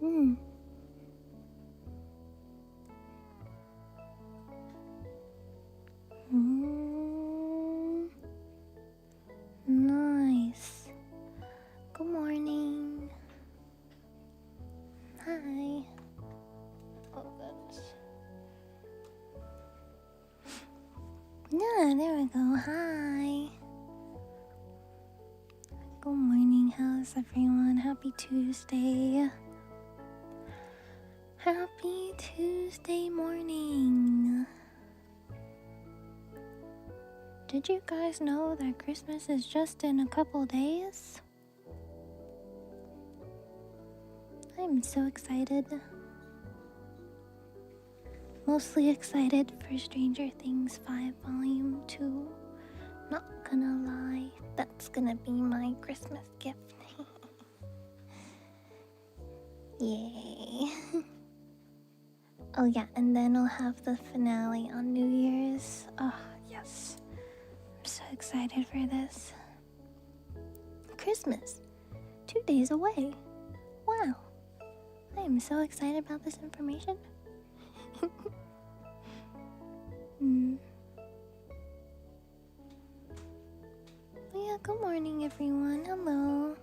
Hmm. Mm. Nice. Good morning. Hi. Oh goodness. Yeah, there we go. Hi. Good morning. How's everyone? Happy Tuesday. Happy Tuesday morning. Did you guys know that Christmas is just in a couple days? I'm so excited. Mostly excited for Stranger Things 5 Volume 2. Not gonna lie, that's gonna be my Christmas gift. Yay. Oh yeah, and then we'll have the finale on New Year's. Oh, yes. I'm so excited for this. Christmas. 2 days away. Wow. I am so excited about this information. Yeah, good morning everyone. Hello.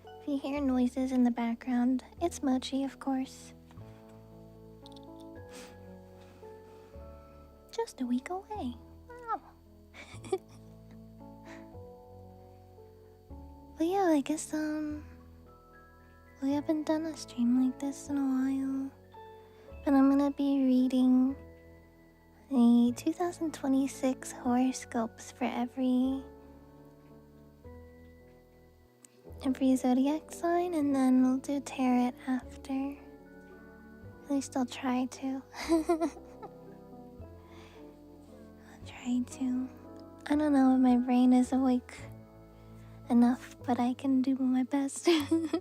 If you hear noises in the background, it's Mochi, of course. Just a week away. Wow. But yeah, I guess we haven't done a stream like this in a while. But I'm gonna be reading the 2026 horoscopes for every zodiac sign, and then we'll do tarot after. At least I'll try to. I'll try to. I don't know if my brain is awake enough, but I can do my best. And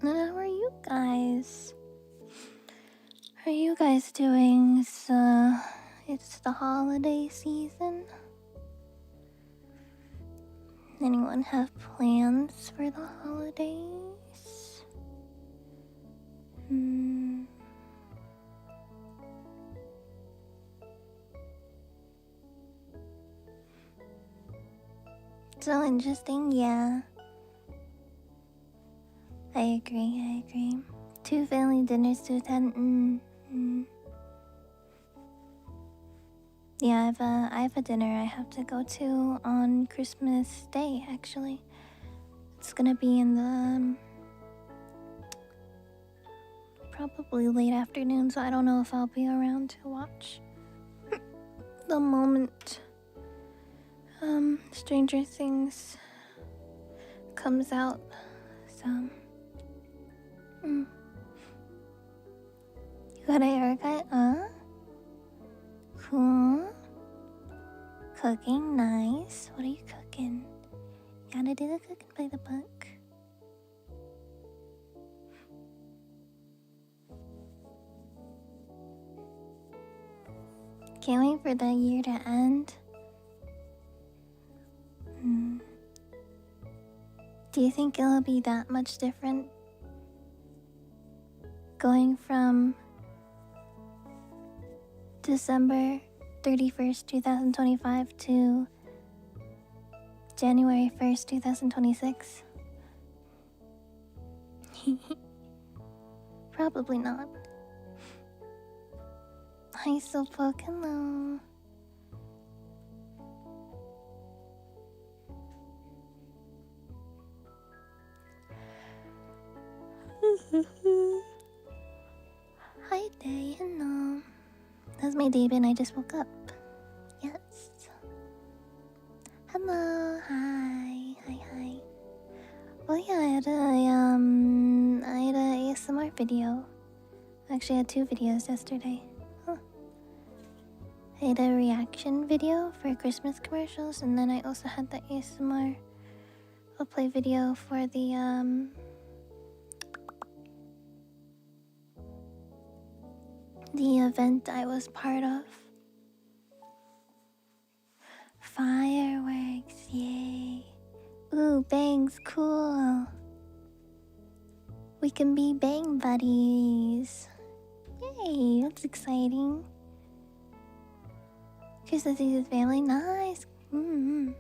how are you guys? How are you guys doing? It's the holiday season. Anyone have plans for the holidays? So interesting, yeah. I agree. 2 family dinners to attend. Yeah, I have a dinner I have to go to on Christmas Day, actually. It's gonna be in the probably late afternoon, so I don't know if I'll be around to watch the moment Stranger Things comes out. So you got a haircut? Cool. Cooking, nice. What are you cooking? You gotta do the cooking by the book. Can't wait for the year to end. Do you think it'll be that much different going from December 31st, 2025 to January 1st, 2026? Probably not. Hi, Slowpoke, hello. Hi there, hello. How's my day been? I just woke up. Yes. Hello, hi. Well, yeah, I had a ASMR video. Actually, I had 2 videos yesterday. I had a reaction video for Christmas commercials, and then I also had the ASMR play video for the event I was part of. Fireworks, yay. Ooh, Ooh, bangs, cool. We can be bang buddies. Yay, that's exciting. Christmas Eve with family, nice. Oh,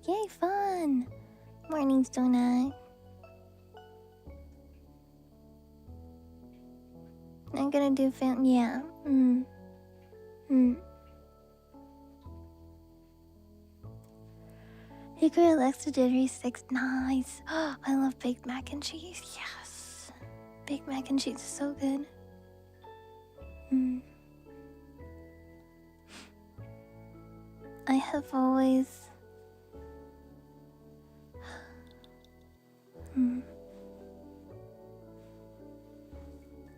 yay, fun. Mornings, donut. I'm gonna do yeah. Hickory Alexa Jittery 6, nice. I love baked mac and cheese, yes. Baked mac and cheese is so good. I have always...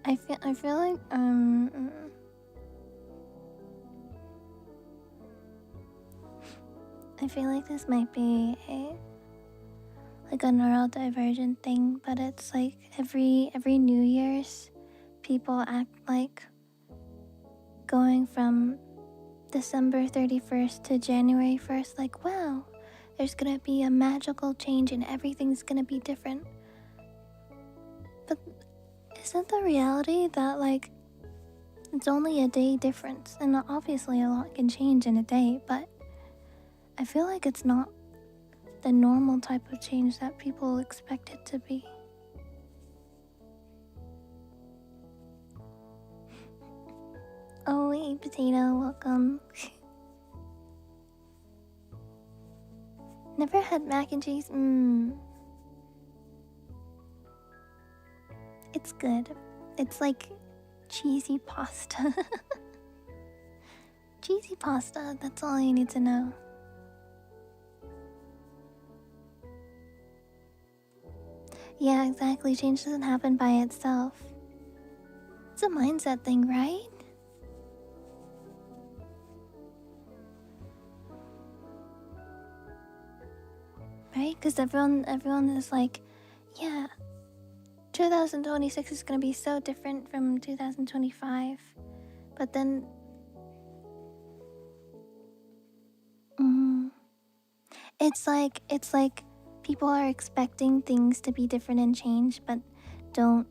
I feel like, I feel like this might be like a neurodivergent thing, but it's like every New Year's, people act like going from December 31st to January 1st, like, wow, there's gonna be a magical change and everything's gonna be different. But isn't the reality that, like, it's only a day difference, and obviously a lot can change in a day, but I feel like it's not the normal type of change that people expect it to be. Oh, hey, potato, welcome. Never had mac and cheese. It's good. It's like cheesy pasta. Cheesy pasta, that's all you need to know. Yeah, exactly. Change doesn't happen by itself. It's a mindset thing, right? Right? Because everyone is like, yeah, 2026 is gonna be so different from 2025. But then... It's like people are expecting things to be different and change, but don't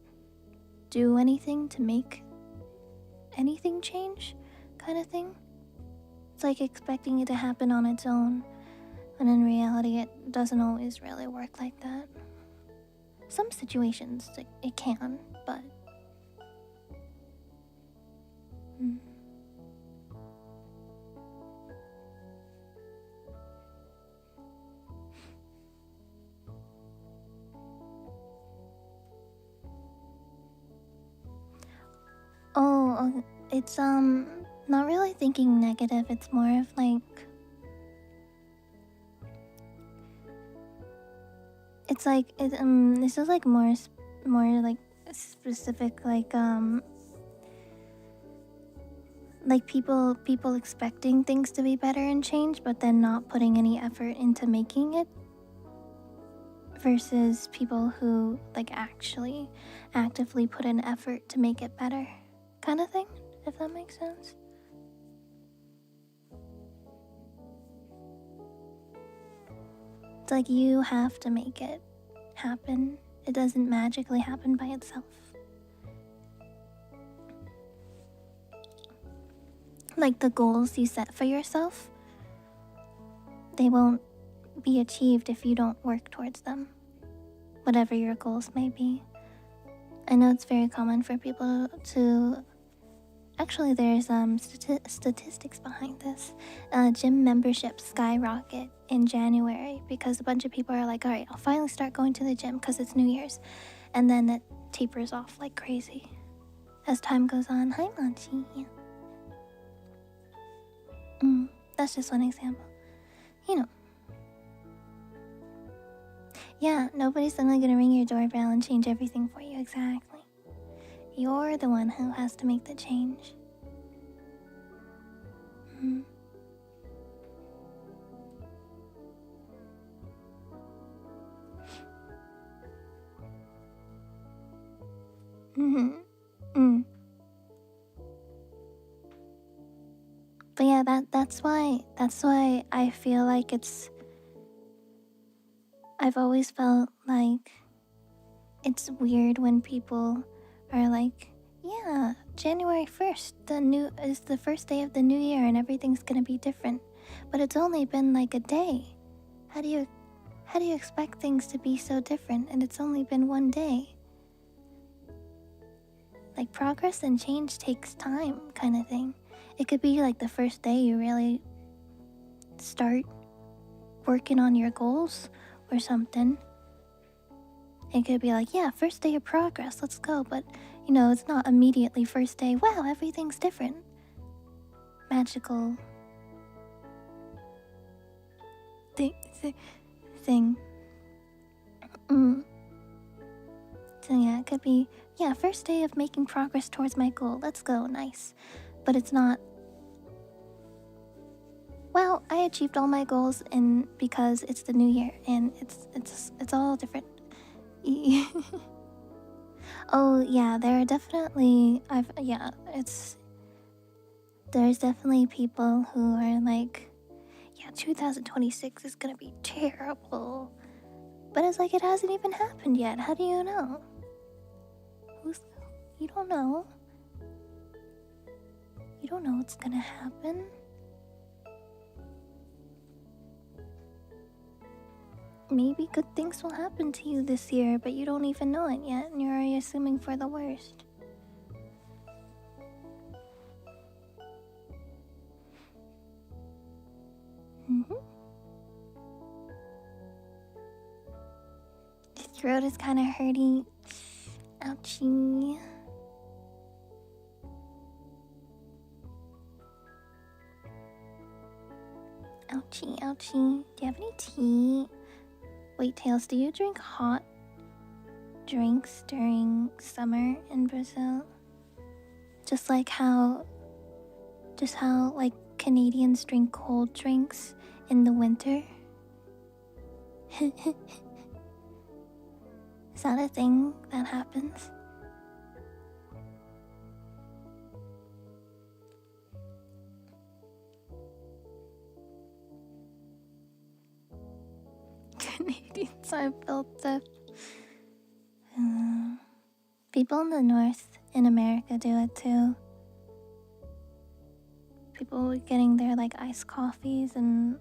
do anything to make anything change, kind of thing. It's like expecting it to happen on its own, when in reality it doesn't always really work like that. Some situations it can, but... Oh, it's not really thinking negative, it's more of like... It's like, this is like more like specific, like people expecting things to be better and change, but then not putting any effort into making it, versus people who like actually actively put in effort to make it better, kind of thing, if that makes sense. It's like you have to make it happen. It doesn't magically happen by itself. Like the goals you set for yourself, they won't be achieved if you don't work towards them, whatever your goals may be. I know it's very common for people to... Actually, there's statistics behind this. Gym memberships skyrocket in January because a bunch of people are like, alright, I'll finally start going to the gym because it's New Year's. And then it tapers off like crazy as time goes on. Hi, Manchi. That's just one example. You know. Yeah, nobody's suddenly gonna ring your doorbell and change everything for you, exactly. You're the one who has to make the change. But yeah, that's why I feel like it's I've always felt like it's weird when people are like, yeah, January 1st is the first day of the new year and everything's gonna be different. But it's only been like a day. How do you expect things to be so different and it's only been one day? Like, progress and change takes time, kind of thing. It could be like the first day you really start working on your goals or something. It could be like, yeah, first day of progress, let's go. But, you know, it's not immediately first day, wow, everything's different. Magical thing. So yeah, it could be, yeah, first day of making progress towards my goal, let's go, nice. But it's not, well, I achieved all my goals and because it's the new year and it's all different. Oh yeah, there are definitely there's definitely people who are like, yeah, 2026 is gonna be terrible. But it's like it hasn't even happened yet. How do you know? You don't know. You don't know what's gonna happen. Maybe good things will happen to you this year, but you don't even know it yet, and you're already assuming for the worst. The throat is kind of hurting. Ouchie. Ouchie, ouchie. Do you have any tea? Wait, Tails, do you drink hot drinks during summer in Brazil? Just how like Canadians drink cold drinks in the winter? Is that a thing that happens? Canadians are built up. People in the north in America do it too. People getting their like iced coffees and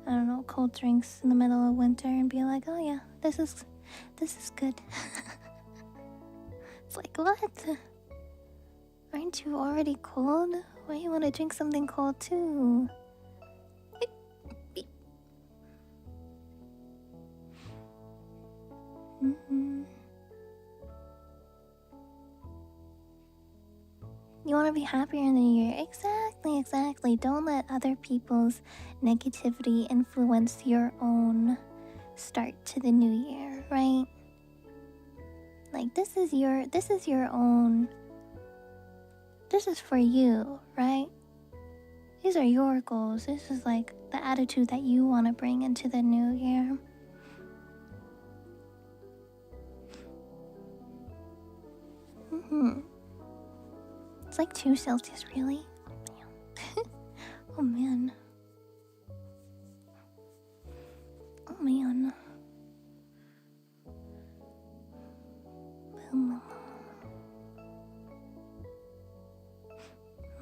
I don't know, cold drinks in the middle of winter and be like, oh yeah, this is good. It's like, what? Aren't you already cold? Why you want to drink something cold too? You want to be happier in the new year. Exactly. Don't let other people's negativity influence your own start to the new year, right? Like this is your own. This is for you, right? These are your goals. This is like the attitude that you want to bring into the new year. It's like 2 Celsius, really? Oh man. Oh man.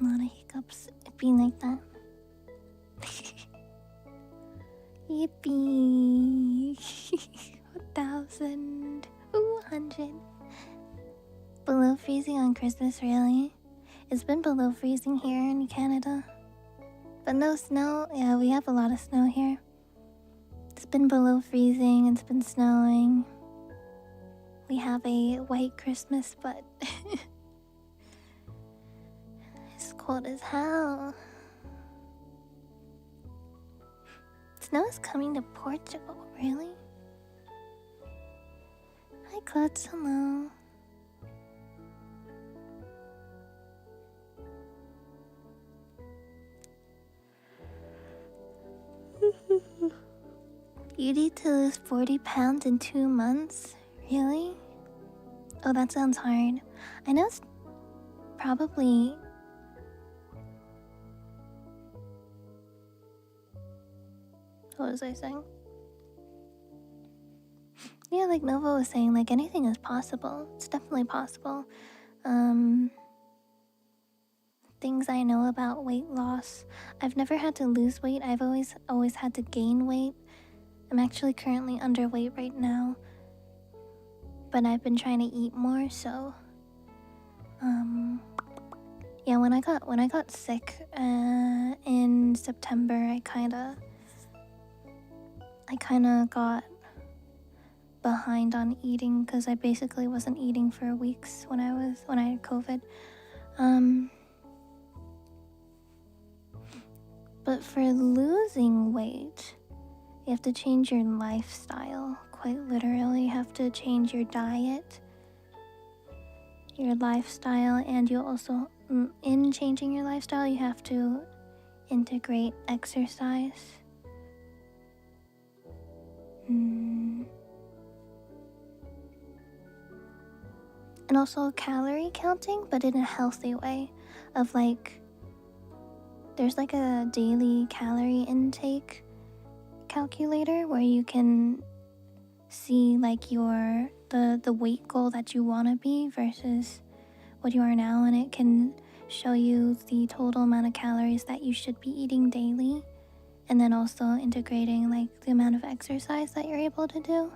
A lot of hiccups. It being like that. Yippee! 1,200. Below freezing on Christmas, really? It's been below freezing here in Canada. But no snow. Yeah, we have a lot of snow here. It's been below freezing, it's been snowing. We have a white Christmas, but it's cold as hell. Snow is coming to Portugal, really? Hi, Klutz, hello. You need to lose 40 pounds in 2 months? Really? Oh, that sounds hard. I know it's probably... What was I saying? Yeah, like Nova was saying, like anything is possible. It's definitely possible. Things I know about weight loss. I've never had to lose weight. I've always had to gain weight. I'm actually currently underweight right now, but I've been trying to eat more, so yeah, when I got sick in September, I kind of got behind on eating because I basically wasn't eating for weeks when I had COVID. But for losing weight, you have to change your lifestyle. Quite literally, you have to change your diet, your lifestyle, and you also, in changing your lifestyle, you have to integrate exercise. And also calorie counting, but in a healthy way. Of like, there's like a daily calorie intake calculator where you can see like the weight goal that you want to be versus what you are now, and it can show you the total amount of calories that you should be eating daily, and then also integrating like the amount of exercise that you're able to do.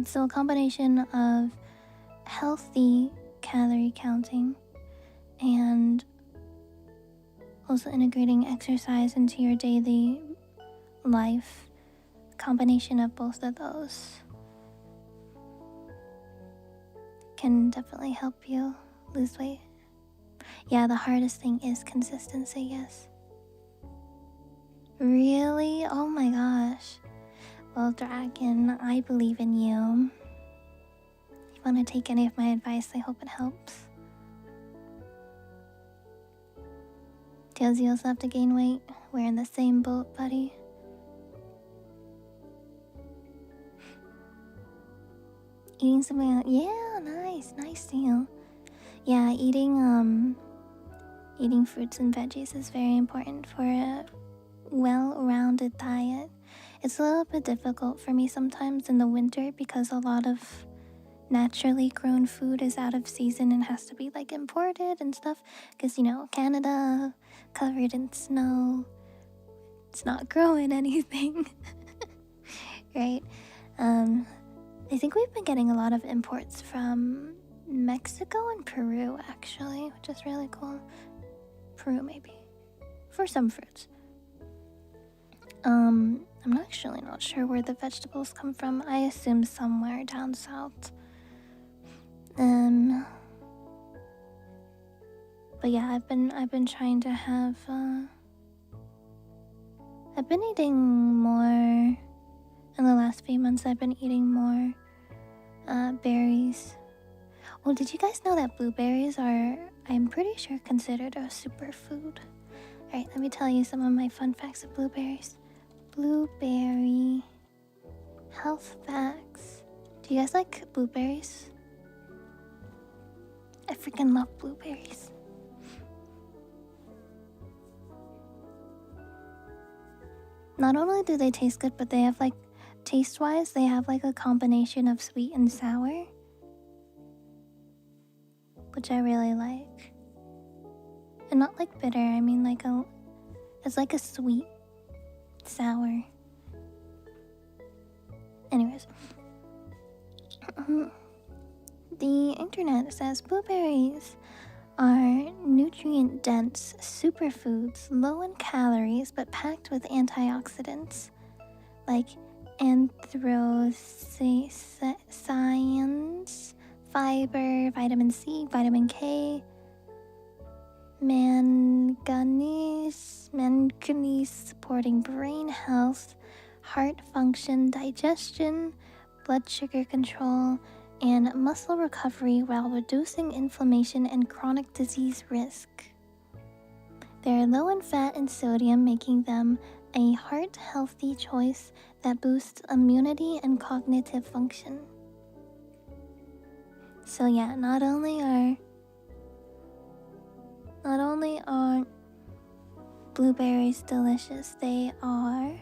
So a combination of healthy calorie counting and also integrating exercise into your daily life. Combination of both of those can definitely help you lose weight. Yeah, the hardest thing is consistency, yes. Really? Oh my gosh. Well, Dragon, I believe in you. If you want to take any of my advice, I hope it helps. Tails, you also have to gain weight. We're in the same boat, buddy. Eating something else. Yeah, nice deal. Yeah, eating fruits and veggies is very important for a well-rounded diet. It's a little bit difficult for me sometimes in the winter because a lot of naturally grown food is out of season and has to be like imported and stuff, because Canada, covered in snow, it's not growing anything. Right? I think we've been getting a lot of imports from Mexico and Peru, actually, which is really cool. Peru, maybe. For some fruits. I'm actually not sure where the vegetables come from. I assume somewhere down south. But yeah, I've been trying to have, I've been eating more, in the last few months I've been eating more, berries. Oh, did you guys know that blueberries are, I'm pretty sure, considered a superfood? Alright, let me tell you some of my fun facts of blueberries. Blueberry health facts. Do you guys like blueberries? I freaking love blueberries. Not only do they taste good, but they have like, taste-wise, they have like a combination of sweet and sour, which I really like. And not like bitter, I mean like it's like a sweet sour. Anyways. The internet says blueberries are nutrient-dense superfoods, low in calories but packed with antioxidants like anthocyanins, fiber, vitamin C, vitamin K, manganese supporting brain health, heart function, digestion, blood sugar control, and muscle recovery while reducing inflammation and chronic disease risk. They're low in fat and sodium, making them a heart-healthy choice that boosts immunity and cognitive function. So yeah, not only are blueberries delicious, they are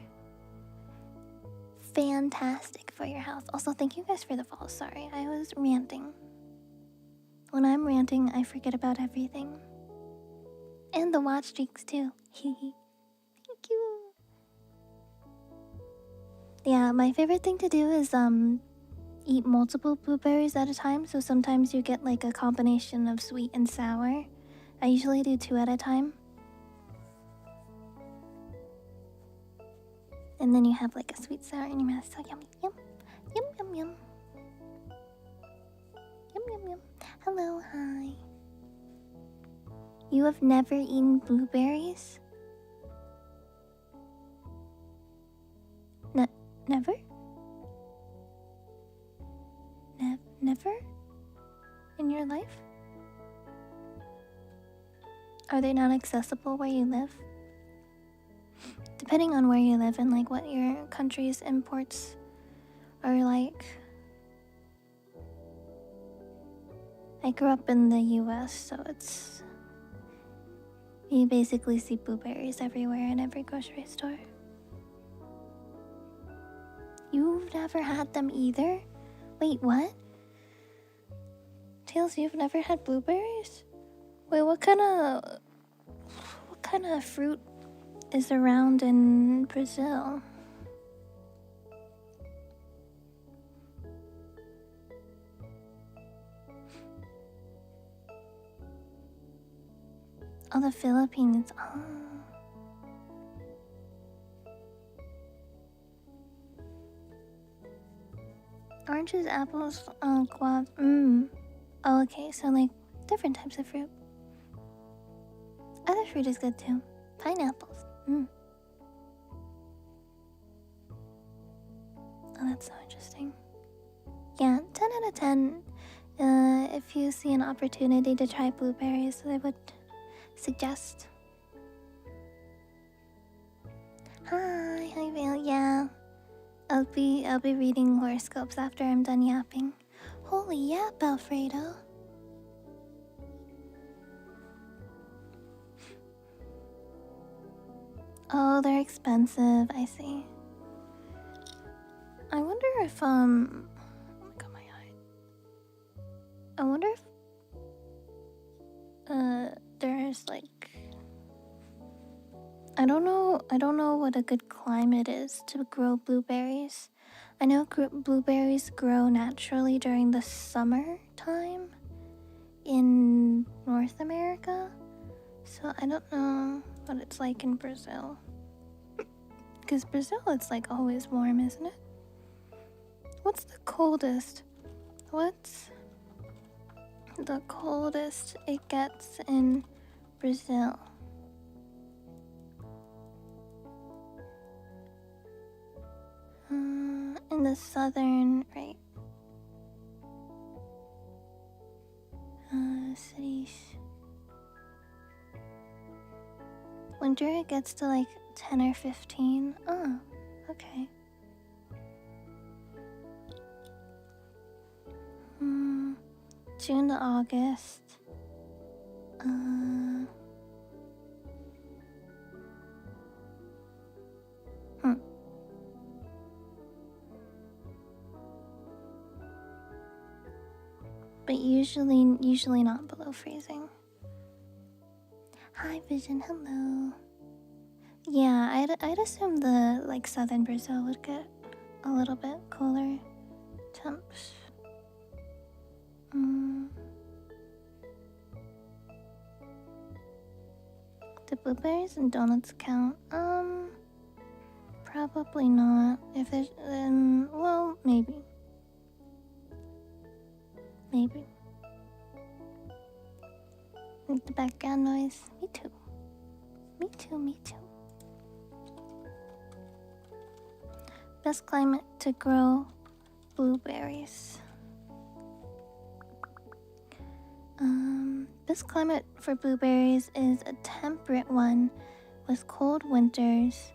fantastic for your health. Also, thank you guys for the follow. Sorry, I was ranting. When I'm ranting, I forget about everything. And the watch streaks too. Thank you. Yeah, my favorite thing to do is eat multiple blueberries at a time. So sometimes you get like a combination of sweet and sour. I usually do 2 at a time. And then you have like a sweet sour in your mouth. So yummy. Yum. Yum yum yum. Yum yum yum. Hello, hi. You have never eaten blueberries? Never? Never? In your life? Are they not accessible where you live? Depending on where you live and like what your country's imports are like. I grew up in the US, so it's... You basically see blueberries everywhere in every grocery store. You've never had them either? Wait, what? Tails, you've never had blueberries? Wait, what kind of fruit is around in Brazil? Oh, the Philippines. Oh. Oranges, apples, guava. Oh, okay, so like different types of fruit. Other fruit is good too. Pineapples. Oh, that's so interesting. Yeah, 10 out of 10. If you see an opportunity to try blueberries, I would suggest. Hi, Vale. Yeah, I'll be reading horoscopes after I'm done yapping. Holy yap, Alfredo. Oh, they're expensive. I see. I wonder if oh my god, my eye. I wonder if there's like, I don't know what a good climate is to grow blueberries. I know blueberries grow naturally during the summer time in North America, so I don't know what it's like in Brazil. Because Brazil, it's like always warm, isn't it? What's the coldest? What's the coldest it gets in Brazil? In the southern, right? Cities. Winter it gets to like 10 or 15. Oh, okay. June to August. But usually not below freezing. Hi, Vision. Hello. Yeah, I'd assume the like southern Brazil would get a little bit cooler temps. Do blueberries and donuts count? Probably not. If there's well, maybe. Maybe. Like the background noise. Me too. Me too, me too. Best climate to grow blueberries. Best climate for blueberries is a temperate one with cold winters,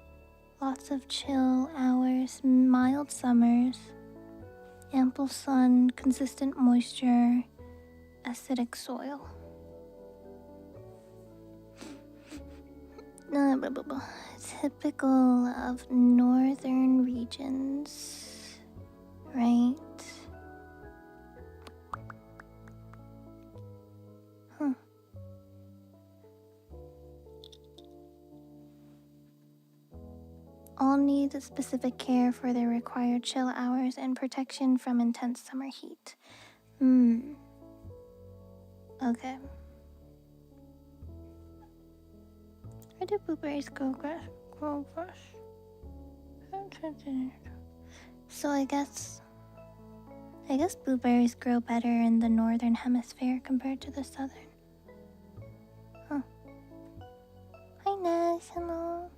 lots of chill hours, mild summers, ample sun, consistent moisture, acidic soil. Typical of northern regions, right? Huh. All need specific care for their required chill hours and protection from intense summer heat. Okay. Where do blueberries grow grass? So I guess blueberries grow better in the northern hemisphere compared to the southern. Huh. Hi Nash, hello.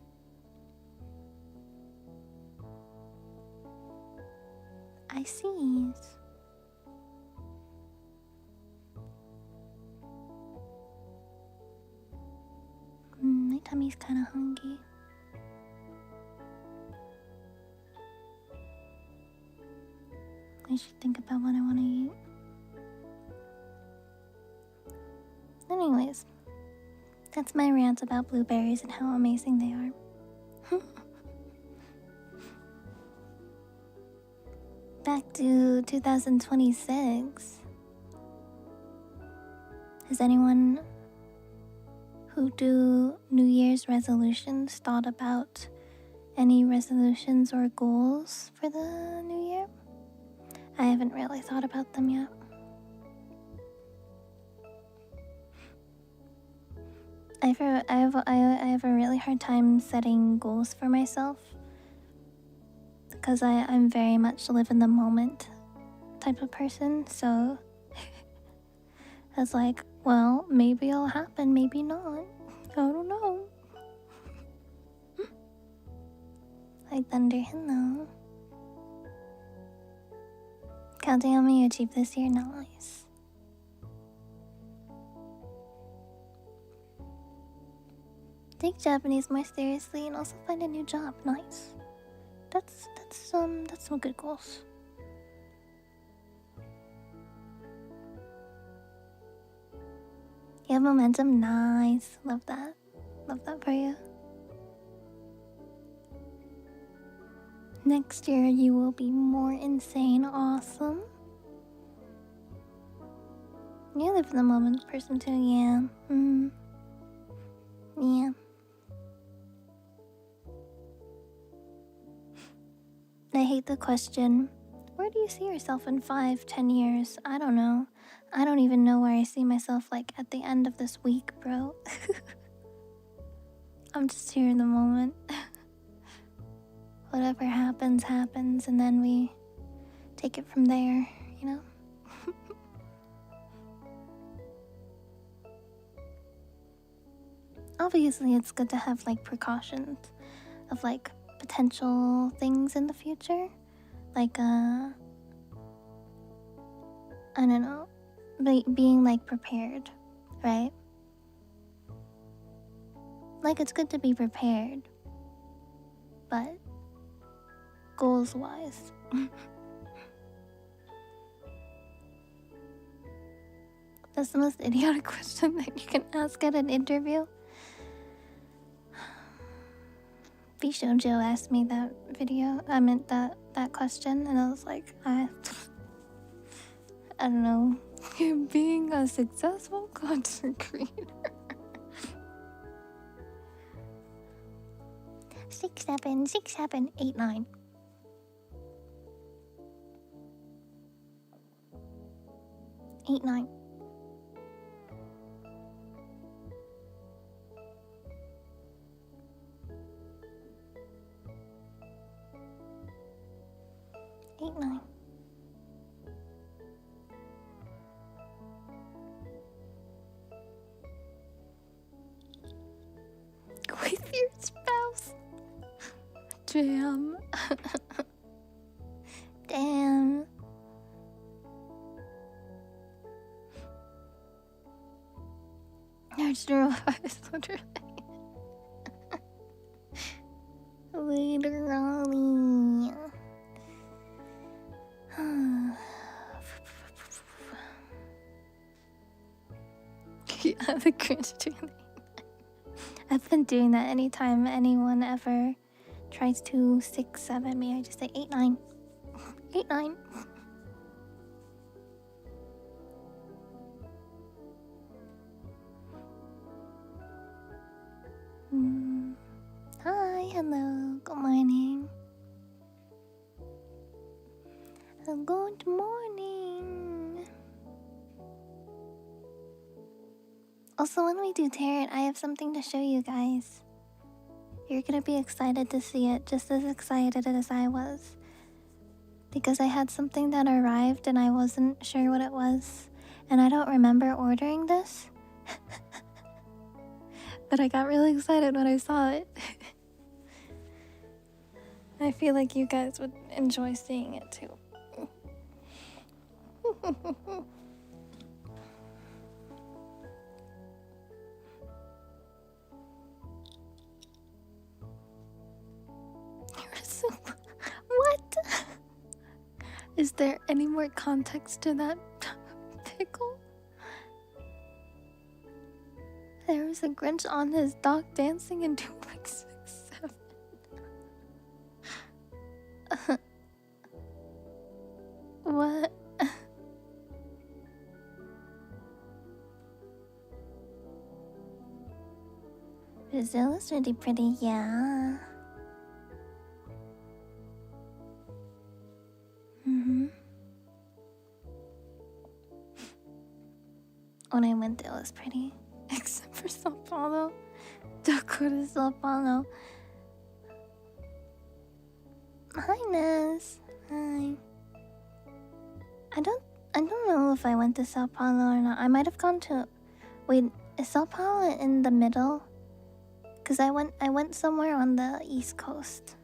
I see. My tummy's kind of hungry. I should think about what I want to eat. Anyways, that's my rant about blueberries and how amazing they are. Back to 2026. Has anyone who do New Year's resolutions thought about any resolutions or goals for the new year? I haven't really thought about them yet. I have a really hard time setting goals for myself because I'm very much live in the moment type of person, so I was like, well, maybe it'll happen, maybe not. I don't know. Like thunder, hello. Counting how many you achieved this year, nice. Take Japanese more seriously and also find a new job, nice. That's some good goals. You have momentum, nice. Love that for you. Next year you will be more insane, awesome. You live in the moment person too, yeah. Yeah. I hate the question, where do you see yourself in 5-10 years? I don't know. I don't even know where I see myself like at the end of this week, bro. I'm just here in the moment. Whatever happens, happens, and then we take it from there, you know? Obviously, it's good to have like precautions of like potential things in the future. Like, I don't know, being like prepared, right? Like, it's good to be prepared, but goals wise. That's the most idiotic question that you can ask at an interview. Bishojo asked me that that question, and I was like, I don't know. Being a successful content creator. 6, 7, 6, 7, 8, 9. 8, 9. With your spouse. Damn. Damn. I just realized literally. Literally. Yeah, the cringe doing. I've been doing that anytime anyone ever tries to 6-7 me. I just say 8-9. 8-9. Hi, hello, good morning. Good morning. Also, when we do tarot, I have something to show you guys. You're gonna be excited to see it, just as excited as I was. Because I had something that arrived and I wasn't sure what it was. And I don't remember ordering this. But I got really excited when I saw it. I feel like you guys would enjoy seeing it too. What? Is there any more context to that pickle? There was a Grinch on his dock dancing in 2.67. What? Brazil is really pretty, yeah. When I went there, it was pretty. Except for Sao Paulo. Don't go to Sao Paulo. Hi, Ness. Hi. I don't know if I went to Sao Paulo or not. I might have gone to... Wait, is Sao Paulo in the middle? Because I went somewhere on the East Coast.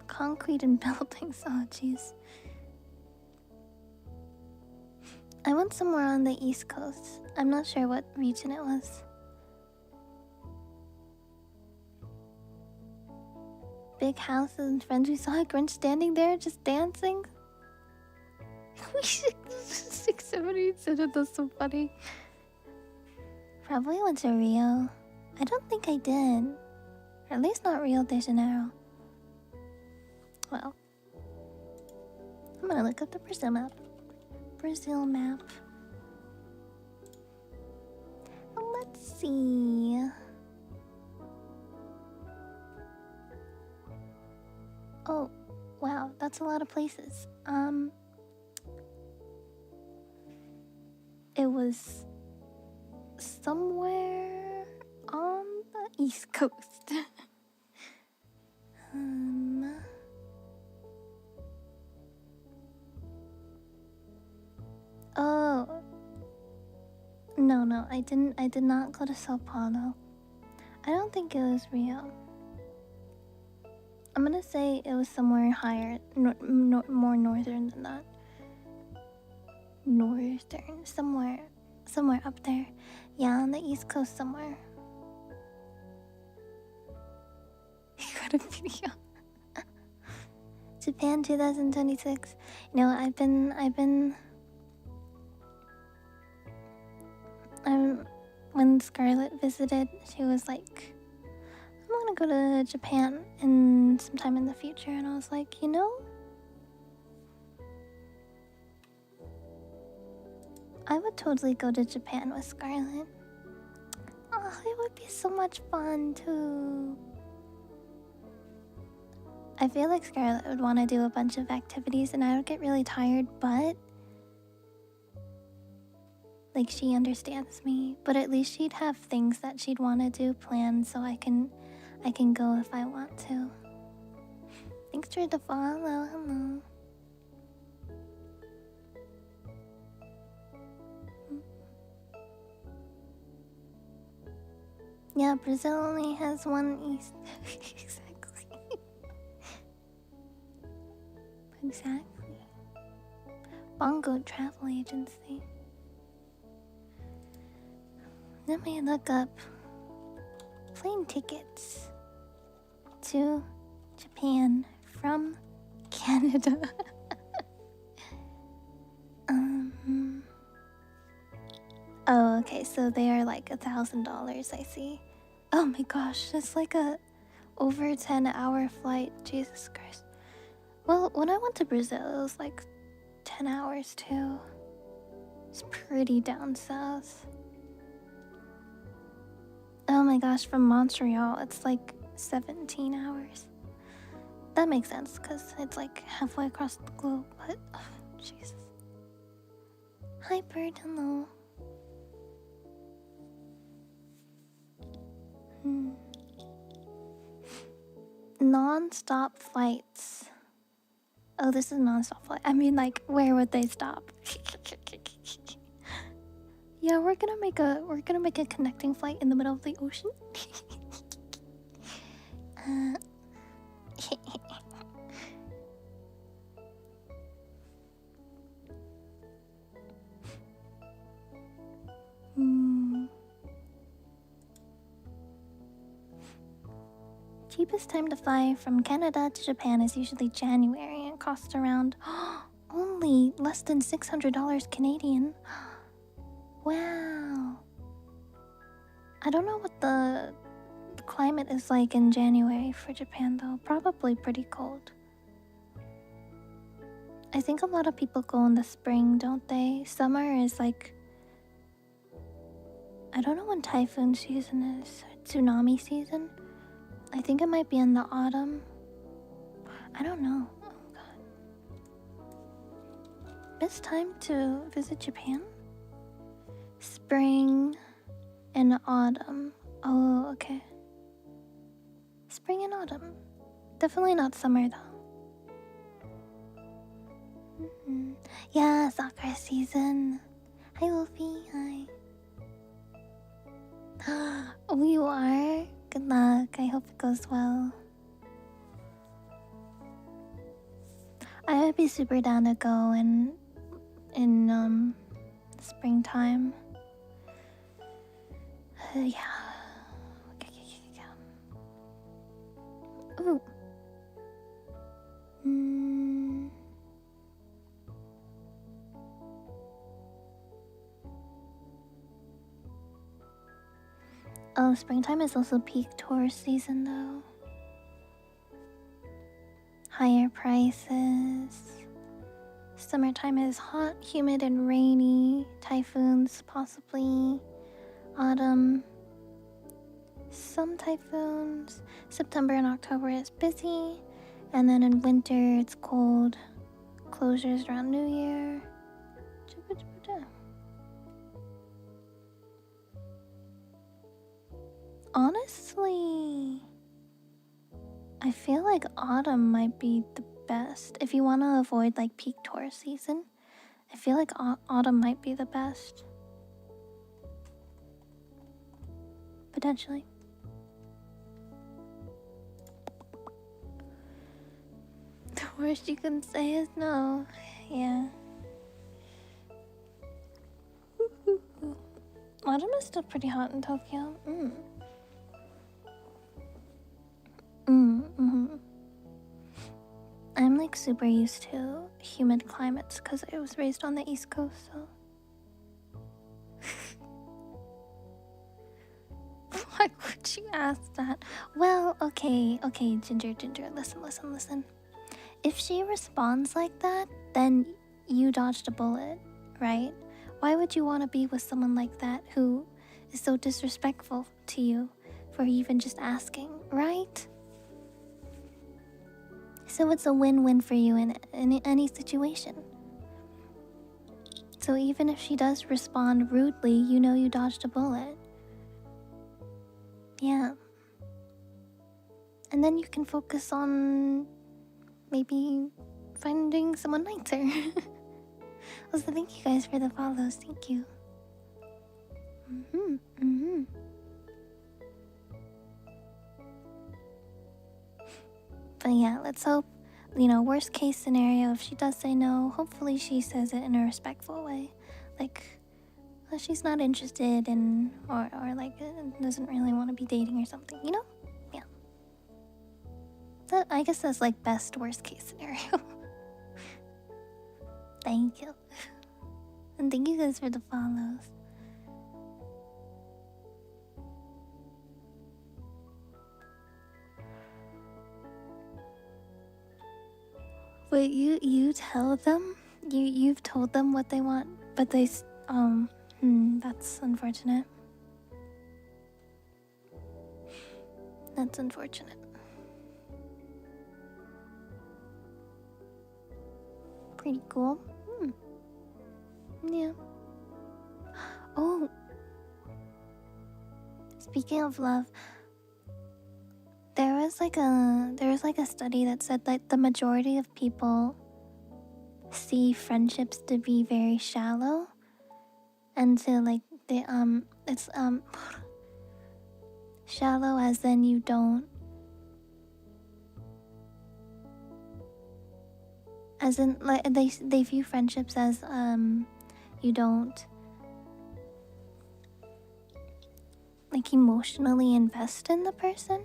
Concrete and buildings. Oh, jeez. I went somewhere on the East Coast. I'm not sure what region it was. Big houses and friends. We saw a Grinch standing there just dancing. We should 670 said it. That's so funny. Probably went to Rio. I don't think I did. Or at least not Rio de Janeiro. Well, I'm gonna look up the Brazil map. Brazil map. Let's see. Oh, wow, that's a lot of places. It was somewhere on the East Coast. Oh. No, I did not go to Sao Paulo. I don't think it was Rio. I'm gonna say it was somewhere higher, more northern than that. Northern, somewhere up there. Yeah, on the East Coast somewhere. You got a video. Japan 2026. You know, I've been when Scarlett visited, she was like, I'm gonna go to Japan in sometime in the future, and I was like, you know, I would totally go to Japan with Scarlett. Oh, it would be so much fun too. I feel like Scarlett would want to do a bunch of activities and I would get really tired, but like she understands me. But at least she'd have things that she'd want to do planned so I can go if I want to. Thanks for the follow. Hello. Yeah, Brazil only has one East. Exactly. Bongo Travel Agency. Let me look up plane tickets to Japan from Canada. Oh, okay, so they are like $1,000, I see. Oh my gosh, it's like a over 10-hour flight. Jesus Christ. Well, when I went to Brazil, it was like 10 hours too. It's pretty down south. Oh my gosh, from Montreal, it's like 17 hours. That makes sense, because it's like halfway across the globe, but... Oh, Jesus. Hi, bird, hello. Non-stop flights. Oh, this is non-stop flight. I mean, like, where would they stop? Yeah, we're gonna make a connecting flight in the middle of the ocean. Cheapest time to fly from Canada to Japan is usually January and costs around only less than $600 Canadian. Wow. I don't know what the climate is like in January for Japan though. Probably pretty cold. I think a lot of people go in the spring, don't they? Summer is like... I don't know when typhoon season is. Tsunami season? I think it might be in the autumn. I don't know. Oh god. Best time to visit Japan? Spring and autumn. Oh, okay. Spring and autumn. Definitely not summer though. Yeah, soccer season. Hi Wolfie, hi. Oh, you are? Good luck. I hope it goes well. I would be super down to go in springtime. Yeah. Ooh. Oh, springtime is also peak tourist season though. Higher prices. Summertime is hot, humid, and rainy. Typhoons, possibly. Autumn. Some typhoons. September and October is busy. And then in winter, it's cold. Closures around New Year. Honestly, I feel like autumn might be the best. If you want to avoid like peak tourist season, I feel like autumn might be the best. Potentially. The worst you can say is no. Yeah. Autumn is still pretty hot in Tokyo. I'm like super used to humid climates because I was raised on the East Coast, so. Why would you ask that? Well, okay, Ginger, listen. If she responds like that, then you dodged a bullet, right? Why would you want to be with someone like that who is so disrespectful to you for even just asking, right? So it's a win-win for you in any situation. So even if she does respond rudely, you know you dodged a bullet. Yeah. And then you can focus on maybe finding someone nicer. Also, thank you guys for the follows. Thank you. But yeah, let's hope, worst case scenario, if she does say no, hopefully she says it in a respectful way. Like, well, she's not interested in, or like, doesn't really want to be dating or something, you know? Yeah. I guess that's like best worst case scenario. Thank you. And thank you guys for the follows. Wait, you tell them? You've told them what they want, but that's unfortunate. That's unfortunate. Pretty cool. Yeah. Oh. Speaking of love, there was like a study that said that the majority of people see friendships to be very shallow, and so like it's shallow as in you don't, as in like they view friendships as you don't like emotionally invest in the person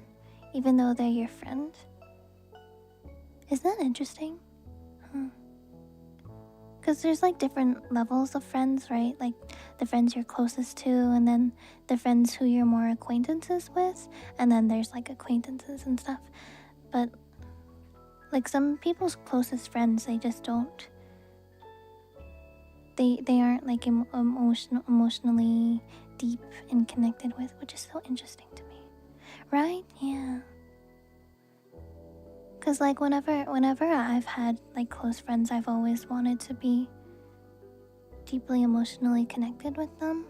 even though they're your friend. Isn't that interesting? Because there's like different levels of friends, right? Like the friends you're closest to, and then the friends who you're more acquaintances with, and then there's like acquaintances and stuff. But like some people's closest friends, they just don't. They aren't like emotionally deep and connected with, which is so interesting to me, right? Yeah. Cause like whenever I've had like close friends, I've always wanted to be deeply emotionally connected with them.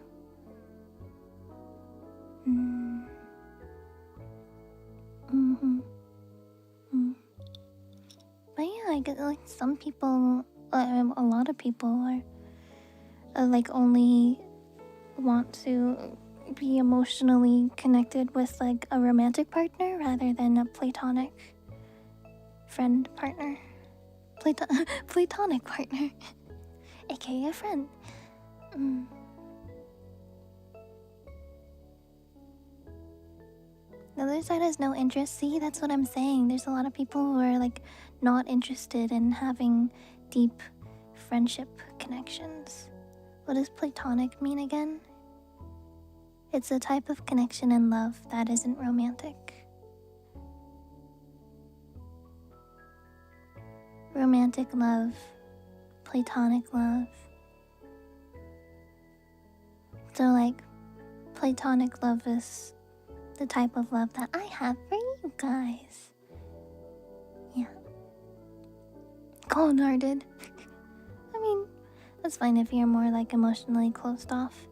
But yeah, I get like some people, a lot of people are like only want to be emotionally connected with like a romantic partner rather than a platonic friend partner. Platonic partner. AKA a friend. The other side has no interest. See, that's what I'm saying. There's a lot of people who are like not interested in having deep friendship connections. What does platonic mean again? It's a type of connection and love that isn't romantic. Romantic love, platonic love. So like, platonic love is the type of love that I have for you guys. Yeah. Cold-hearted. I mean, that's fine if you're more like emotionally closed off.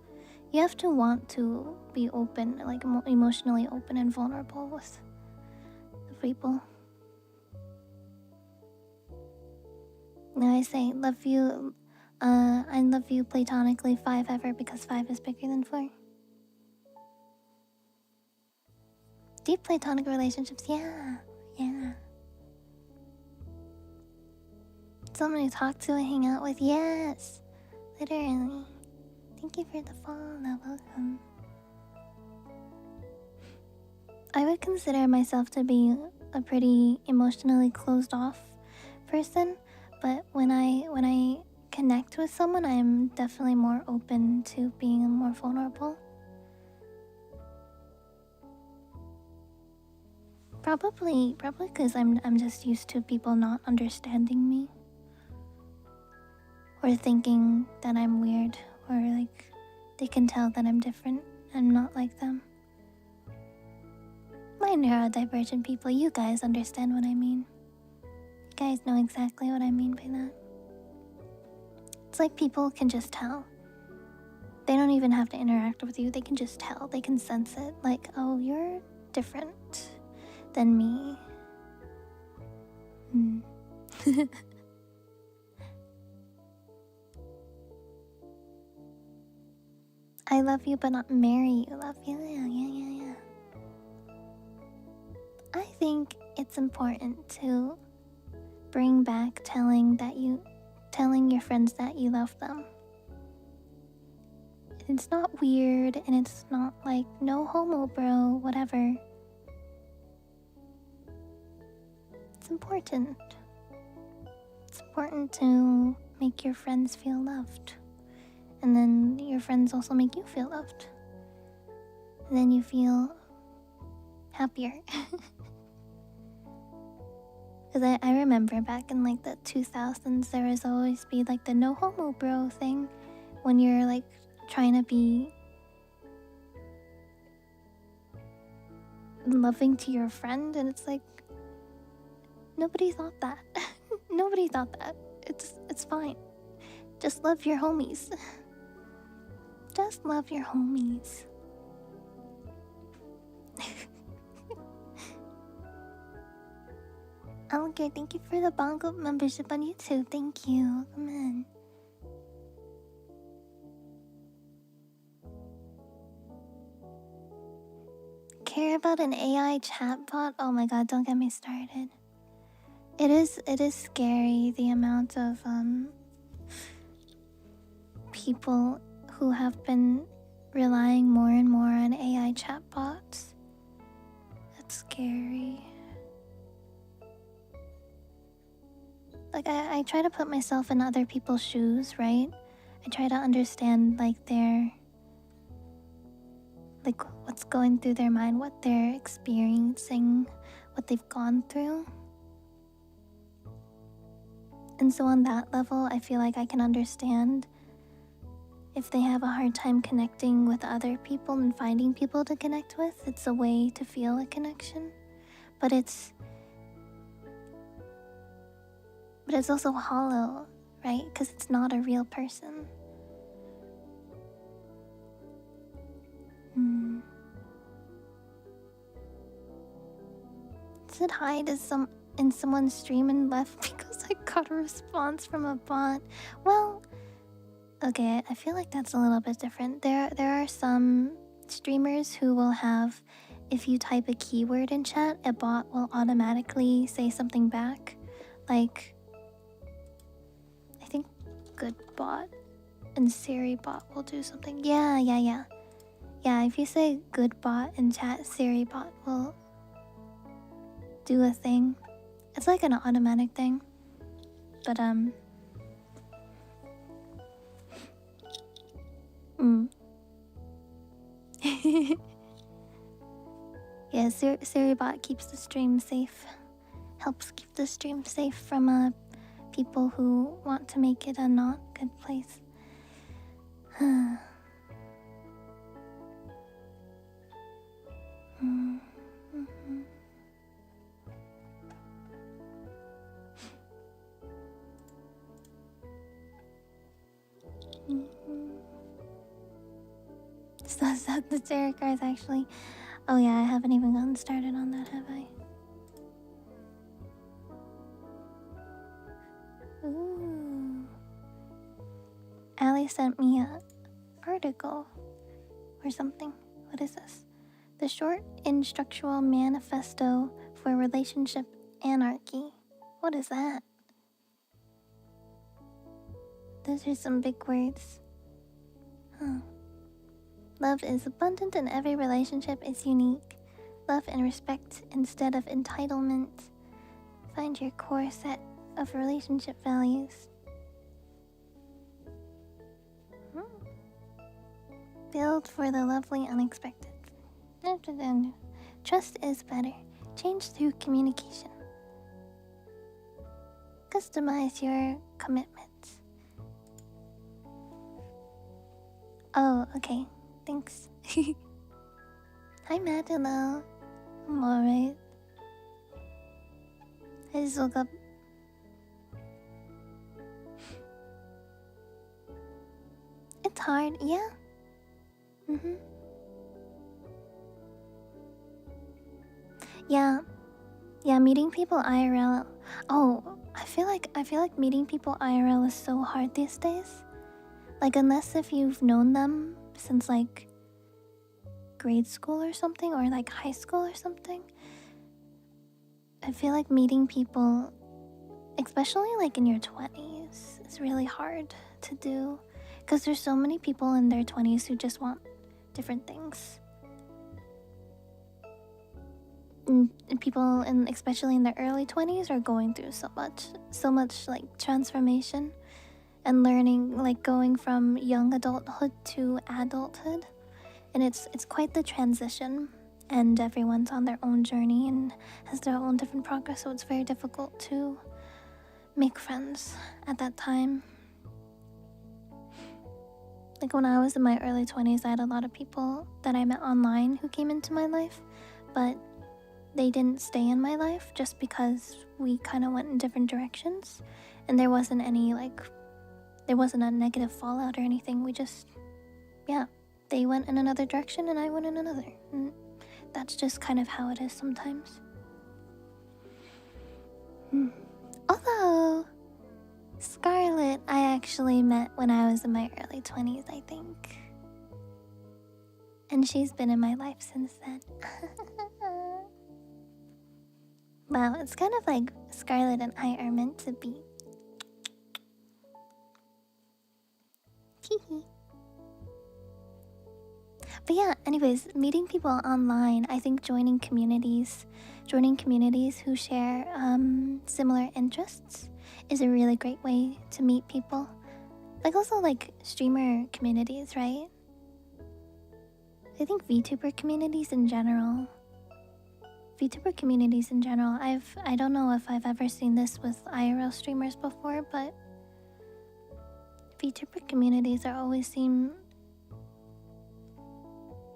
You have to want to be open, like emotionally open and vulnerable with people. Now I say, love you, I love you platonically 5 ever because 5 is bigger than 4. Deep platonic relationships, yeah. Someone to talk to and hang out with, yes. Literally. Thank you for the follow, welcome. I would consider myself to be a pretty emotionally closed off person, but when I connect with someone, I'm definitely more open to being more vulnerable. Probably because I'm just used to people not understanding me. Or thinking that I'm weird, or like they can tell that I'm different. I'm not like them. My neurodivergent people, you guys understand what I mean. You guys know exactly what I mean by that. It's like people can just tell. They don't even have to interact with you, they can just tell. They can sense it. Like, oh, you're different than me. I love you, but not marry you. Love you, yeah. I think it's important to bring back telling your friends that you love them. It's not weird, and it's not like no homo, bro, whatever. It's important. It's important to make your friends feel loved. And then your friends also make you feel loved. And then you feel happier. Because I remember back in like the 2000s, there was always be like the no homo bro thing when you're like trying to be loving to your friend, and it's like nobody thought that. Nobody thought that. It's fine. Just love your homies. Just love your homies. Okay, thank you for the bongo membership on YouTube. Thank you. Come on. Care about an AI chatbot? Oh my god, don't get me started. It is scary, the amount of people who have been relying more and more on AI chatbots. That's scary. Like I try to put myself in other people's shoes, right? I try to understand like what's going through their mind, what they're experiencing, what they've gone through. And so on that level, I feel like I can understand if they have a hard time connecting with other people and finding people to connect with. It's a way to feel a connection. But it's also hollow, right? Because it's not a real person. Said hi to in someone's stream and left because I got a response from a bot. Well, okay, I feel like that's a little bit different. There are some streamers who will have, if you type a keyword in chat, a bot will automatically say something back. Like, I think good bot and Siri bot will do something. Yeah, if you say good bot in chat, Siri bot will do a thing. It's like an automatic thing. But yeah, Siri bot keeps the stream safe. Helps keep the stream safe from people who want to make it a not good place. So the tarot cards actually. Oh yeah, I haven't even gotten started on that, have I? Ooh. Ali sent me a article or something. What is this? The short instructional manifesto for relationship anarchy. What is that? Those are some big words. Huh. Love is abundant and every relationship is unique. Love and respect instead of entitlement. Find your core set of relationship values. Build for the lovely unexpected. Trust is better. Change through communication. Customize your commitments. Oh, okay. Thanks. Hi, Madeline. I'm alright. I just woke up. It's hard, yeah. Yeah, meeting people IRL. Oh, I feel like meeting people IRL is so hard these days. Like, unless if you've known them since like grade school or something, or like high school or something. I feel like meeting people, especially like in your 20s, is really hard to do. Because there's so many people in their 20s who just want different things. And people, especially in their early 20s, are going through so much like transformation and learning, like going from young adulthood to adulthood. And it's quite the transition. and everyone's on their own journey and has their own different progress, so it's very difficult to make friends at that time. Like when I was in my early 20s, I had a lot of people that I met online who came into my life, but they didn't stay in my life just because we kind of went in different directions, and there wasn't a negative fallout or anything. We just, yeah, they went in another direction and I went in another, and that's just kind of how it is sometimes. Although Scarlett I actually met when I was in my early 20s, I think, and she's been in my life since then. Wow, it's kind of like Scarlett and I are meant to be. Teehee. But yeah, anyways, meeting people online, I think joining communities who share similar interests is a really great way to meet people. Like also like streamer communities, right? I think VTuber communities in general. I don't know if I've ever seen this with IRL streamers before, but VTuber communities always seem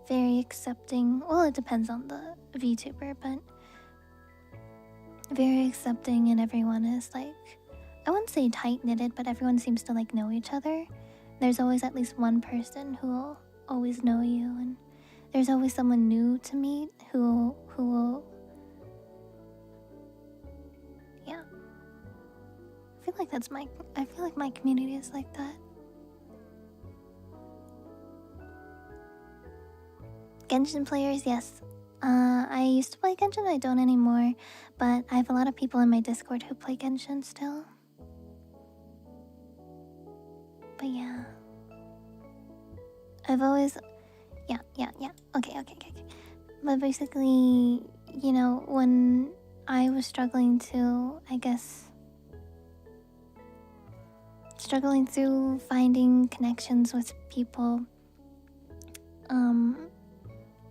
very accepting. Well, it depends on the VTuber, but very accepting, and everyone is like, I wouldn't say tight-knitted, but everyone seems to like know each other. There's always at least one person who will always know you, and there's always someone new to meet who will, yeah. I feel like my community is like that. Genshin players, yes. I used to play Genshin, I don't anymore, but I have a lot of people in my Discord who play Genshin still. But yeah. I've always... Yeah. Okay. But basically, you know, when I was struggling through finding connections with people,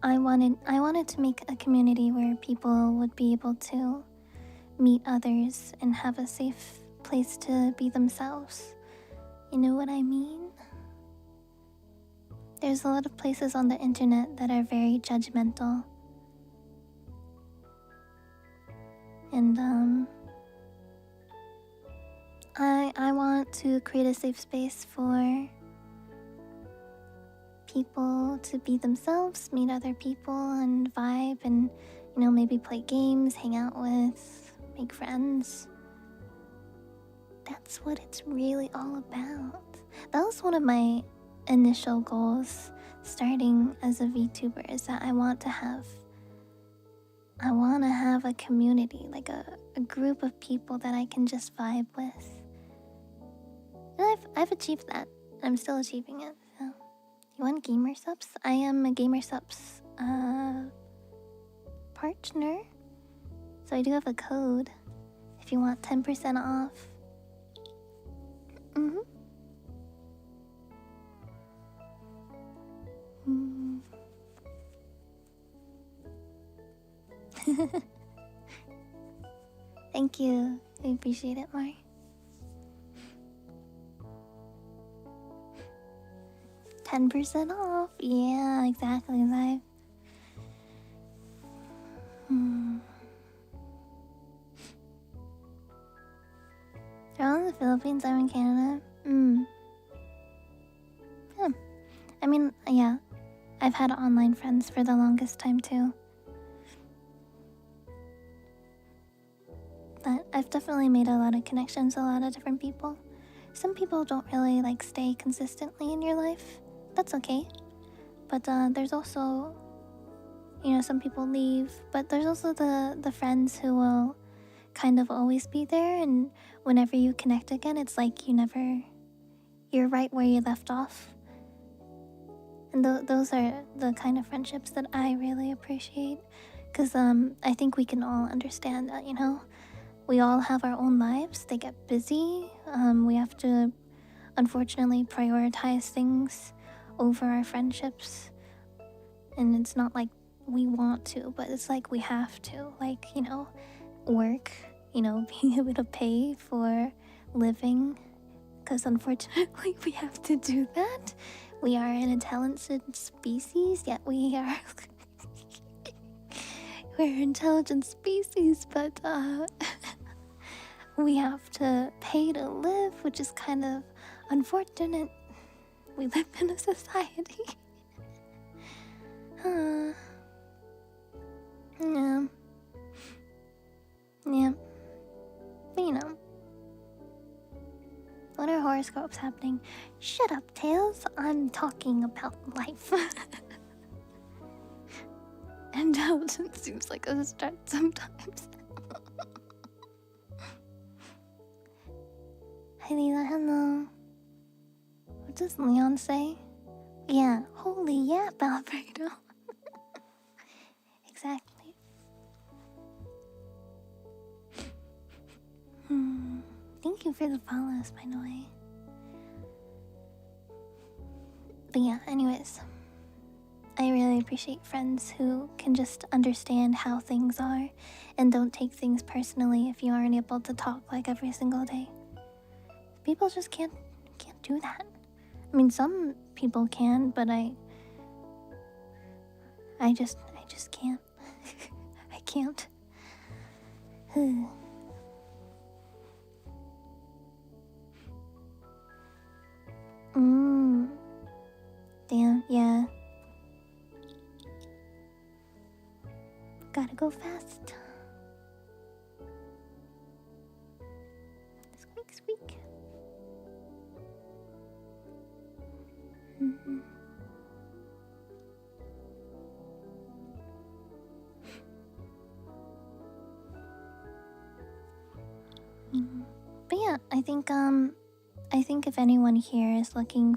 I wanted to make a community where people would be able to meet others and have a safe place to be themselves. You know what I mean? There's a lot of places on the internet that are very judgmental. And I want to create a safe space for people to be themselves, meet other people and vibe, and you know, maybe play games, hang out with, make friends. That's what it's really all about. That was one of my initial goals starting as a VTuber, is that I want to have a community, like a group of people that I can just vibe with. And I've achieved that. I'm still achieving it. So. You want gamer subs? I am a gamer subs partner. So I do have a code if you want 10% off. Thank you. I appreciate it more. 10% off. Yeah, exactly, live. They're all in the Philippines, I'm in Canada. Yeah. I mean, yeah. I've had online friends for the longest time too. But I've definitely made a lot of connections, a lot of different people. Some people don't really like stay consistently in your life. That's okay. But there's also, you know, some people leave. But there's also the friends who will kind of always be there. And whenever you connect again, it's like you're right where you left off. And those are the kind of friendships that I really appreciate. Because I think we can all understand that, you know, we all have our own lives. They get busy. We have to, unfortunately, prioritize things over our friendships. And it's not like we want to, but it's like we have to, like, you know, work, you know, being able to pay for living, because unfortunately we have to do that. We are an intelligent species, yet we are we're an intelligent species, but we have to pay to live, which is kind of unfortunate. We live in a society. Yeah. Yeah. But you know. What are horoscopes happening? Shut up, Tails. I'm talking about life. Intelligence seems like a stretch sometimes. Hi, Lila. Hello. What does Leon say? Yeah. Holy yap, Alfredo. Exactly. Thank you for the follows, by the way. But yeah, anyways. I really appreciate friends who can just understand how things are and don't take things personally if you aren't able to talk like every single day. People just can't do that. I mean, some people can, but I just can't. I can't. Damn, yeah. Gotta go fast. Squeak, squeak. But yeah, I think if anyone here is looking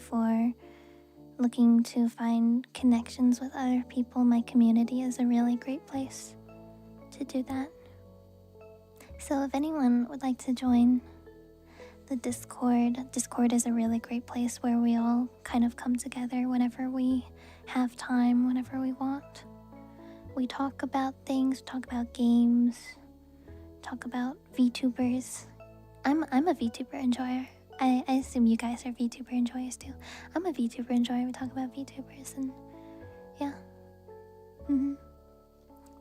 to find connections with other people, my community is a really great place to do that. So if anyone would like to join the Discord is a really great place where we all kind of come together whenever we have time, whenever we want. We talk about things, talk about games, talk about VTubers. I'm a VTuber enjoyer. I assume you guys are VTuber enjoyers too. I'm a VTuber enjoyer. We talk about VTubers and yeah.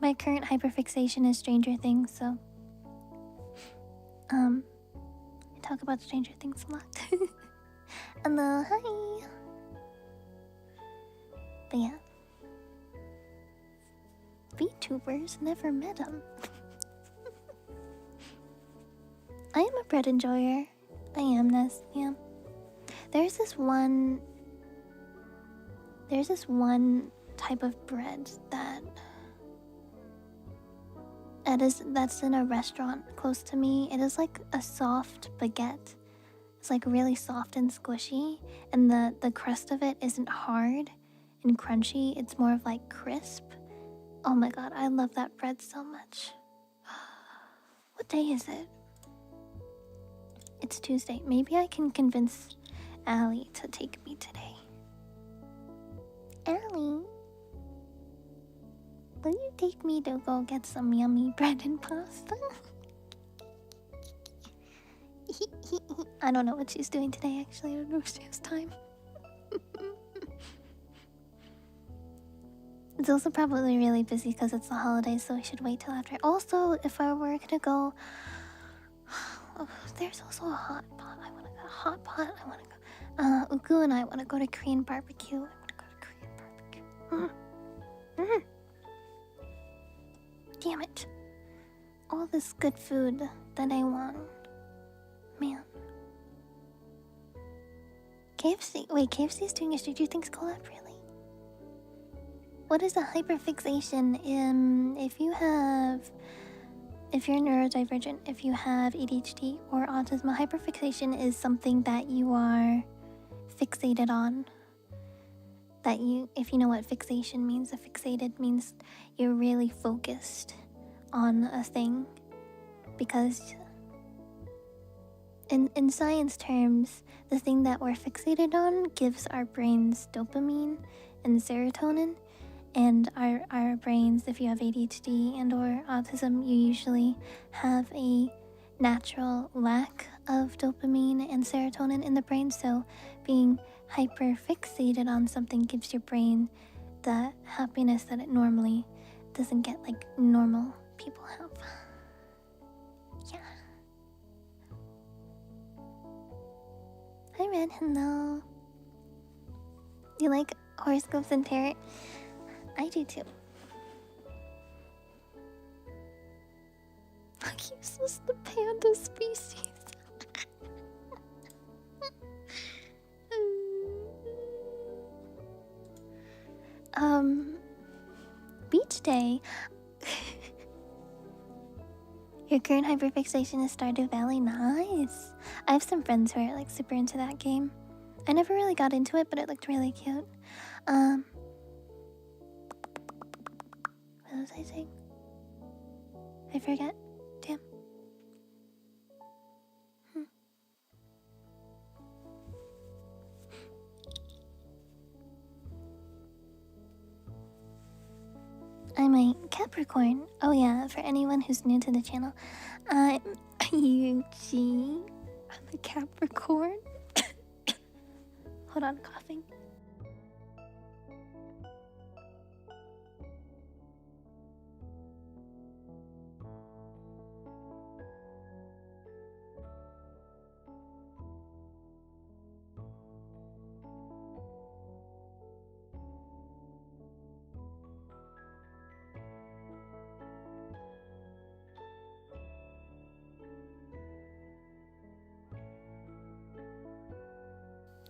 My current hyperfixation is Stranger Things, so I talk about Stranger Things a lot. Hello, hi. But yeah. VTubers, never met them. I am a bread enjoyer. I am this, yeah. There's this one type of bread that's in a restaurant close to me. It is like a soft baguette. It's like really soft and squishy, and the crust of it isn't hard and crunchy. It's more of like crisp. Oh my god, I love that bread so much. What day is it? It's Tuesday. Maybe I can convince Allie to take me today. Allie, will you take me to go get some yummy bread and pasta? I don't know what she's doing today, actually. I don't know if she has time. It's also probably really busy because it's the holidays, so I should wait till after. Also, if I were gonna go... Oh, there's also a hot pot. I want to go. Hot pot. I want to go. Uku and I want to go to Korean barbecue. I want to go to Korean barbecue. Damn it! All this good food that I want, man. KFC. Wait, KFC is doing a Stranger Things collab, really? What is a hyperfixation? If you're neurodivergent, if you have ADHD or autism, hyperfixation is something that you are fixated on. If you know what fixation means, a fixated means you're really focused on a thing. Because in science terms, the thing that we're fixated on gives our brains dopamine and serotonin. and our brains, if you have ADHD and or autism, you usually have a natural lack of dopamine and serotonin in the brain. So being hyper fixated on something gives your brain the happiness that it normally doesn't get, like normal people have. Yeah. Hi Red, hello. You like horoscopes and tarot? I do too. Useless the panda species. Beach day. Your current hyperfixation is Stardew Valley. Nice. I have some friends who are like super into that game. I never really got into it, but it looked really cute. What was I saying? I forget. Damn. I'm a Capricorn. Oh yeah, for anyone who's new to the channel, I'm Yuchi. I'm a Capricorn. Hold on, coughing.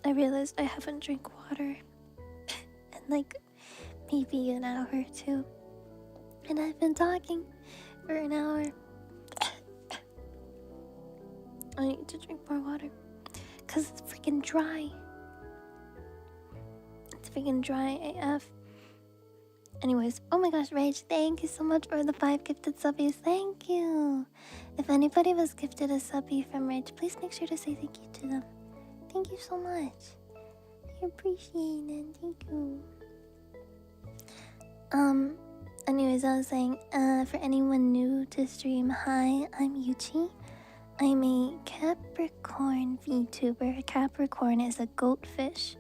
I realized I haven't drank water in like maybe an hour or two. And I've been talking for an hour. I need to drink more water. Cause it's freaking dry. It's freaking dry AF. Anyways, oh my gosh, Rage, thank you so much for the 5 gifted subbies. Thank you. If anybody was gifted a subby from Rage, please make sure to say thank you to them. Thank you so much. I appreciate it. Thank you. Anyways, I was saying, for anyone new to stream, hi, I'm Yuchi. I'm a Capricorn Vtuber. Capricorn is a goatfish,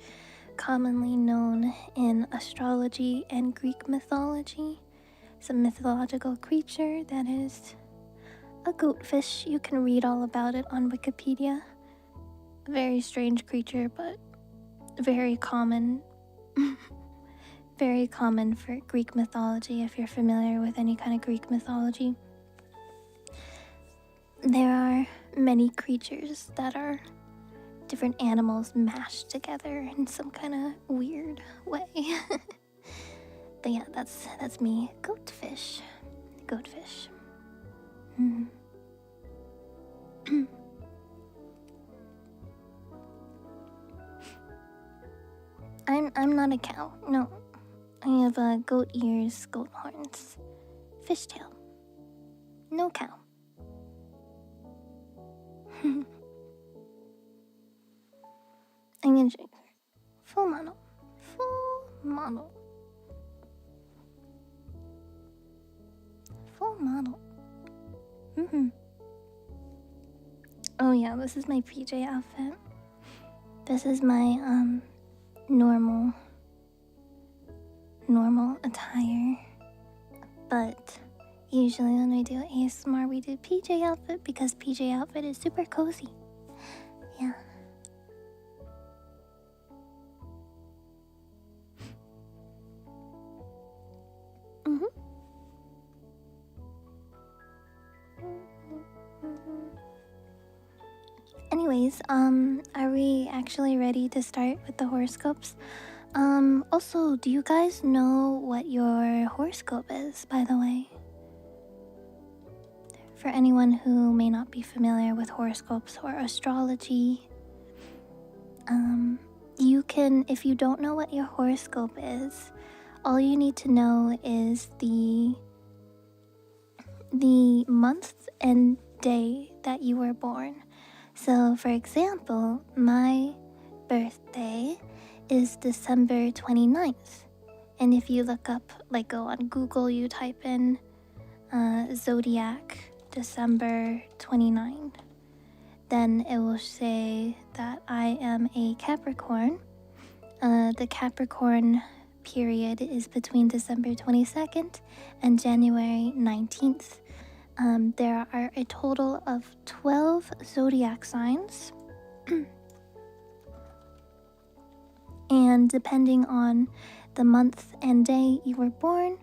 commonly known in astrology and Greek mythology. It's a mythological creature that is a goatfish. You can read all about it on Wikipedia. A very strange creature, but very common. Very common for Greek mythology, if you're familiar with any kind of Greek mythology. There are many creatures that are different animals mashed together in some kind of weird way. But yeah, that's me. Goatfish. Goatfish. I'm not a cow. No. I have goat ears, goat horns, fishtail. No cow. I'm gonna drink full model. Full model. Full model. Oh yeah, this is my PJ outfit. This is my normal attire, but usually when we do ASMR we do PJ outfit because PJ outfit is super cozy. Yeah. Anyways, are we actually ready to start with the horoscopes? Also, do you guys know what your horoscope is, by the way? For anyone who may not be familiar with horoscopes or astrology, you can, if you don't know what your horoscope is, all you need to know is the month and day that you were born. So, for example, my birthday is December 29th, And if you look up, like go on Google, you type in Zodiac December 29, then it will say that I am a Capricorn. The Capricorn period is between December 22nd and January 19th. There are a total of 12 zodiac signs. And depending on the month and day you were born,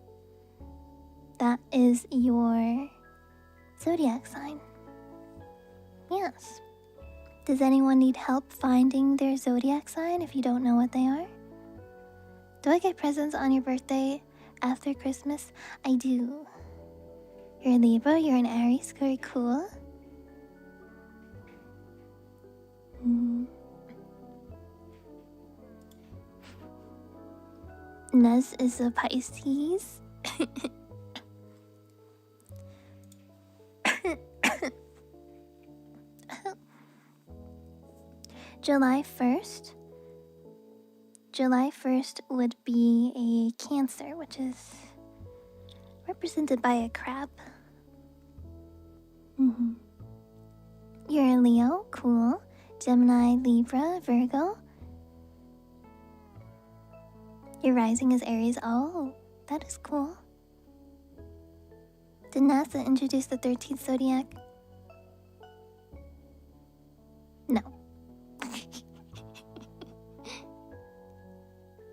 that is your zodiac sign. Yes. Does anyone need help finding their zodiac sign if you don't know what they are? Do I get presents on your birthday after Christmas? I do. You're a Libra, you're an Aries, very cool. Nez is a Pisces. July 1st. July 1st would be a Cancer, which is represented by a crab. You're a Leo, cool. Gemini, Libra, Virgo. Your rising is Aries. Oh, that is cool. Did NASA introduce the 13th zodiac? No.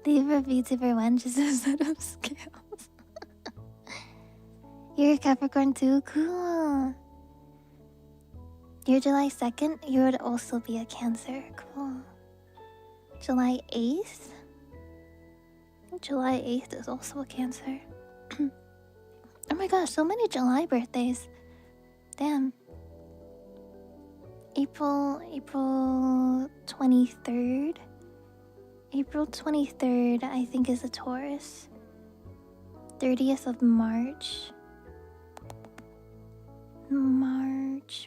Libra, Vtuber 1, just a set of scales. You're a Capricorn too? Cool. You're July 2nd? You would also be a Cancer. Cool. July 8th? July 8th is also a Cancer. Oh my gosh, so many July birthdays. Damn. April 23rd? April 23rd, I think, is a Taurus. 30th of March.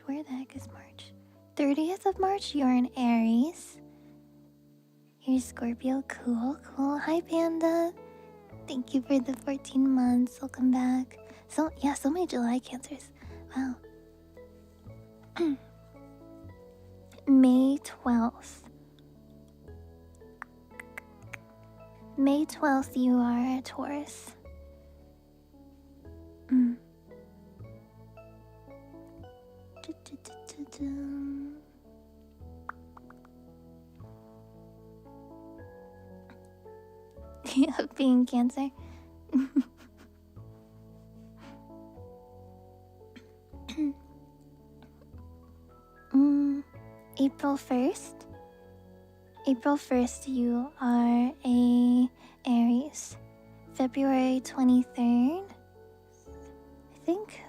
Where the heck is March? 30th of March, you're an Aries. You're Scorpio, cool. Hi, Panda. Thank you for the 14 months. Welcome back. So many July Cancers. Wow. May 12th. May 12th, you are a Taurus. Yeah, being Cancer. April 1st. April 1st, you are a Aries. February 23rd. I think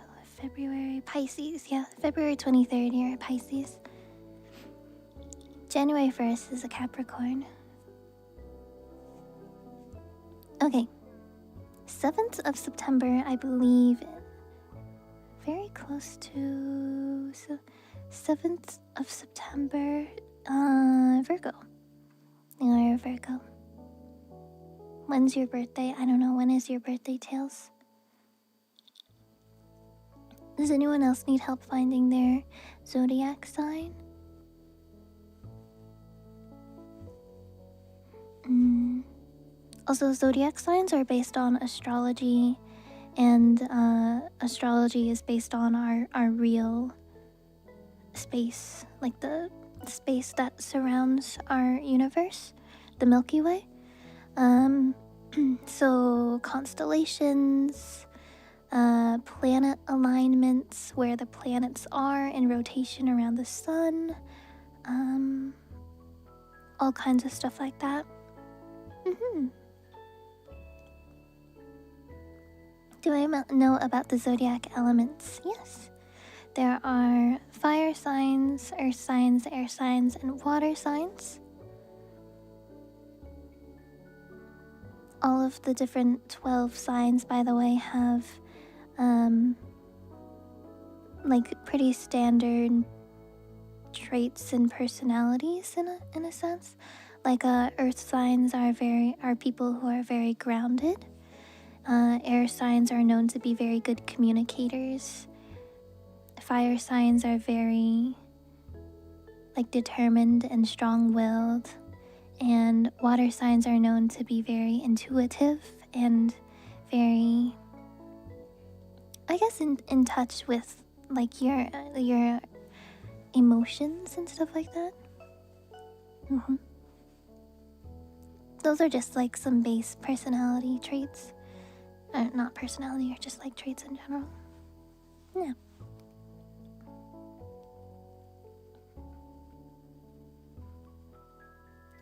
February Pisces. Yeah, February 23rd, you're a Pisces. January 1st is a Capricorn. Okay. 7th of September, I believe. Very close to 7th of September, Virgo. You're a Virgo. When's your birthday? I don't know. When is your birthday, Tails? Does anyone else need help finding their zodiac sign? Also, zodiac signs are based on astrology, and astrology is based on our real space, like the space that surrounds our universe, the Milky Way. So constellations, planet alignments, where the planets are in rotation around the sun, all kinds of stuff like that. Do I know about the zodiac elements? Yes. There are fire signs, earth signs, air signs, and water signs. All of the different 12 signs, by the way, have like pretty standard traits and personalities in a sense. Like earth signs are people who are very grounded. Air signs are known to be very good communicators. Fire signs are very determined and strong-willed, and water signs are known to be very intuitive and very, I guess, in touch with your emotions and stuff like that. Those are just some base personality traits. Not personality, or just traits in general. Yeah.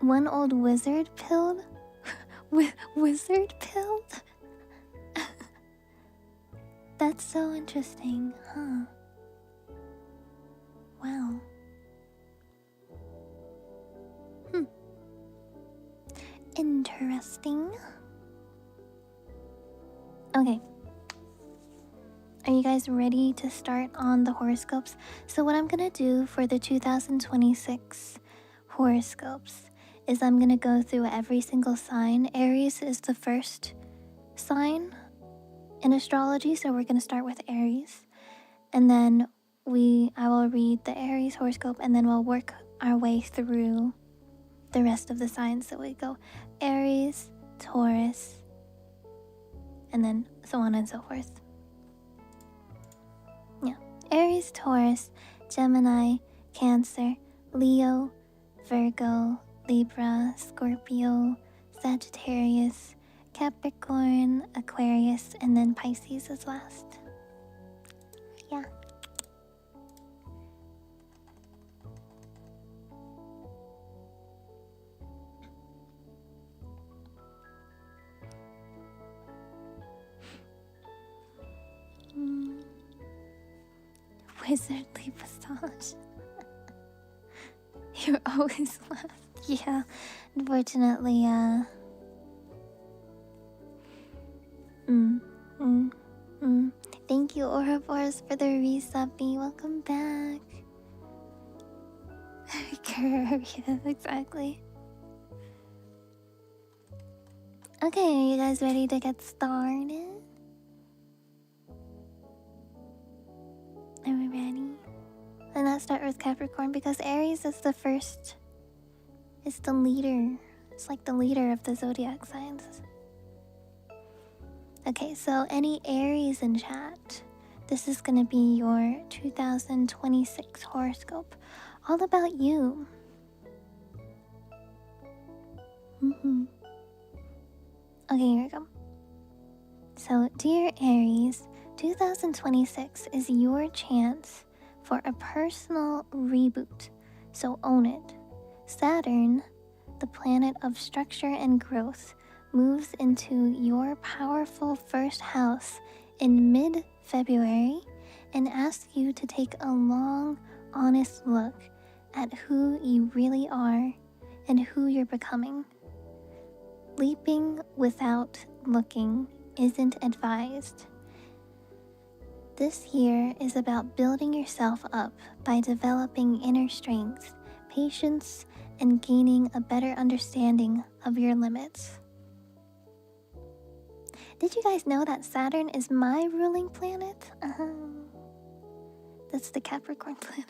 One old wizard pilled? Wizard pilled? That's so interesting, huh? Wow. Interesting. Okay. Are you guys ready to start on the horoscopes? So what I'm gonna do for the 2026 horoscopes is I'm gonna go through every single sign. Aries is the first sign in astrology, so we're gonna start with Aries. And then I will read the Aries horoscope, and then we'll work our way through the rest of the signs. So we go Aries, Taurus, and then so on and so forth. Yeah. Aries, Taurus, Gemini, Cancer, Leo, Virgo, Libra, Scorpio, Sagittarius, Capricorn, Aquarius, and then Pisces is last. Yeah. Wizardly massage. You're always last. Yeah, unfortunately, Thank you, Ouroboros, for the resubby. Welcome back. Yeah, exactly. Okay, are you guys ready to get started? Are we ready? And let's start with Capricorn, because Aries is the first. It's the leader. It's like the leader of the zodiac signs. Okay, so any Aries in chat, this is gonna be your 2026 horoscope. All about you. Okay, here we go. So, dear Aries, 2026 is your chance for a personal reboot, so own it. Saturn, the planet of structure and growth, moves into your powerful first house in mid-February and asks you to take a long, honest look at who you really are and who you're becoming. Leaping without looking isn't advised. This year is about building yourself up by developing inner strength, patience, and gaining a better understanding of your limits. Did you guys know that Saturn is my ruling planet? That's the Capricorn planet.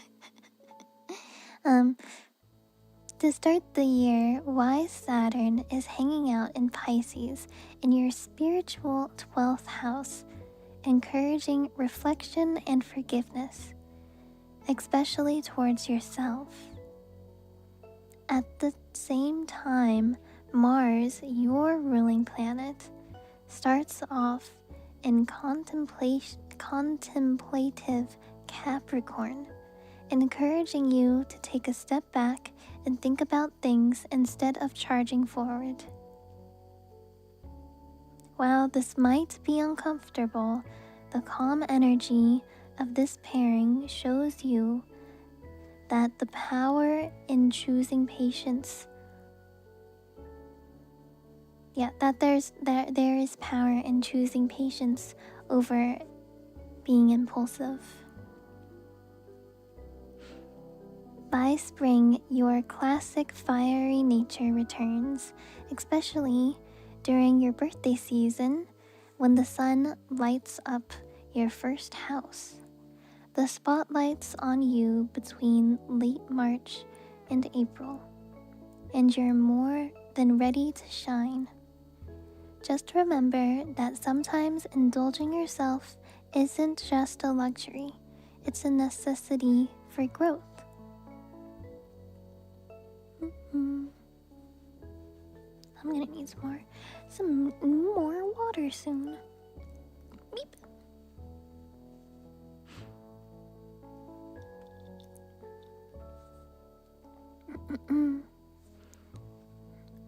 To start the year, wise Saturn is hanging out in Pisces in your spiritual 12th house, encouraging reflection and forgiveness, especially towards yourself. At the same time, Mars, your ruling planet, starts off in contemplative Capricorn, encouraging you to take a step back and think about things instead of charging forward. While this might be uncomfortable, the calm energy of this pairing shows you that the power in choosing patience. There is power in choosing patience over being impulsive. By spring, your classic fiery nature returns, especially during your birthday season when the sun lights up your first house. The spotlight's on you between late March and April, and you're more than ready to shine. Just remember that sometimes indulging yourself isn't just a luxury, it's a necessity for growth. I'm gonna need some more water soon. Beep.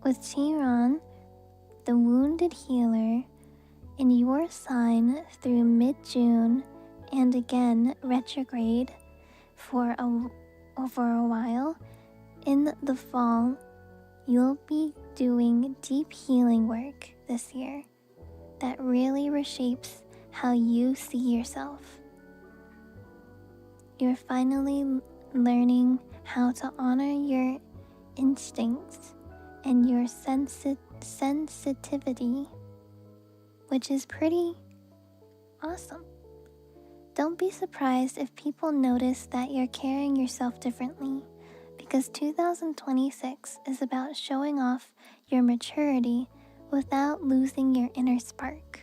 With Chiron, the wounded healer, in your sign through mid-June and again retrograde for a while, in the fall, you'll be doing deep healing work this year that really reshapes how you see yourself. You're finally learning how to honor your instincts and your sensitivity, which is pretty awesome. Don't be surprised if people notice that you're carrying yourself differently, because 2026 is about showing off your maturity without losing your inner spark.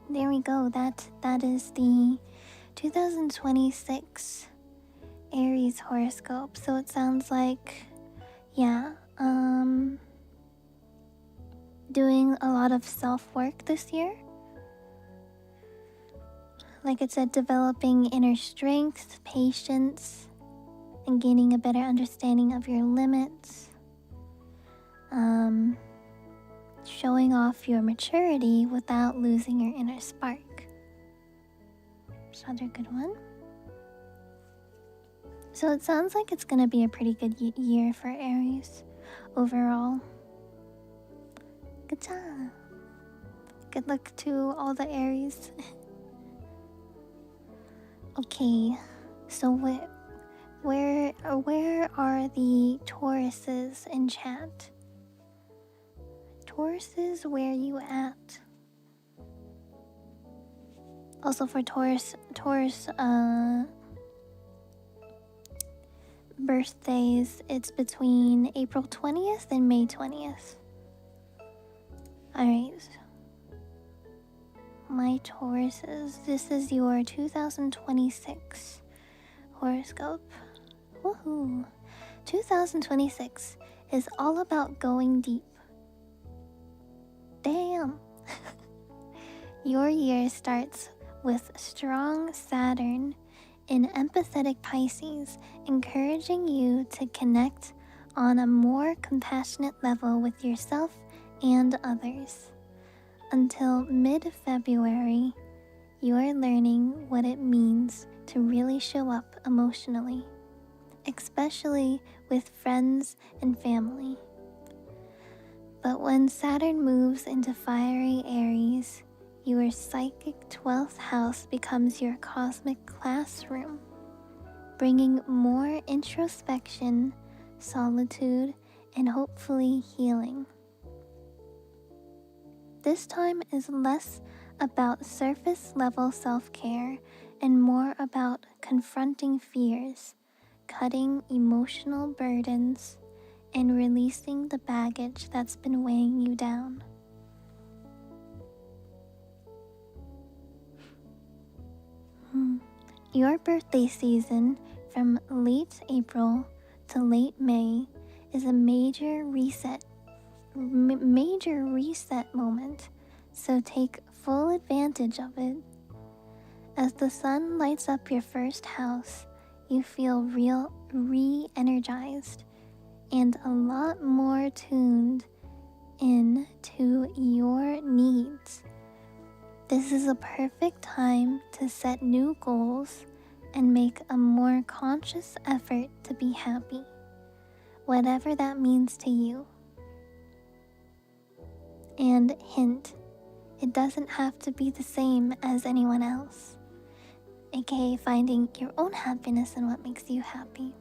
There we go. That is the 2026 Aries horoscope. So it sounds like, doing a lot of self-work this year. Like it said, developing inner strength, patience, and gaining a better understanding of your limits. Showing off your maturity without losing your inner spark. That's another good one. So it sounds like it's gonna be a pretty good year for Aries overall. Good job. Good luck to all the Aries. Okay, so where are the Tauruses in chat? Tauruses, where you at? Also for Taurus birthdays, it's between April 20th and May 20th. Alright. My Tauruses, this is your 2026 horoscope. Woohoo! 2026 is all about going deep. Damn! Your year starts with strong Saturn in empathetic Pisces, encouraging you to connect on a more compassionate level with yourself and others. Until mid-February, you are learning what it means to really show up emotionally, especially with friends and family. But when Saturn moves into fiery Aries, your psychic 12th house becomes your cosmic classroom, bringing more introspection, solitude, and hopefully healing. This time is less about surface-level self-care and more about confronting fears, cutting emotional burdens, and releasing the baggage that's been weighing you down. Your birthday season from late April to late May is a major reset moment, so take full advantage of it. As the sun lights up your first house, you feel re-energized and a lot more tuned in to your needs. This is a perfect time to set new goals and make a more conscious effort to be happy, whatever that means to you. And hint, it doesn't have to be the same as anyone else, aka finding your own happiness and what makes you happy.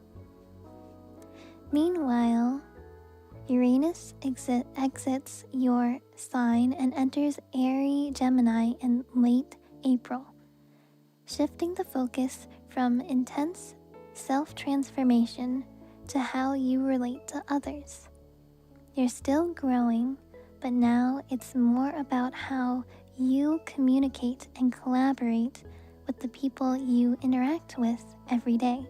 Meanwhile, Uranus exits your sign and enters Airy Gemini in late April, shifting the focus from intense self-transformation to how you relate to others. You're still growing, but now it's more about how you communicate and collaborate with the people you interact with every day.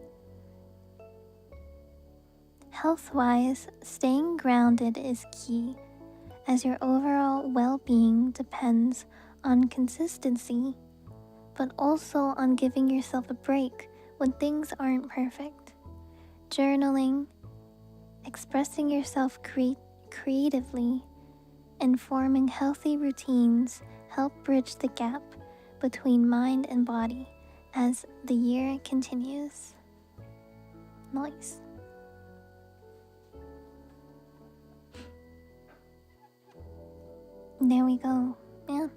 Health-wise, staying grounded is key, as your overall well-being depends on consistency, but also on giving yourself a break when things aren't perfect. Journaling, expressing yourself creatively, and forming healthy routines help bridge the gap between mind and body as the year continues. Nice. There we go. Yeah.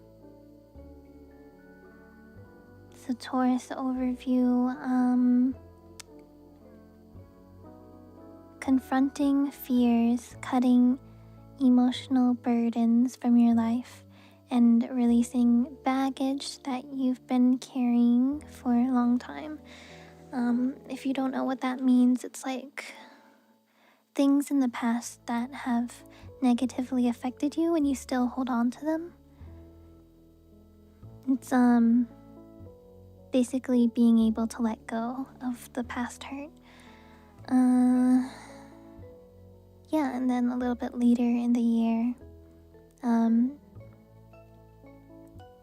So Taurus overview, confronting fears, cutting emotional burdens from your life, and releasing baggage that you've been carrying for a long time. If you don't know what that means, it's like things in the past that have negatively affected you and you still hold on to them. It's basically being able to let go of the past hurt. Yeah, and then a little bit later in the year,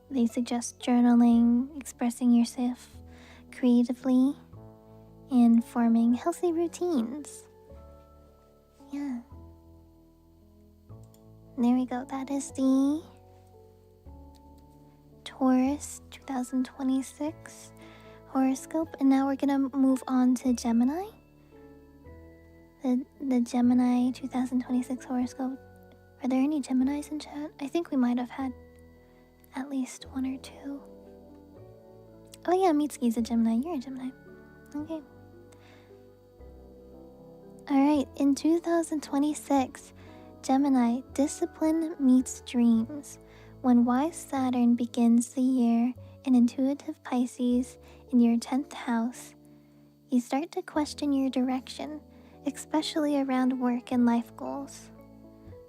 they suggest journaling, expressing yourself creatively, and forming healthy routines. Yeah. There we go. That is the Taurus 2026 horoscope. And now we're going to move on to Gemini. The Gemini 2026 horoscope. Are there any Geminis in chat? I think we might have had at least one or two. Oh yeah, Mitsuki's a Gemini. You're a Gemini. Okay. Alright, in 2026, Gemini, discipline meets dreams. When wise Saturn begins the year in intuitive Pisces in your 10th house, you start to question your direction, especially around work and life goals.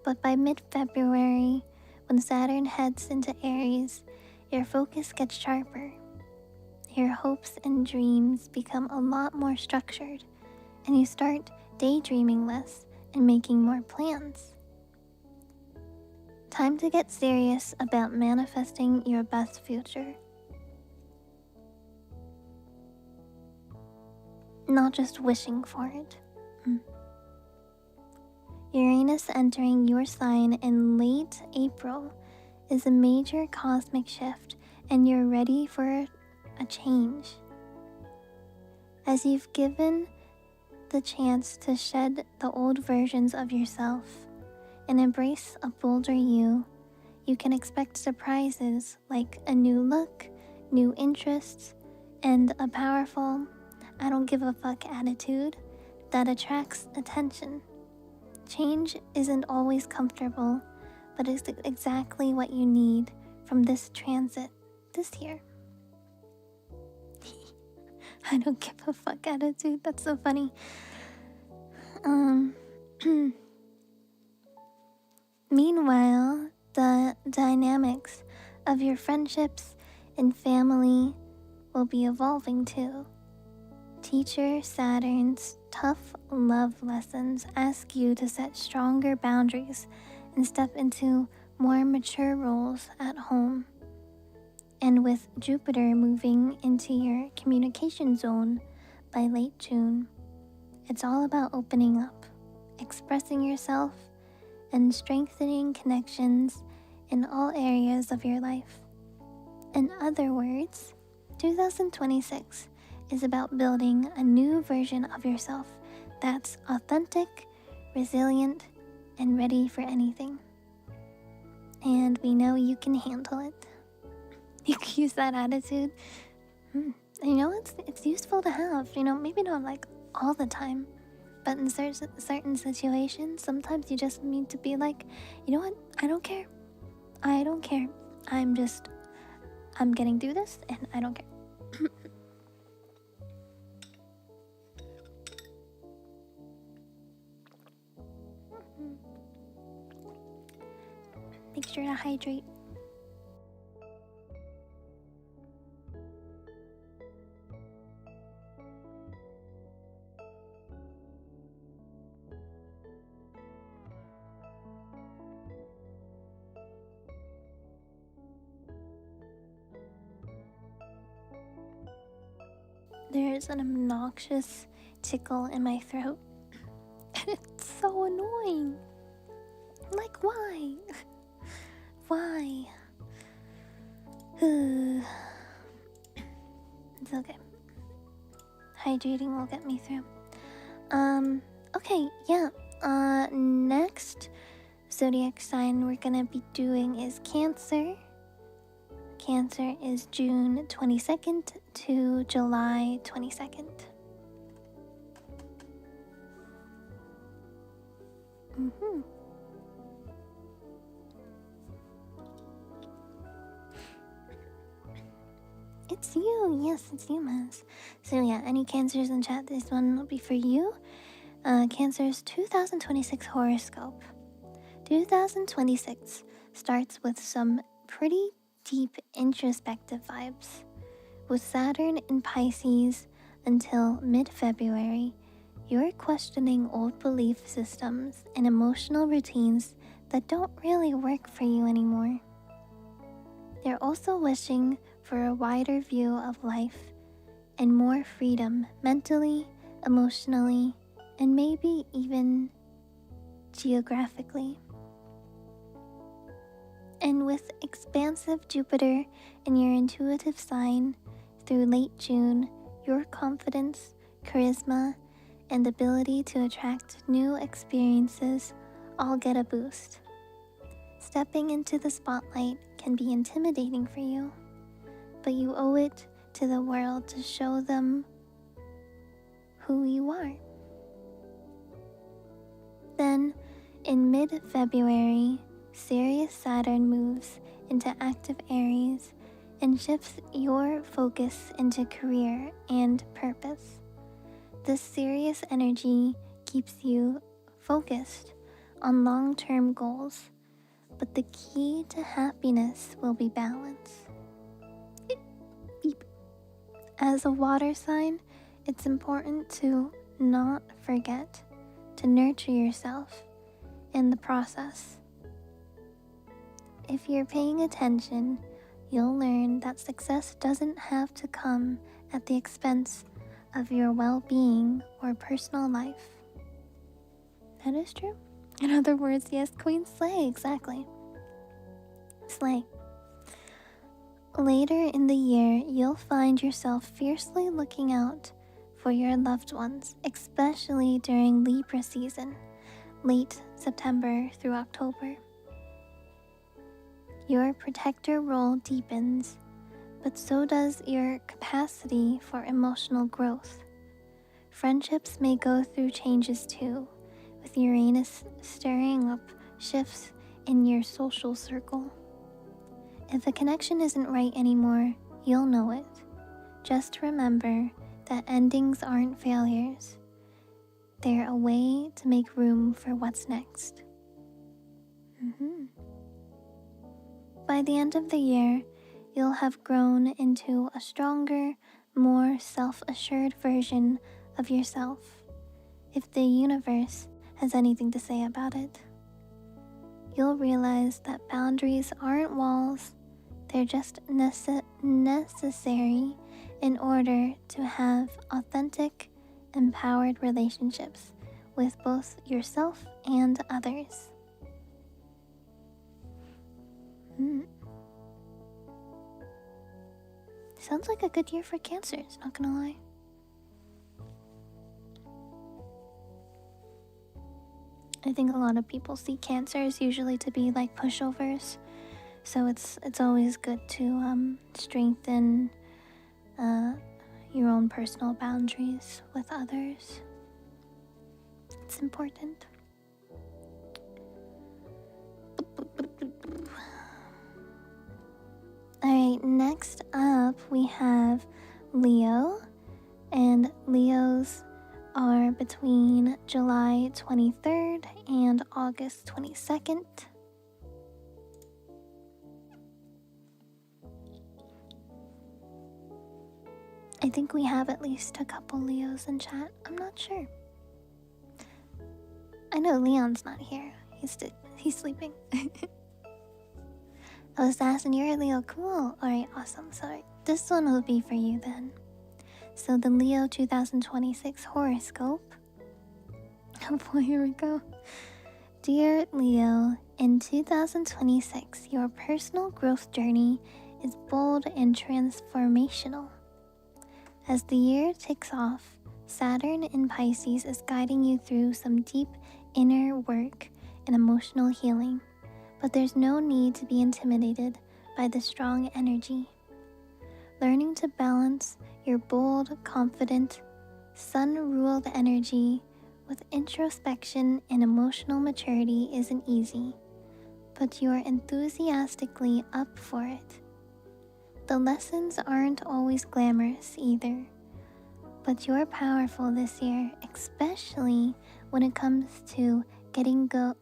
But by mid-February, when Saturn heads into Aries, your focus gets sharper. Your hopes and dreams become a lot more structured, and you start daydreaming less and making more plans. Time to get serious about manifesting your best future. Not just wishing for it. Uranus entering your sign in late April is a major cosmic shift, and you're ready for a change. As you've given the chance to shed the old versions of yourself and embrace a bolder you, you can expect surprises like a new look, new interests, and a powerful, I don't give a fuck attitude that attracts attention. Change isn't always comfortable, but it's exactly what you need from this transit this year. I don't give a fuck attitude, that's so funny. Meanwhile, the dynamics of your friendships and family will be evolving too. Teacher Saturn's tough love lessons ask you to set stronger boundaries and step into more mature roles at home. And with Jupiter moving into your communication zone by late June, it's all about opening up, expressing yourself, and strengthening connections in all areas of your life. In other words, 2026 is about building a new version of yourself that's authentic, resilient, and ready for anything. and we know you can handle it. You can use that attitude. You know, it's useful to have. You know, maybe not like all the time, but in certain situations, sometimes you just need to be like, you know what? I don't care. I don't care. I'm getting through this, and I don't care. Make sure to hydrate. There's an obnoxious tickle in my throat. It's so annoying. Like, why? Why? It's okay. Hydrating will get me through. Okay, yeah. Next zodiac sign we're gonna be doing is Cancer. Cancer is June 22nd to July 22nd. It's you. Yes, it's you, Maz. So yeah, any Cancers in chat, this one will be for you. Cancer's 2026 horoscope. 2026 starts with some pretty deep introspective vibes. With Saturn in Pisces until mid-February, you're questioning old belief systems and emotional routines that don't really work for you anymore. You're also wishing for a wider view of life and more freedom mentally, emotionally, and maybe even geographically. And with expansive Jupiter in your intuitive sign through late June, your confidence, charisma, and ability to attract new experiences all get a boost. Stepping into the spotlight can be intimidating for you, but you owe it to the world to show them who you are. Then, in mid-February, Sirius Saturn moves into active Aries and shifts your focus into career and purpose. This Sirius energy keeps you focused on long-term goals, but the key to happiness will be balance. As a water sign, it's important to not forget to nurture yourself in the process. If you're paying attention, you'll learn that success doesn't have to come at the expense of your well-being or personal life. That is true. In other words, yes, Queen Slay, exactly. Slay. Later in the year, you'll find yourself fiercely looking out for your loved ones, especially during Libra season, late September through October. Your protector role deepens, but so does your capacity for emotional growth. Friendships may go through changes too, with Uranus stirring up shifts in your social circle. If a connection isn't right anymore, you'll know it. Just remember that endings aren't failures. They're a way to make room for what's next. By the end of the year, you'll have grown into a stronger, more self-assured version of yourself, if the universe has anything to say about it. You'll realize that boundaries aren't walls, they're just necessary in order to have authentic, empowered relationships with both yourself and others. Sounds like a good year for Cancers, not gonna lie. I think a lot of people see Cancers usually to be like pushovers So it's always good to strengthen your own personal boundaries with others. It's important. Alright, next up we have Leo, and Leos are between July 23rd and August 22nd. I think we have at least a couple Leos in chat. I'm not sure. I know Leon's not here. He's sleeping. Oh, Assassin, you're a Leo. Cool. Alright, awesome. So this one will be for you then. So the Leo 2026 horoscope. Oh boy, here we go. Dear Leo, in 2026, your personal growth journey is bold and transformational. As the year ticks off, Saturn in Pisces is guiding you through some deep inner work and emotional healing, but there's no need to be intimidated by the strong energy. Learning to balance your bold, confident, sun-ruled energy with introspection and emotional maturity isn't easy, but you're enthusiastically up for it. The lessons aren't always glamorous either, but you're powerful this year, especially when it comes to letting go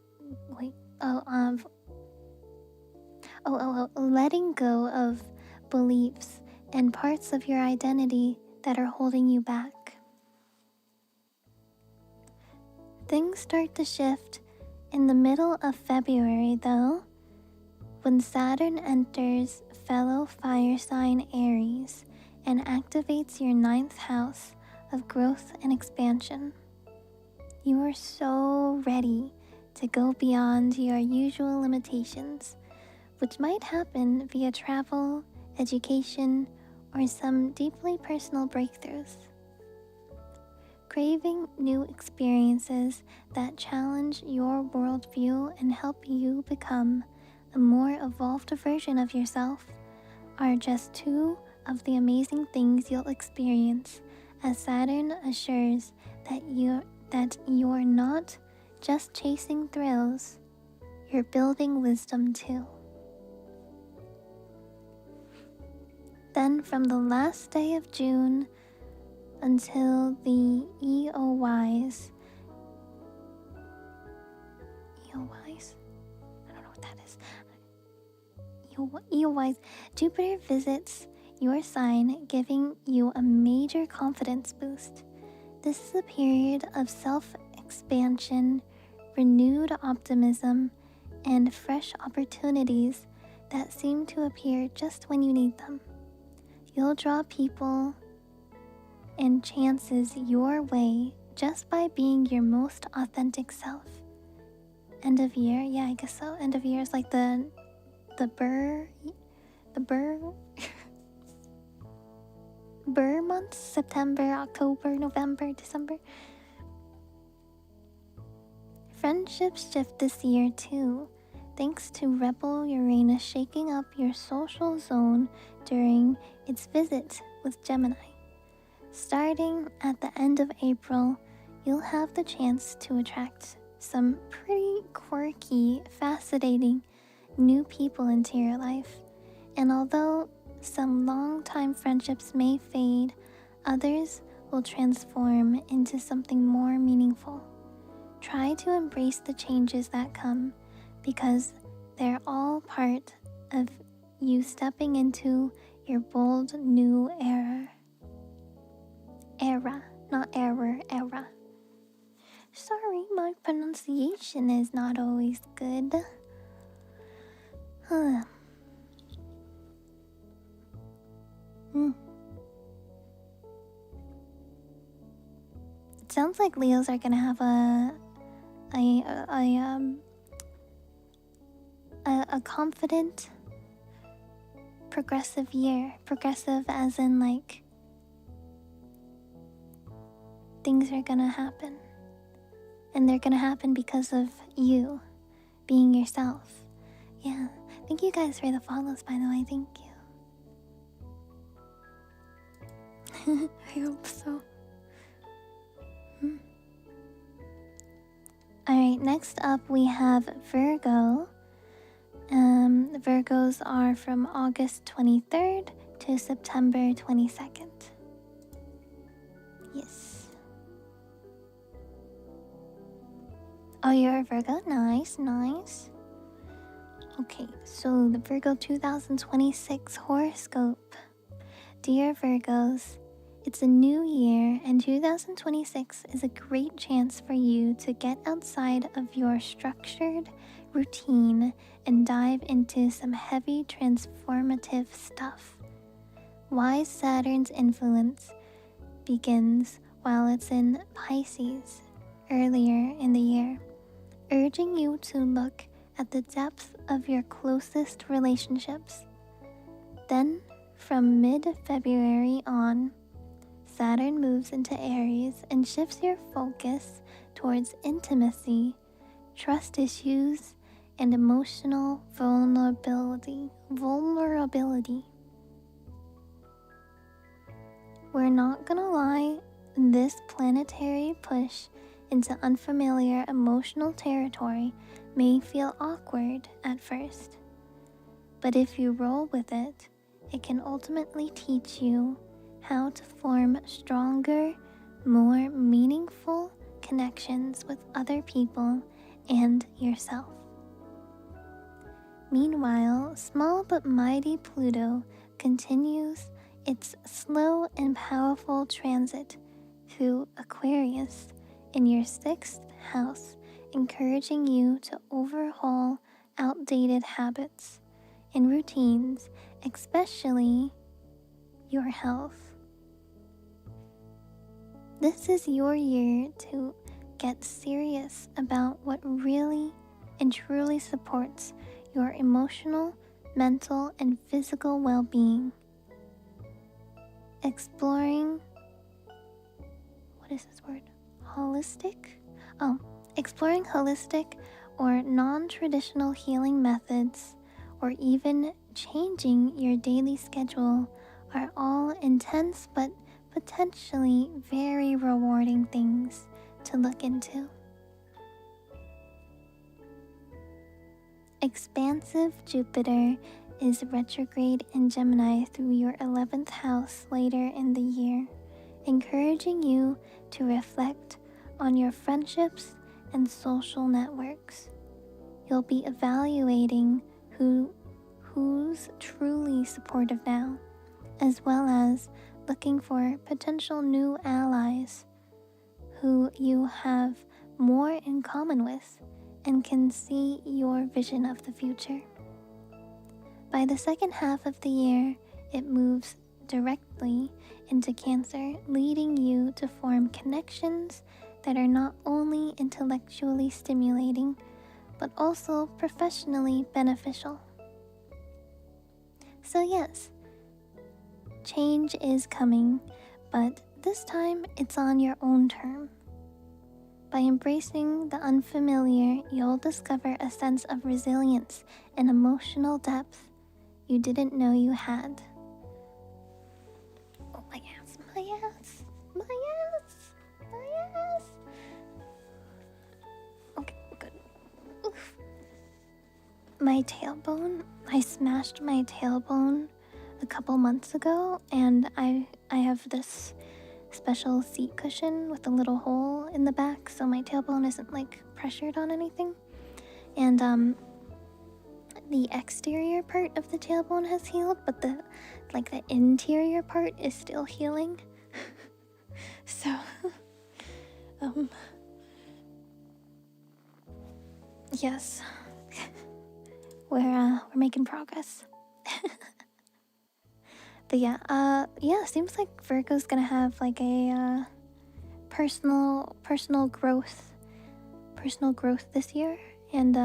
of beliefs and parts of your identity that are holding you back. Things start to shift in the middle of February though, when Saturn enters fellow fire sign Aries and activates your 9th house of growth and expansion. You are so ready to go beyond your usual limitations, which might happen via travel, education, or some deeply personal breakthroughs. Craving new experiences that challenge your worldview and help you become a more evolved version of yourself are just two of the amazing things you'll experience as Saturn assures that you're not just chasing thrills, you're building wisdom too. Then from the last day of June until the EOYs. EOYs? I don't know what that is. EOYs. Jupiter visits your sign, giving you a major confidence boost. This is a period of self-expansion, renewed optimism, and fresh opportunities that seem to appear just when you need them. You'll draw people and chances your way just by being your most authentic self. End of year, yeah, I guess so. End of year is like the Burr months, September, October, November, December. Friendships shift this year too, thanks to Rebel Uranus shaking up your social zone during its visit with Gemini. Starting at the end of April, you'll have the chance to attract some pretty quirky, fascinating new people into your life. And although some long-time friendships may fade, others will transform into something more meaningful. Try to embrace the changes that come because they're all part of you stepping into your bold new era. Era, not error, era. Sorry, my pronunciation is not always good. It sounds like Leos are gonna have a confident, progressive year. Progressive as in like things are gonna happen. And they're gonna happen because of you being yourself. Yeah, Thank you guys for the follows, by the way. Thank you. I hope so. Alright, next up we have Virgo. The Virgos are from August 23rd to September 22nd. Yes. Oh, you're a Virgo? Nice, nice. Okay, so the Virgo 2026 horoscope. Dear Virgos, it's a new year and 2026 is a great chance for you to get outside of your structured routine and dive into some heavy transformative stuff. Wise Saturn's influence begins while it's in Pisces earlier in the year, urging you to look at the depth of your closest relationships. Then, from mid-February on, Saturn moves into Aries and shifts your focus towards intimacy, trust issues, and emotional vulnerability. We're not gonna lie, this planetary push into unfamiliar emotional territory may feel awkward at first. But if you roll with it, it can ultimately teach you how to form stronger, more meaningful connections with other people and yourself. Meanwhile, small but mighty Pluto continues its slow and powerful transit through Aquarius in your 6th house, encouraging you to overhaul outdated habits and routines, especially your health. This is your year to get serious about what really and truly supports your emotional, mental, and physical well-being. Exploring holistic or non-traditional healing methods, or even changing your daily schedule are all intense but potentially very rewarding things to look into. Expansive Jupiter is retrograde in Gemini through your 11th house later in the year, encouraging you to reflect on your friendships and social networks. You'll be evaluating who's truly supportive now, as well as looking for potential new allies who you have more in common with and can see your vision of the future. By the second half of the year, it moves directly into Cancer, leading you to form connections that are not only intellectually stimulating, but also professionally beneficial. So yes, change is coming, but this time it's on your own term. By embracing the unfamiliar, you'll discover a sense of resilience and emotional depth you didn't know you had. Oh, my ass, my ass, my ass, my ass. Okay, good. Oof. My tailbone, I smashed my tailbone a couple months ago, and I have this special seat cushion with a little hole in the back so my tailbone isn't like pressured on anything. And the exterior part of the tailbone has healed, but the interior part is still healing. So yes. We're making progress. But yeah, seems like Virgo's gonna have like a personal growth this year. And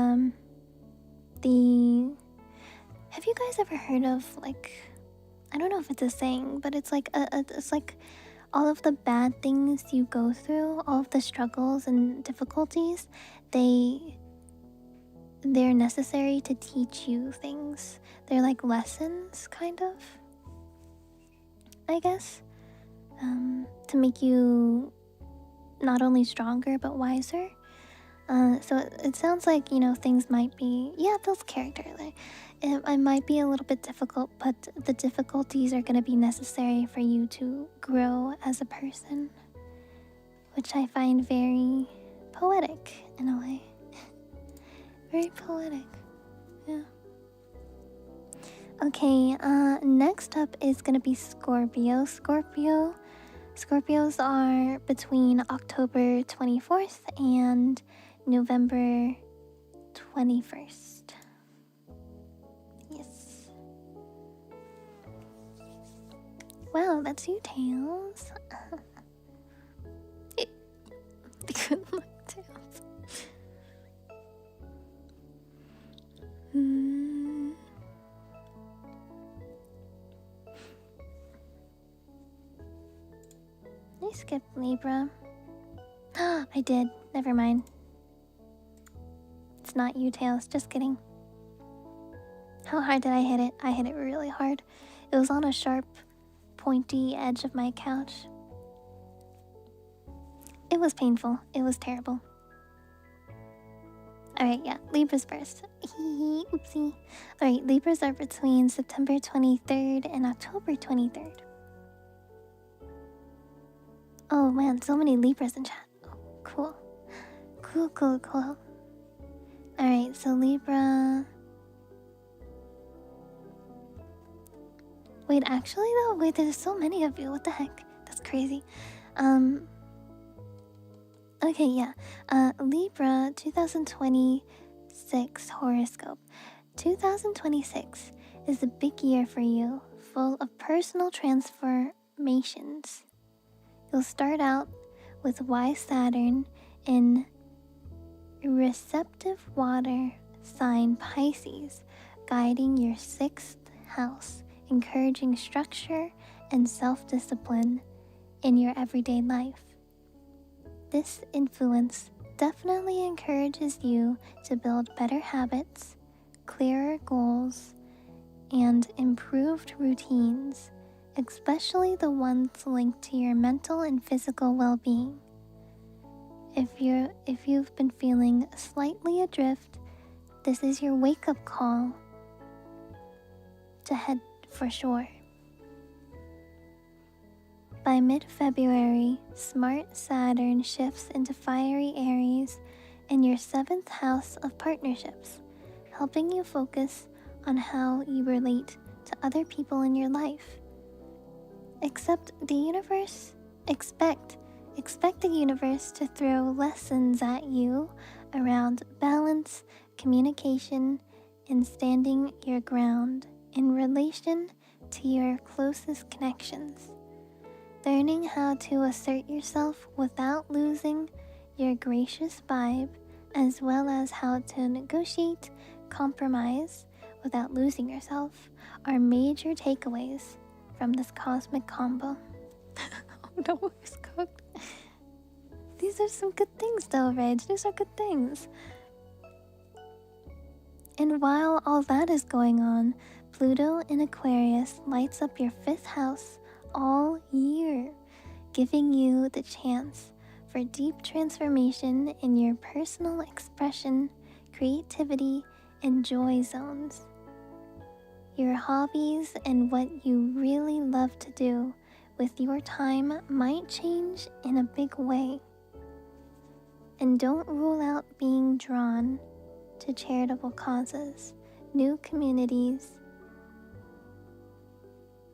have you guys ever heard of, like, I don't know if it's a saying, but it's like it's like all of the bad things you go through, all of the struggles and difficulties, they they're necessary to teach you things. They're like lessons, kind of, I guess, to make you not only stronger but wiser. So it sounds like, you know, things might be, yeah, those character, like, it might be a little bit difficult, but the difficulties are going to be necessary for you to grow as a person, which I find very poetic in a way. Very poetic, yeah. Okay, next up is going to be Scorpio. Scorpios are between October 24th and November 21st. Yes. Wow, that's you, Tails. Good luck, Tails. I skipped Libra. I did. Never mind. It's not you, Tails. Just kidding. How hard did I hit it? I hit it really hard. It was on a sharp, pointy edge of my couch. It was painful. It was terrible. Alright, yeah. Libras first. Oopsie. Alright, Libras are between September 23rd and October 23rd. Oh man, so many Libras in chat. Oh, cool. Cool. Alright, so Libra... Wait, actually though? Wait, there's so many of you. What the heck? That's crazy. Okay, yeah. Libra 2026 horoscope. 2026 is a big year for you, full of personal transformations. You'll start out with wise Saturn in receptive water sign Pisces, guiding your 6th house, encouraging structure and self-discipline in your everyday life. This influence definitely encourages you to build better habits, clearer goals, and improved routines, especially the ones linked to your mental and physical well-being. If you've been feeling slightly adrift, this is your wake-up call to head for sure. By mid-February, smart Saturn shifts into fiery Aries in your 7th house of partnerships, helping you focus on how you relate to other people in your life. Expect the universe to throw lessons at you around balance, communication, and standing your ground in relation to your closest connections. Learning how to assert yourself without losing your gracious vibe, as well as how to negotiate, compromise without losing yourself, are major takeaways from this cosmic combo. Oh no, it's cooked. These are some good things though, Reg. These are good things. And while all that is going on, Pluto in Aquarius lights up your 5th house all year, giving you the chance for deep transformation in your personal expression, creativity, and joy zones. Your hobbies and what you really love to do with your time might change in a big way. And don't rule out being drawn to charitable causes, new communities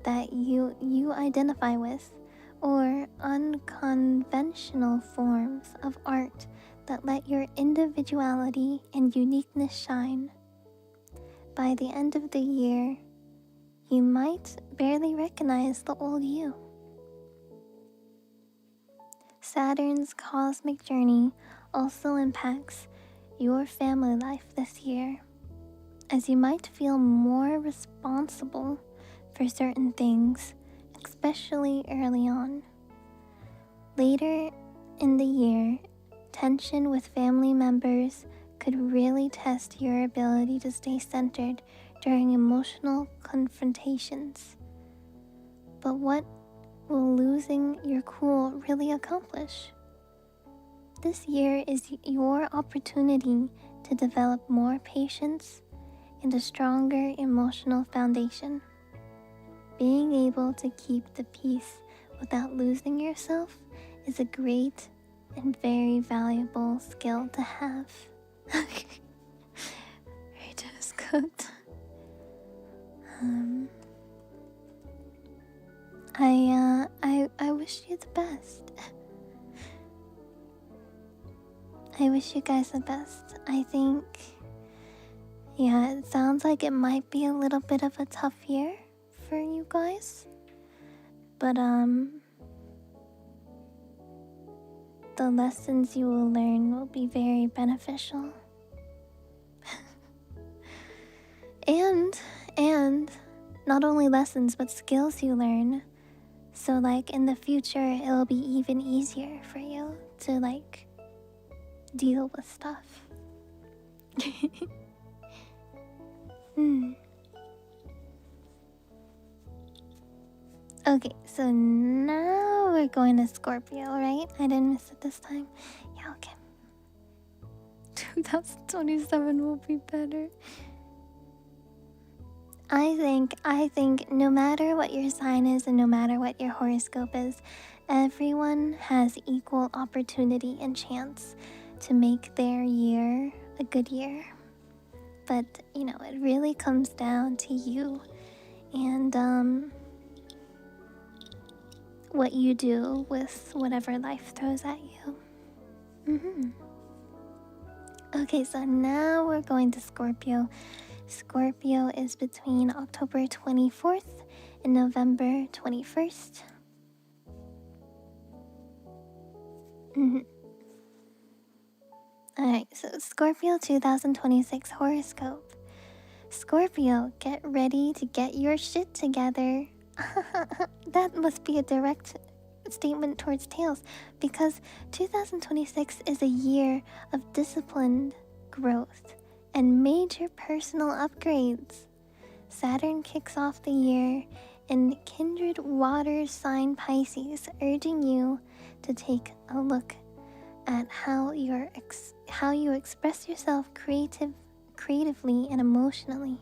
that you identify with, or unconventional forms of art that let your individuality and uniqueness shine. By the end of the year, you might barely recognize the old you. Saturn's cosmic journey also impacts your family life this year, as you might feel more responsible for certain things, especially early on. Later in the year, tension with family members could really test your ability to stay centered during emotional confrontations. But what will losing your cool really accomplish? This year is your opportunity to develop more patience and a stronger emotional foundation. Being able to keep the peace without losing yourself is a great and very valuable skill to have. I just cooked. I wish you the best. I wish you guys the best. I think, yeah, it sounds like it might be a little bit of a tough year for you guys. But, the lessons you will learn will be very beneficial. And not only lessons, but skills you learn. So, like, in the future, it'll be even easier for you to, like, deal with stuff. Okay, so now we're going to Scorpio, right? I didn't miss it this time. Yeah, okay. 2027 will be better. I think no matter what your sign is and no matter what your horoscope is, everyone has equal opportunity and chance to make their year a good year. But, you know, it really comes down to you and what you do with whatever life throws at you. Okay, so now we're going to Scorpio. Scorpio is between October 24th and November 21st. Alright, so Scorpio 2026 horoscope. Scorpio, get ready to get your shit together. That must be a direct statement towards Tails, because 2026 is a year of disciplined growth and major personal upgrades. Saturn kicks off the year in kindred water sign Pisces, urging you to take a look at how you express yourself creatively and emotionally.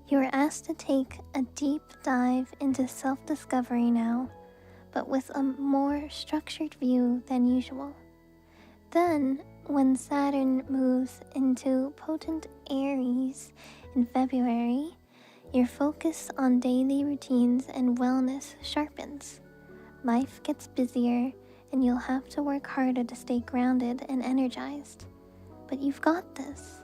You are asked to take a deep dive into self-discovery now, but with a more structured view than usual. Then, when Saturn moves into potent Aries in February, your focus on daily routines and wellness sharpens. Life gets busier, and you'll have to work harder to stay grounded and energized. But you've got this.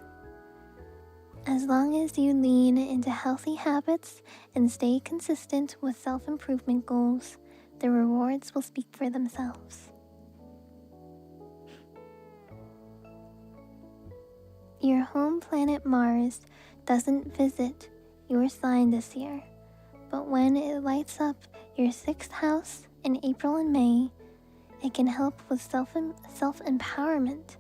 As long as you lean into healthy habits and stay consistent with self-improvement goals, the rewards will speak for themselves. Your home planet Mars doesn't visit your sign this year, but when it lights up your 6th house in April and May, it can help with self-empowerment.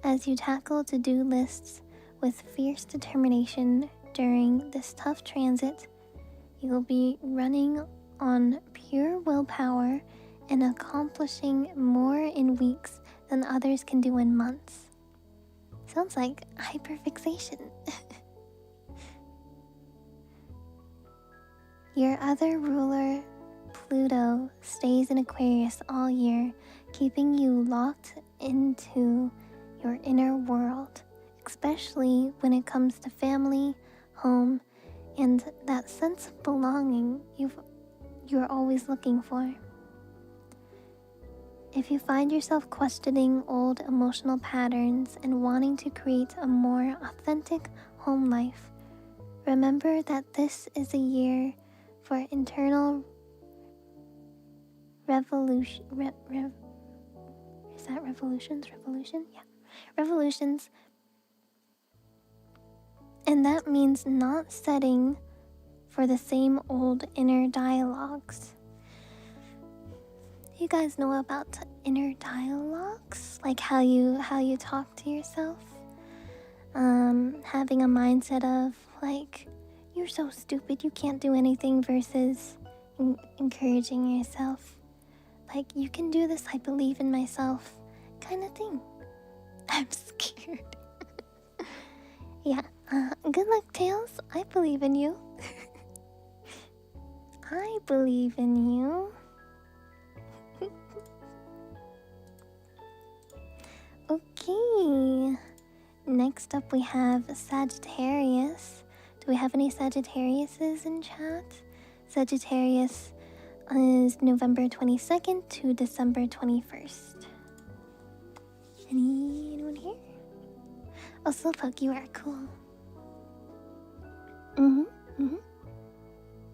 As you tackle to-do lists with fierce determination during this tough transit, you'll be running on pure willpower and accomplishing more in weeks than others can do in months. Sounds like hyperfixation. Your other ruler, Pluto, stays in Aquarius all year, keeping you locked into your inner world, especially when it comes to family, home, and that sense of belonging you're always looking for. If you find yourself questioning old emotional patterns and wanting to create a more authentic home life, remember that this is a year for internal revolution. Is that revolutions? Revolution? Yeah. Revolutions. And that means not setting for the same old inner dialogues. you guys know about inner dialogues, like how you talk to yourself. Having a mindset of like, you're so stupid, you can't do anything, versus encouraging yourself, like, you can do this, I believe in myself, kind of thing. I'm scared. Yeah. Good luck, Tails. I believe in you. I believe in you. Okay. Next up we have Sagittarius. Do we have any Sagittariuses in chat? Sagittarius is November 22nd to December 21st. Anyone here? Oh, Slowpoke, you are cool.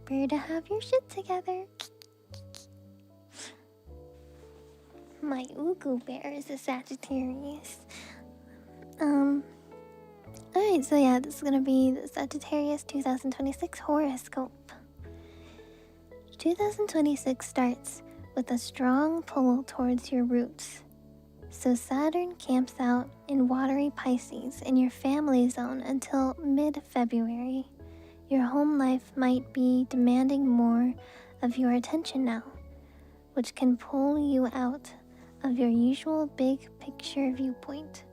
Better to have your shit together. My Ugu bear is a Sagittarius. Alright, so yeah, this is gonna be the Sagittarius 2026 horoscope. 2026 starts with a strong pull towards your roots. So Saturn camps out in watery Pisces in your family zone until mid-February. Your home life might be demanding more of your attention now, which can pull you out of your usual big picture viewpoint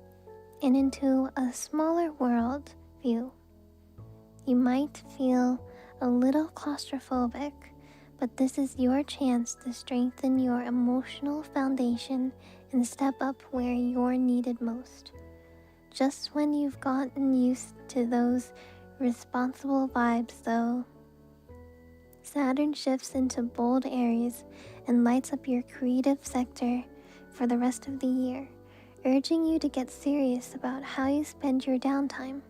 and into a smaller world view. You might feel a little claustrophobic, but this is your chance to strengthen your emotional foundation and step up where you're needed most. Just when you've gotten used to those responsible vibes though, Saturn shifts into bold Aries and lights up your creative sector for the rest of the year, urging you to get serious about how you spend your downtime.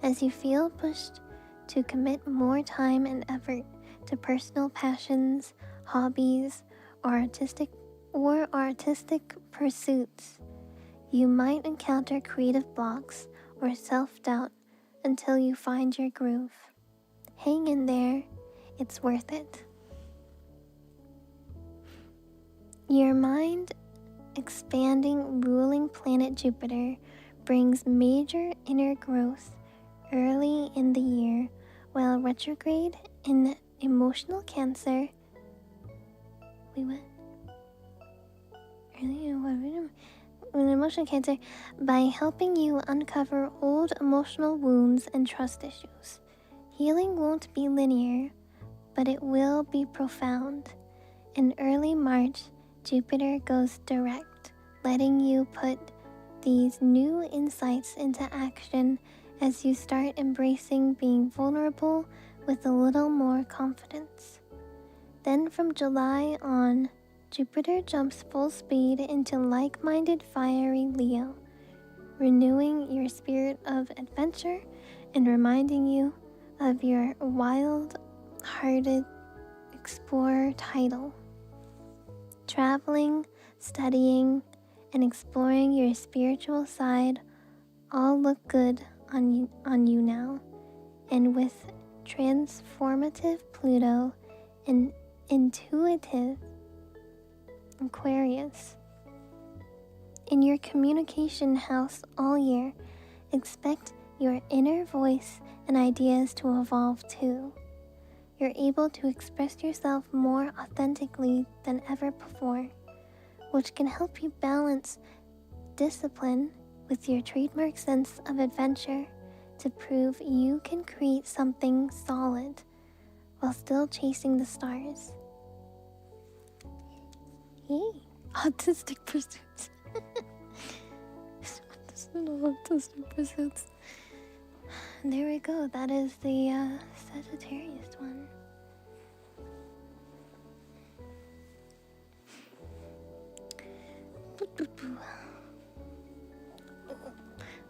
As you feel pushed to commit more time and effort to personal passions, hobbies, or artistic pursuits, you might encounter creative blocks or self-doubt until you find your groove. Hang in there, it's worth it. Your mind expanding ruling planet Jupiter brings major inner growth early in the year, while retrograde in emotional Cancer. Wait, what? Early in emotional Cancer, by helping you uncover old emotional wounds and trust issues. Healing won't be linear, but it will be profound. In early March, Jupiter goes direct, letting you put these new insights into action as you start embracing being vulnerable with a little more confidence. Then from July on, Jupiter jumps full speed into like-minded fiery Leo, renewing your spirit of adventure and reminding you of your wild-hearted explorer title. Traveling, studying, and exploring your spiritual side all look good on you now. And with transformative Pluto and intuitive Aquarius in your communication house all year, expect your inner voice and ideas to evolve too. You're able to express yourself more authentically than ever before, which can help you balance discipline with your trademark sense of adventure to prove you can create something solid while still chasing the stars. Yay! Autistic pursuits. Autistic pursuits. There we go. That is the Sagittarius one.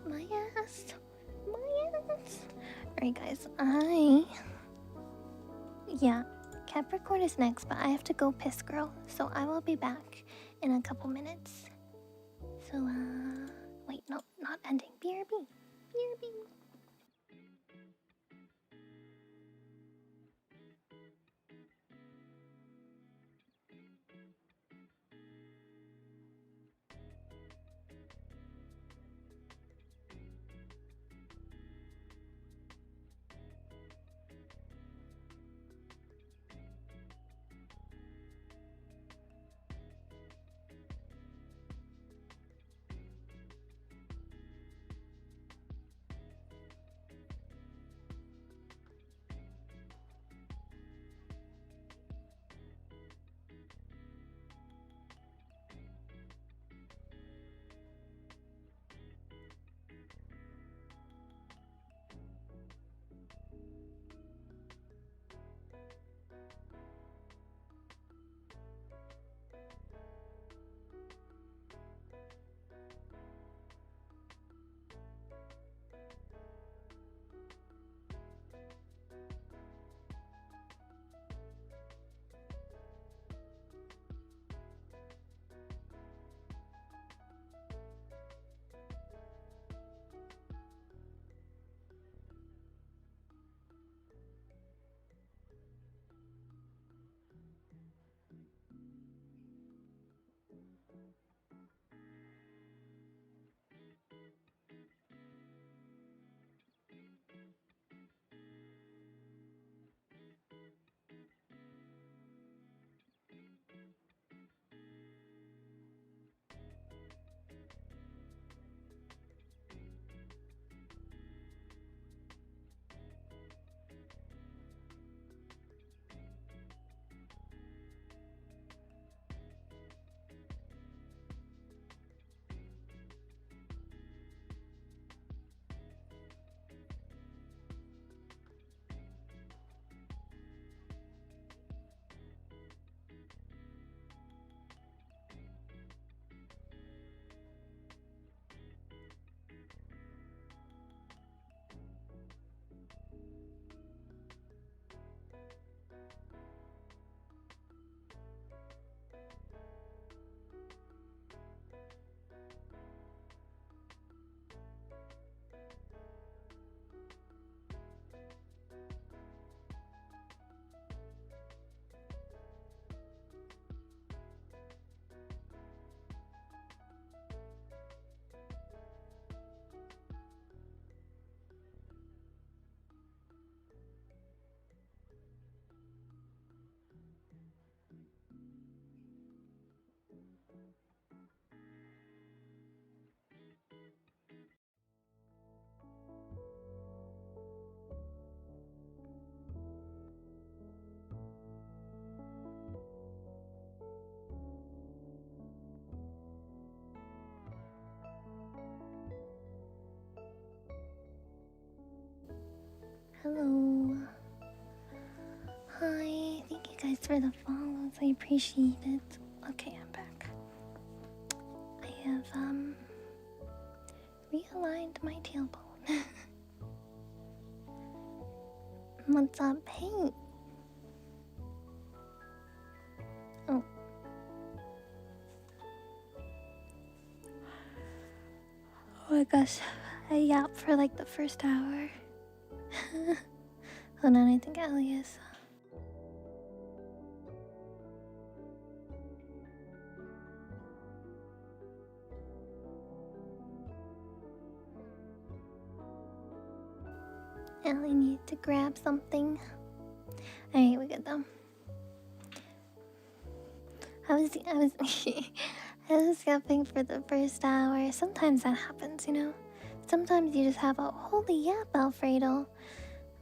My ass. Alright guys, yeah, Capricorn is next, but I have to go piss girl, so I will be back in a couple minutes. So, wait, no, not ending. BRB. Hello. Hi. Thank you guys for the follows. I appreciate it. Okay, I'm back. I have realigned my tailbone. What's up? Hey. Oh. Oh my gosh. I yapped for like the first hour. Hold on, I think Ellie is. Ellie needs to grab something. Alright, we good though. I was I was yapping for the first hour. Sometimes that happens, you know? Sometimes you just have a holy yap, Alfredo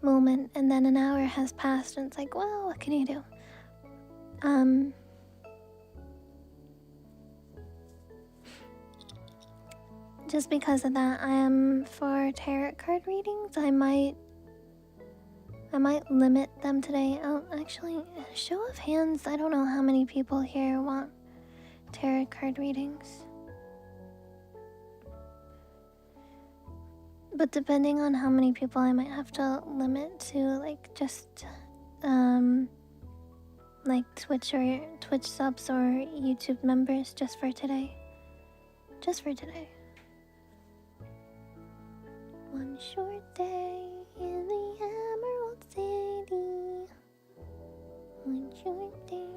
moment, and then an hour has passed and it's like, well, what can you do? Just because of that, I am for tarot card readings. I might limit them today. Oh, actually, show of hands, I don't know how many people here want tarot card readings. But depending on how many people, I might have to limit to like just like Twitch subs or YouTube members just for today. Just for today. One short day in the Emerald City. One short day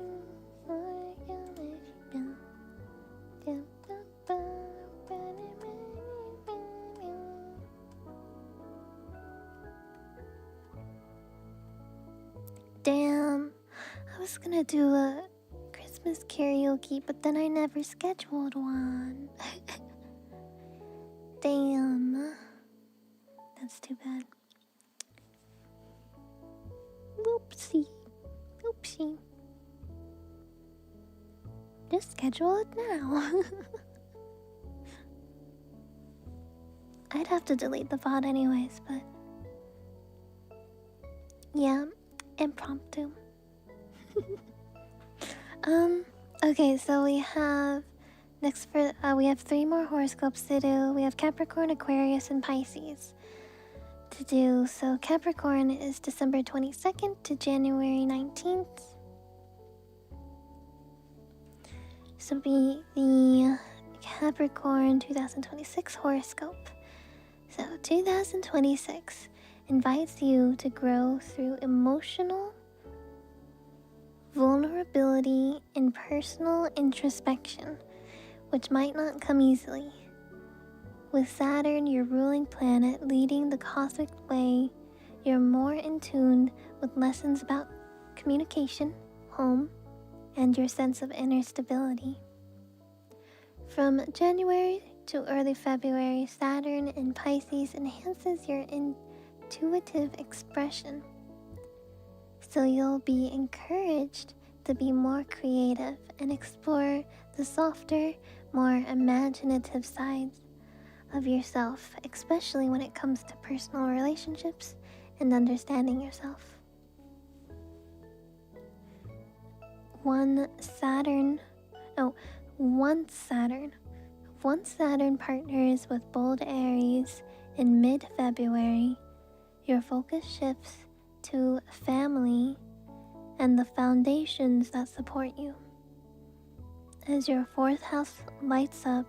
for you. Damn, I was gonna do a Christmas karaoke, but then I never scheduled one. Damn. That's too bad. Oopsie. Oopsie. Just schedule it now. I'd have to delete the VOD anyways, but... yeah, impromptu. Okay, so we have... we have 3 more horoscopes to do. We have Capricorn, Aquarius, and Pisces to do. So Capricorn is December 22nd to January 19th. So be the Capricorn 2026 horoscope. So 2026 invites you to grow through emotional vulnerability and personal introspection, which might not come easily. With Saturn, your ruling planet, leading the cosmic way, you're more in tune with lessons about communication, home, and your sense of inner stability. From January to early February, Saturn in Pisces enhances your intuitive expression. So you'll be encouraged to be more creative and explore the softer, more imaginative sides of yourself, especially when it comes to personal relationships and understanding yourself. Once Saturn partners with bold Aries in mid-February, your focus shifts to family and the foundations that support you. As your 4th house lights up,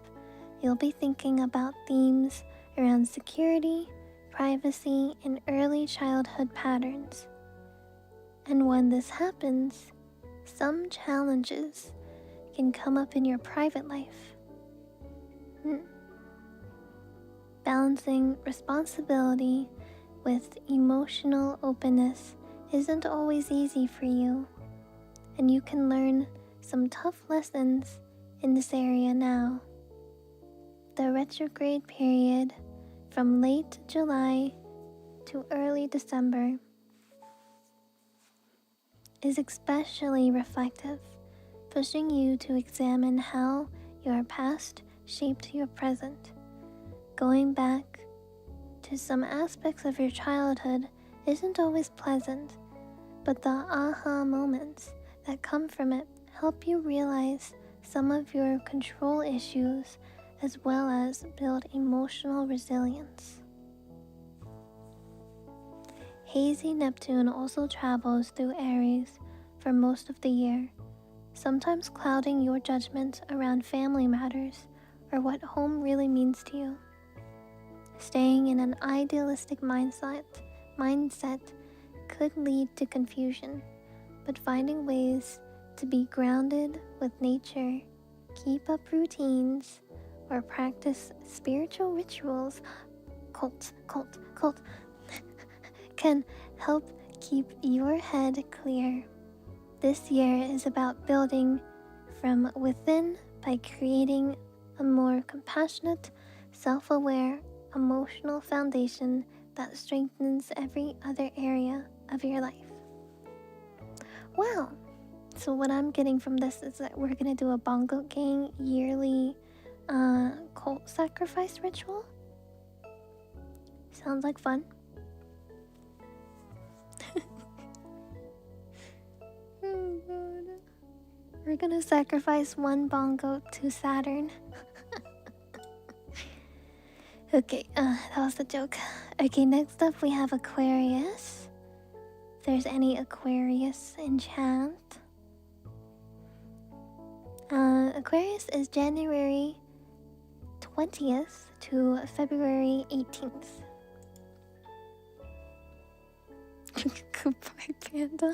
you'll be thinking about themes around security, privacy, and early childhood patterns. And when this happens, some challenges can come up in your private life. Balancing responsibility with emotional openness isn't always easy for you, and you can learn some tough lessons in this area now. The retrograde period from late July to early December is especially reflective, pushing you to examine how your past shaped your present, going back to some aspects of your childhood isn't always pleasant, but the aha moments that come from it help you realize some of your control issues as well as build emotional resilience. Hazy Neptune also travels through Aries for most of the year, sometimes clouding your judgment around family matters or what home really means to you. Staying in an idealistic mindset could lead to confusion, but finding ways to be grounded with nature, keep up routines, or practice spiritual rituals, cult, can help keep your head clear. This year is about building from within by creating a more compassionate, self-aware, emotional foundation that strengthens every other area of your life. Wow! So what I'm getting from this is that we're gonna do a Bongo Gang yearly cult sacrifice ritual. Sounds like fun. Oh god. We're gonna sacrifice one bongo to Saturn. Okay, that was a joke. Okay, next up we have Aquarius. If there's any Aquarius in chat. Aquarius is January 20th to February 18th. Goodbye, Panda.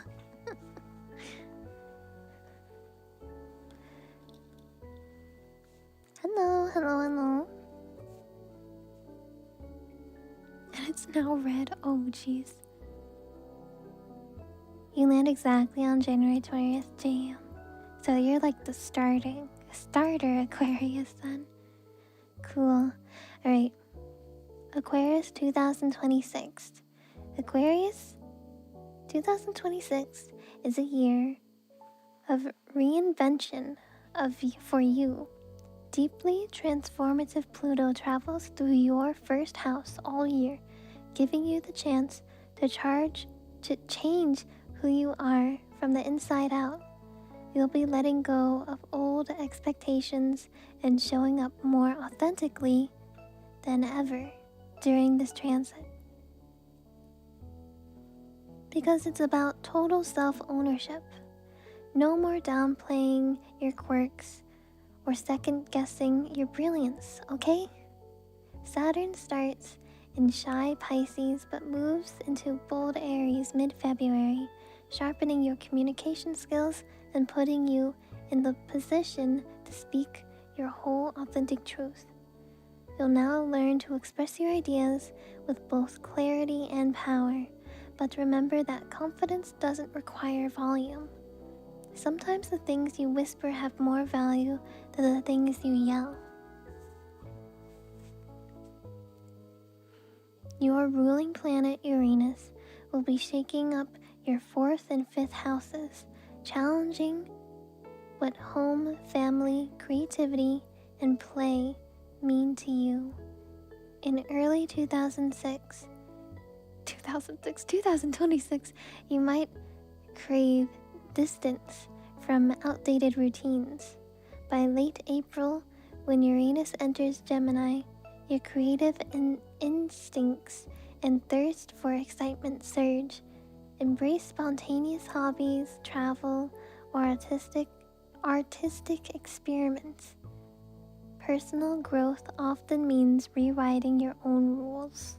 Hello. And it's now red. Oh, jeez. You land exactly on January 20th, damn. So you're like the starter Aquarius then. Cool. Alright. Aquarius 2026. Aquarius 2026 is a year of reinvention for you. Deeply transformative Pluto travels through your first house all year, giving you the chance to change who you are from the inside out. You'll be letting go of old expectations and showing up more authentically than ever during this transit. Because it's about total self-ownership. No more downplaying your quirks or second-guessing your brilliance, okay? Saturn starts in shy Pisces but moves into bold Aries mid-February, sharpening your communication skills and putting you in the position to speak your whole authentic truth. You'll now learn to express your ideas with both clarity and power, but remember that confidence doesn't require volume. Sometimes the things you whisper have more value than the things you yell. Your ruling planet Uranus will be shaking up your 4th and 5th houses, challenging what home, family, creativity, and play mean to you. In early 2026, you might crave distance from outdated routines. By late April, when Uranus enters Gemini, your creative instincts and thirst for excitement surge. Embrace spontaneous hobbies, travel, or artistic experiments. Personal growth often means rewriting your own rules.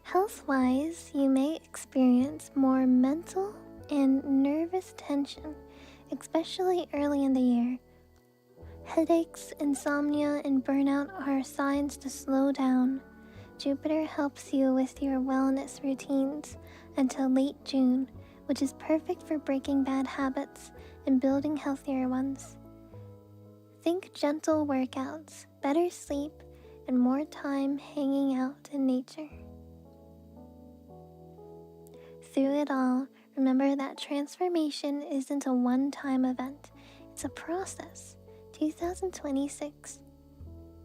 Health-wise, you may experience more mental and nervous tension, especially early in the year. Headaches, insomnia, and burnout are signs to slow down. Jupiter helps you with your wellness routines until late June, which is perfect for breaking bad habits and building healthier ones. Think gentle workouts, better sleep, and more time hanging out in nature. Through it all, remember that transformation isn't a one-time event, it's a process. 2026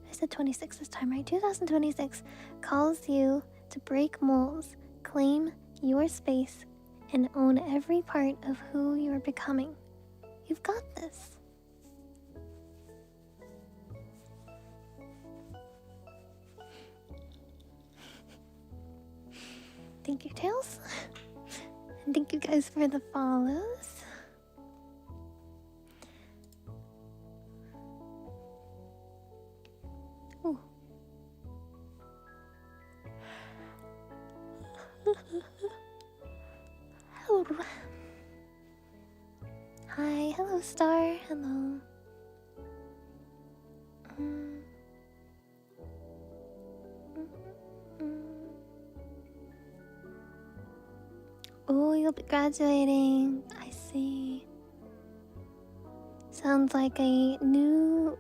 I said 26 this time, right? 2026 calls you to break molds, claim your space, and own every part of who you're becoming. You've got this. Thank you, Tails. And thank you guys for the follows. Ooh. Hello. Hi, hello, Star. Hello. Oh, you'll be graduating. I see. Sounds like a new.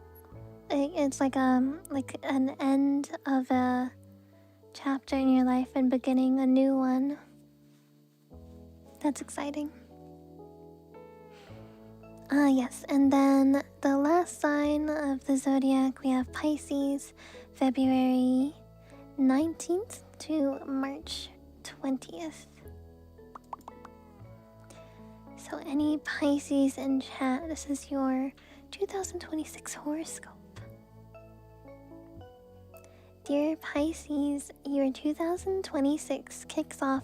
It's like an end of a chapter in your life and beginning a new one. That's exciting. Yes, and then the last sign of the zodiac, we have Pisces, February 19th to March 20th. So any Pisces in chat, this is your 2026 horoscope. Dear Pisces, your 2026 kicks off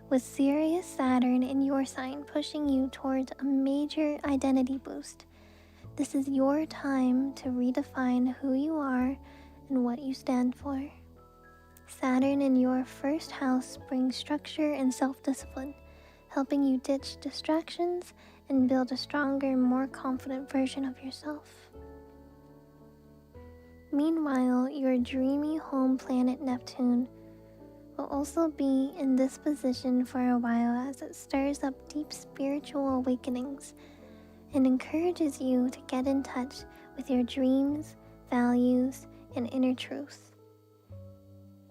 with Sirius Saturn in your sign, pushing you towards a major identity boost. This is your time to redefine who you are and what you stand for. Saturn in your first house brings structure and self-discipline, helping you ditch distractions and build a stronger, more confident version of yourself. Meanwhile, your dreamy home planet Neptune will also be in this position for a while as it stirs up deep spiritual awakenings and encourages you to get in touch with your dreams, values, and inner truth.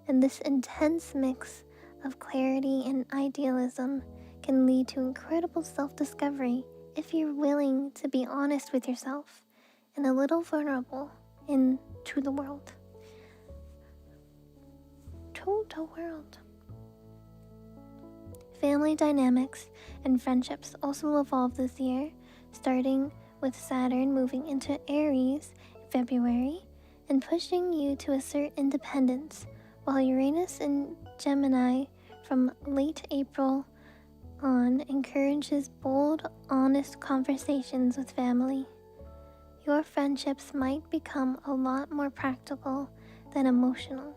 And this intense mix of clarity and idealism can lead to incredible self-discovery if you're willing to be honest with yourself and a little vulnerable into the world. The world. Family dynamics and friendships also evolve this year, starting with Saturn moving into Aries in February and pushing you to assert independence, while Uranus in Gemini from late April on encourages bold, honest conversations with family. Your friendships might become a lot more practical than emotional,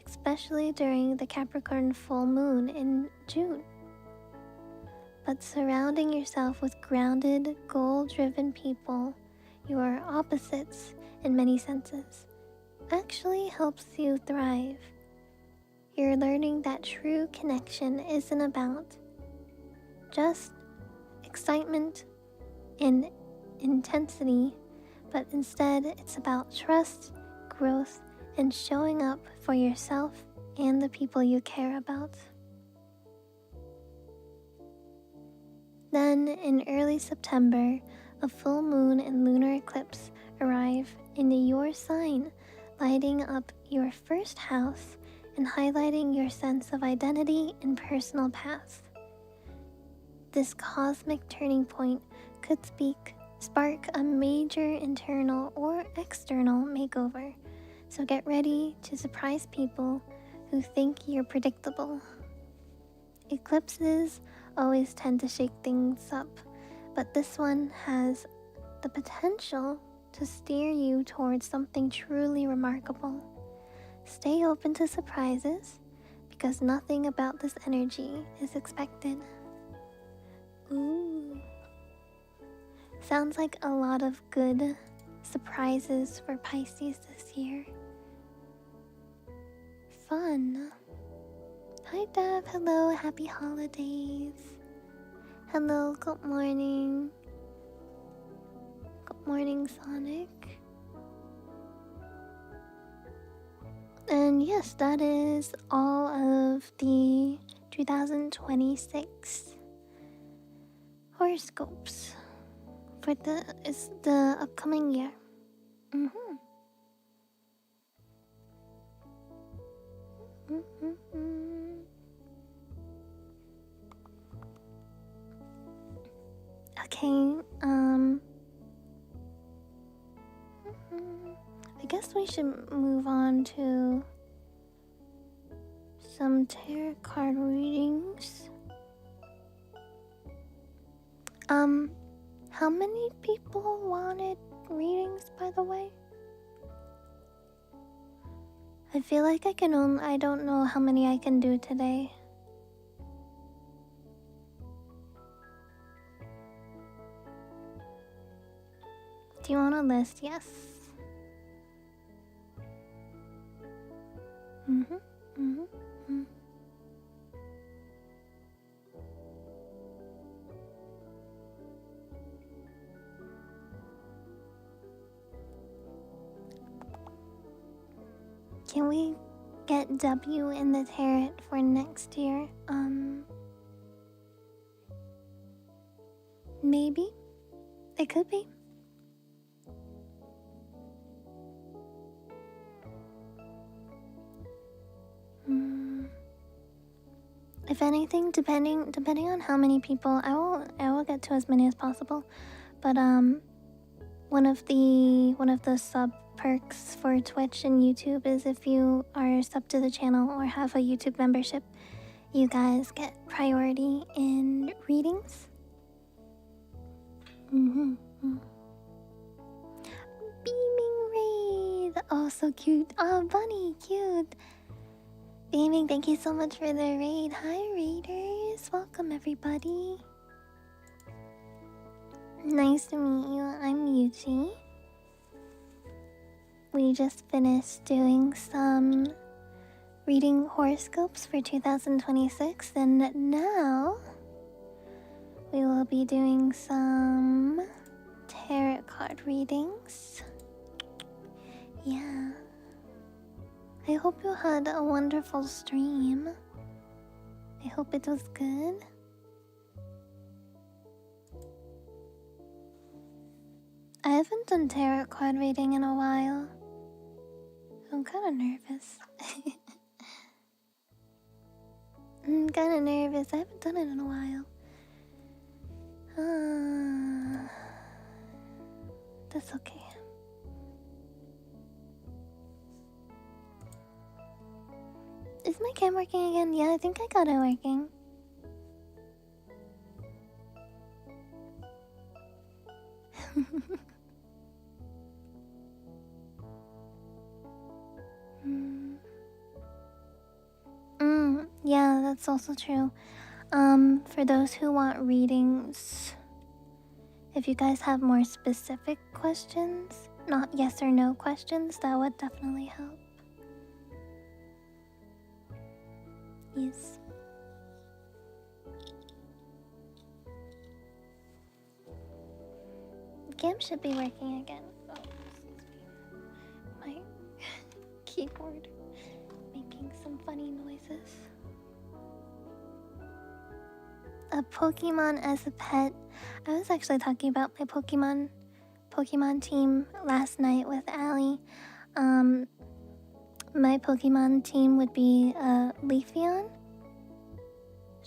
especially during the Capricorn full moon in June. But surrounding yourself with grounded, goal-driven people, you are opposites in many senses, actually helps you thrive. You're learning that true connection isn't about just excitement and intensity, but instead it's about trust, growth, and showing up for yourself and the people you care about. Then, in early September, a full moon and lunar eclipse arrive in your sign, lighting up your first house and highlighting your sense of identity and personal path. This cosmic turning point could spark a major internal or external makeover, so get ready to surprise people who think you're predictable. Eclipses always tend to shake things up, but this one has the potential to steer you towards something truly remarkable. Stay open to surprises, because nothing about this energy is expected. Ooh. Sounds like a lot of good surprises for Pisces this year. Fun. Hi Deb, hello, happy holidays. Hello, good morning. Good morning, Sonic. And yes, that is all of the 2026 horoscopes for the upcoming year. Okay, I guess we should move on to some tarot card readings. How many people wanted readings, by the way? I feel like I don't know how many I can do today. Do you want a list? Yes. Can we get W in the tarot for next year? Maybe. It could be. If anything, depending on how many people, I will get to as many as possible. But one of the sub perks for Twitch and YouTube is if you are sub to the channel or have a YouTube membership, you guys get priority in readings. Beaming raid, oh so cute. Oh bunny, cute. Beaming, thank you so much for the raid. Hi raiders, welcome everybody. Nice to meet you. I'm Yuchi. We just finished doing some reading horoscopes for 2026, and now we will be doing some tarot card readings. Yeah. I hope you had a wonderful stream. I hope it was good. I haven't done tarot card reading in a while. I'm kind of nervous. I'm kind of nervous. I haven't done it in a while. That's okay. Is my cam working again? Yeah, I think I got it working. Yeah, that's also true. For those who want readings, if you guys have more specific questions, not yes or no questions, that would definitely help. Yes. Cam should be working again. Oh, excuse me. My keyboard making some funny noises. A Pokemon as a pet. I was actually talking about my Pokemon team last night with Allie. My Pokemon team would be Leafeon,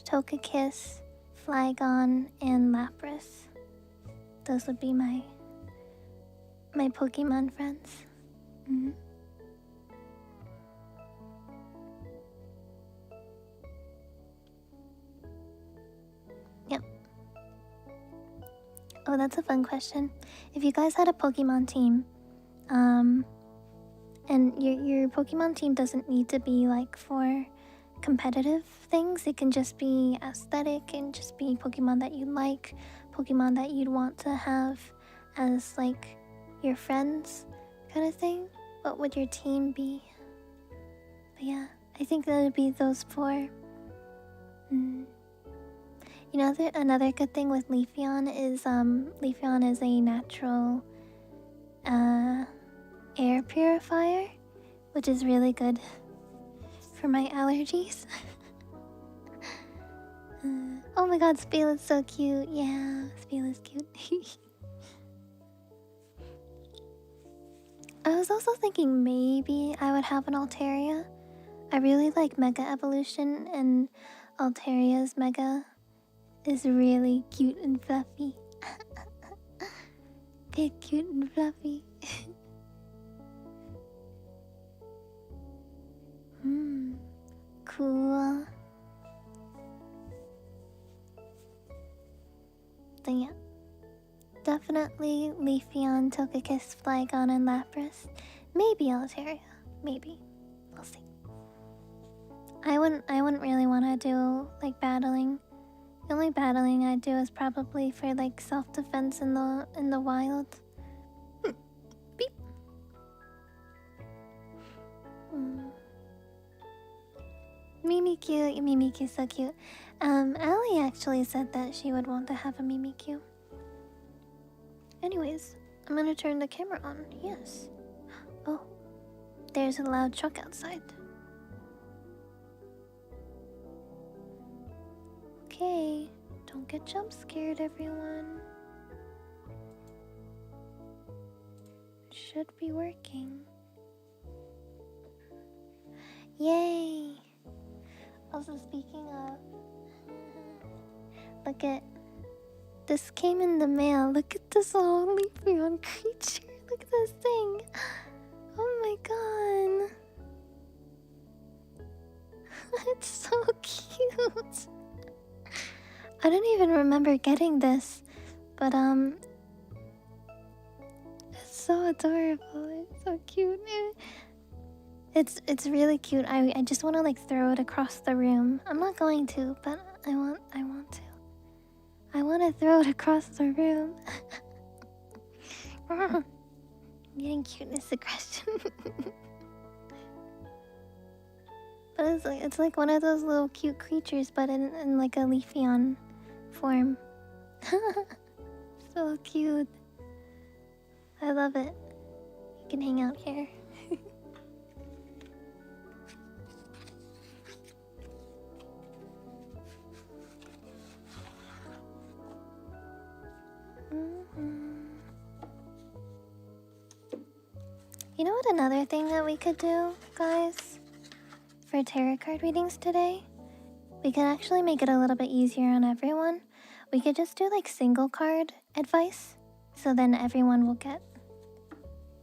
Togekiss, Flygon, and Lapras. Those would be my Pokemon friends. Yep. Oh, that's a fun question. If you guys had a Pokemon team, and your Pokemon team doesn't need to be like for competitive things. It can just be aesthetic and just be Pokemon that you like, Pokemon that you'd want to have as like your friends kind of thing. What would your team be? But yeah, I think that would be those four. You know, another good thing with Leafeon is Leafeon is a natural air purifier, which is really good for my allergies. Oh my god, Speel is so cute. Yeah, Speel is cute. I was also thinking maybe I would have an Altaria. I really like Mega Evolution, and Alteria's Mega is really cute and fluffy. Big, cute, and fluffy. Cool. Then yeah. Definitely Leafeon, Togekiss, Flygon, and Lapras. Maybe Altaria. Maybe. We'll see. I wouldn't really want to do like battling. The only battling I do is probably for like self-defense in the wild. Beep. Mimikyu's so cute. Allie actually said that she would want to have a Mimikyu. Anyways, I'm gonna turn the camera on. Yes. Oh, there's a loud truck outside. Okay, don't get jump scared, everyone. It should be working. Yay! Also, speaking of, look at this came in the mail. Look at this little Leafeon creature. Look at this thing. Oh my god. It's so cute. I don't even remember getting this, but it's so adorable. It's so cute. It's really cute. I just want to like throw it across the room. I'm not going to, but I want to. I want to throw it across the room. I'm getting cuteness aggression. But it's like one of those little cute creatures, but in like a Leafeon form. So cute. I love it. You can hang out here. You know what another thing that we could do, guys? For tarot card readings today? We could actually make it a little bit easier on everyone. We could just do like single card advice. So then everyone will get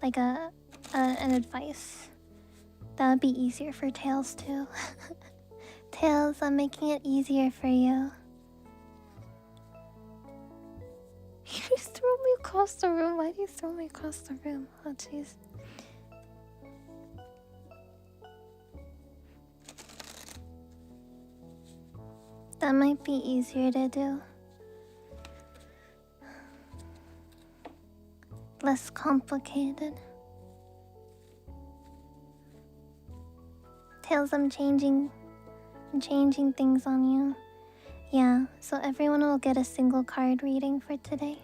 like an advice. That would be easier for Tails too. Tails, I'm making it easier for you. You just threw me across the room. Why do you throw me across the room? Oh jeez. That might be easier to do. Less complicated. Tails, I'm changing things on you. Yeah, so everyone will get a single card reading for today.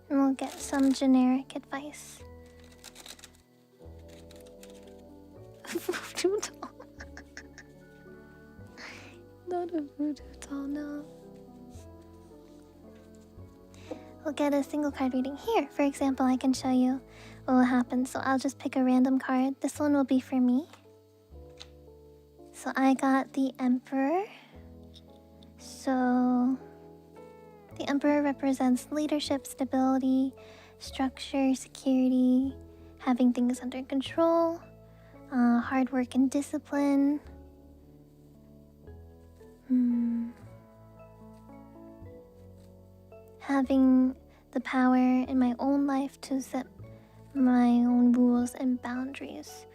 And we'll get some generic advice. Voodoo doll. Not a voodoo doll, no. We'll get a single card reading. Here, for example, I can show you what will happen. So I'll just pick a random card. This one will be for me. So I got the Emperor. So the Emperor represents leadership, stability, structure, security, having things under control, hard work and discipline. Having the power in my own life to set my own rules and boundaries.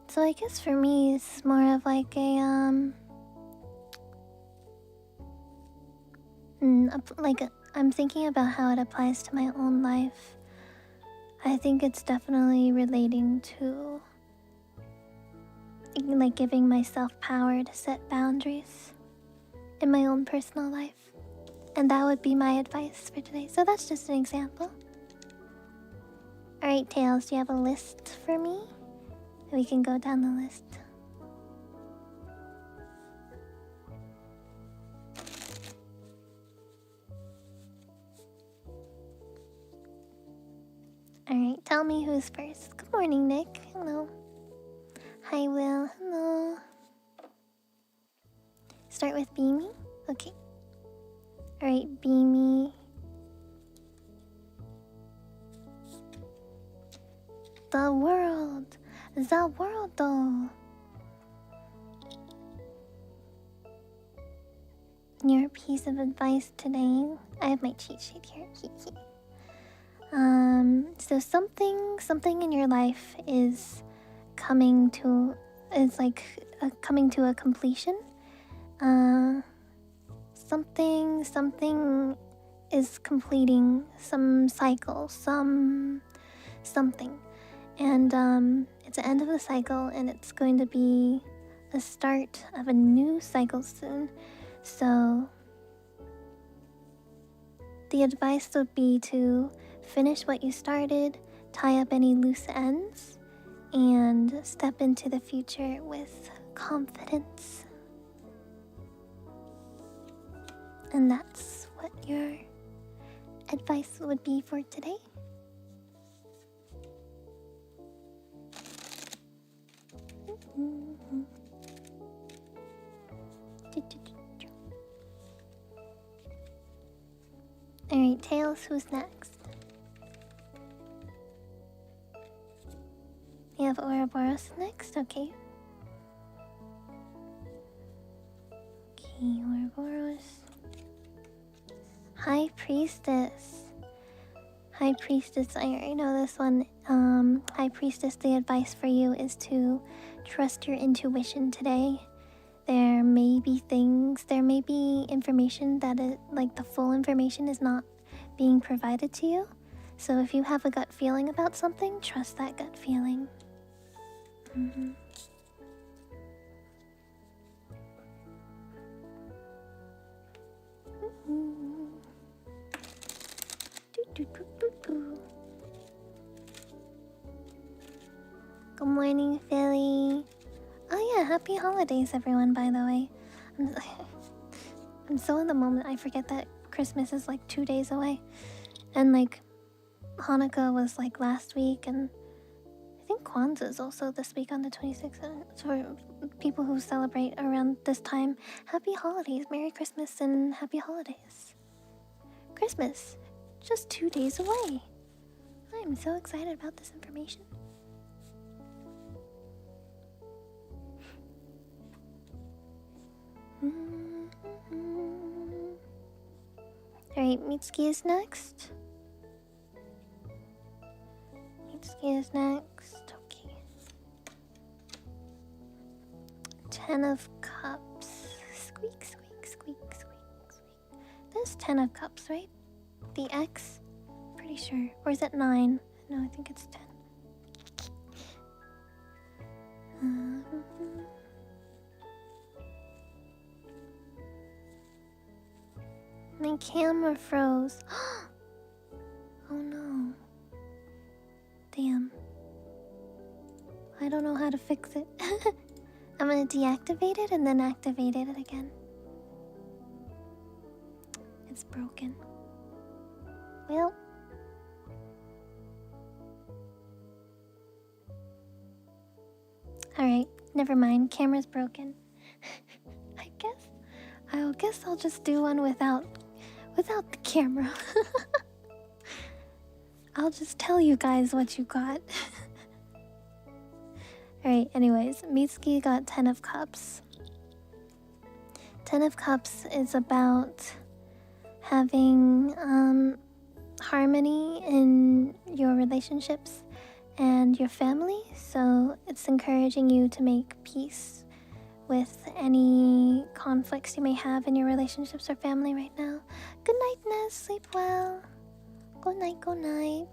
So I guess for me, it's more of like a I'm thinking about how it applies to my own life. I think it's definitely relating to like giving myself power to set boundaries in my own personal life. And that would be my advice for today. So that's just an example. Alright, Tails, do you have a list for me? We can go down the list. tell me who's first. Good morning, Nick. Hello. Hi, Will. Hello. Start with Beamy? Okay. Alright, Beamy. The world. The world, though. Your piece of advice today. I have my cheat sheet here. So something in your life is coming to a completion. Something is completing some cycle, something, and it's the end of the cycle, and it's going to be the start of a new cycle soon. So the advice would be to finish what you started, tie up any loose ends, and step into the future with confidence. And that's what your advice would be for today. Alright, Tails, who's next? You have Ouroboros next? Okay. Okay, Ouroboros. High Priestess. High Priestess, I already know this one. High Priestess, the advice for you is to trust your intuition today. There may be information that the full information is not being provided to you. So if you have a gut feeling about something, trust that gut feeling. Good morning, Philly. Oh yeah, happy holidays, everyone, by the way. I'm so in the moment, I forget that Christmas is like 2 days away. And Hanukkah was last week, and I think Kwanzaa is also this week on the 26th. So for people who celebrate around this time, happy holidays, Merry Christmas, and happy holidays. Christmas, just 2 days away. I'm so excited about this information. Alright, Mitsuki is next. Mitsuki is next. Okay. 10 of Cups. Squeak, squeak, squeak, squeak, squeak. That's 10 of Cups, right? The X? Pretty sure. Or is it 9? No, I think it's 10. My camera froze. Oh no. Damn. I don't know how to fix it. I'm gonna deactivate it and then activate it again. It's broken. Well. Alright, never mind. Camera's broken. I guess I'll just do one without the camera. I'll just tell you guys what you got. Alright, anyways, Mitsuki got 10 of Cups. 10 of Cups is about having harmony in your relationships and your family, so it's encouraging you to make peace with any conflicts you may have in your relationships or family right now. Good night, Ness. Sleep well. Good night, good night.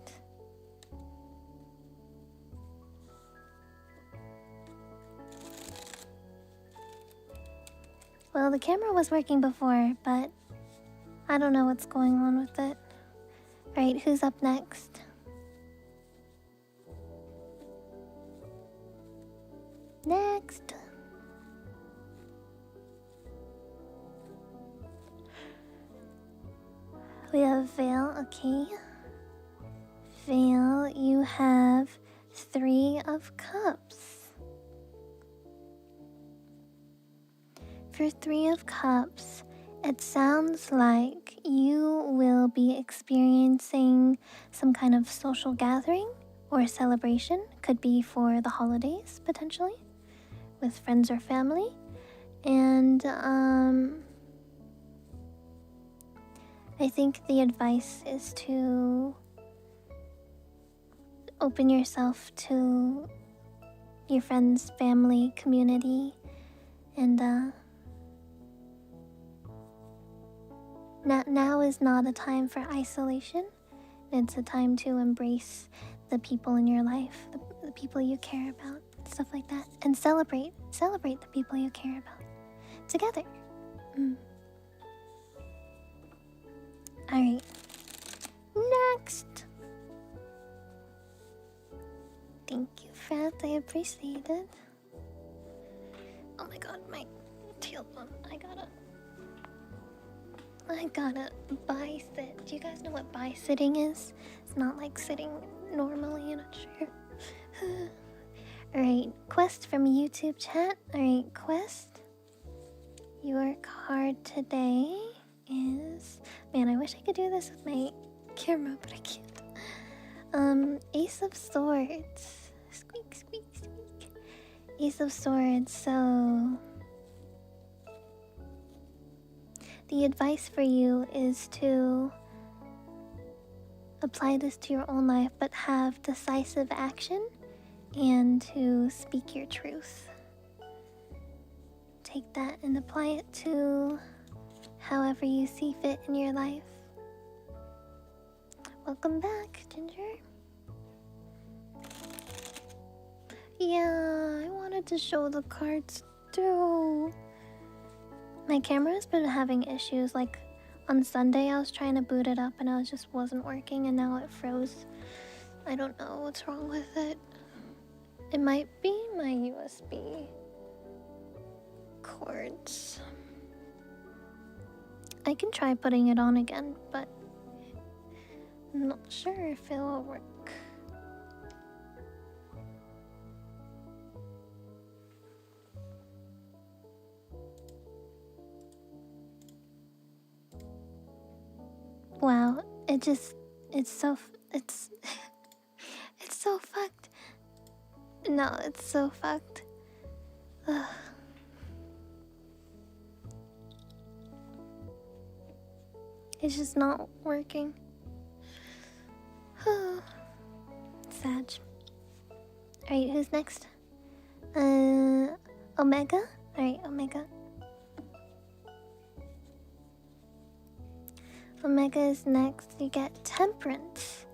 Well, the camera was working before, but I don't know what's going on with it. Alright, who's up next? Next. We have Vale, okay. veil, you have 3 of Cups. For 3 of Cups, it sounds like you will be experiencing some kind of social gathering or celebration. Could be for the holidays, potentially, with friends or family. And I think the advice is to open yourself to your friends, family, community, and now is not a time for isolation. It's a time to embrace the people in your life, the people you care about, stuff like that, and celebrate the people you care about together. Alright, next. Thank you, Fred. I appreciate it. Oh my god, my tail bump. I gotta bi-sit. Do you guys know what bi-sitting is? It's not like sitting normally in a chair. Alright, Quest from YouTube chat. Alright, Quest. Your card today is... Man, I wish I could do this with my camera, but I can't. Ace of Swords. Squeak, squeak, squeak. Ace of Swords, so... The advice for you is to apply this to your own life, but have decisive action and to speak your truth. Take that and apply it to however you see fit in your life. Welcome back, Ginger. Yeah, I wanted to show the cards too. My camera's been having issues. Like on Sunday I was trying to boot it up and it just wasn't working, and now it froze. I don't know what's wrong with it. It might be my USB cords. I can try putting it on again, but I'm not sure if it will work. Wow, it's so it's so fucked. No, it's so fucked. Ugh. It's just not working. Sad. Alright, who's next? Omega? Alright, Omega. Omega is next. You get Temperance.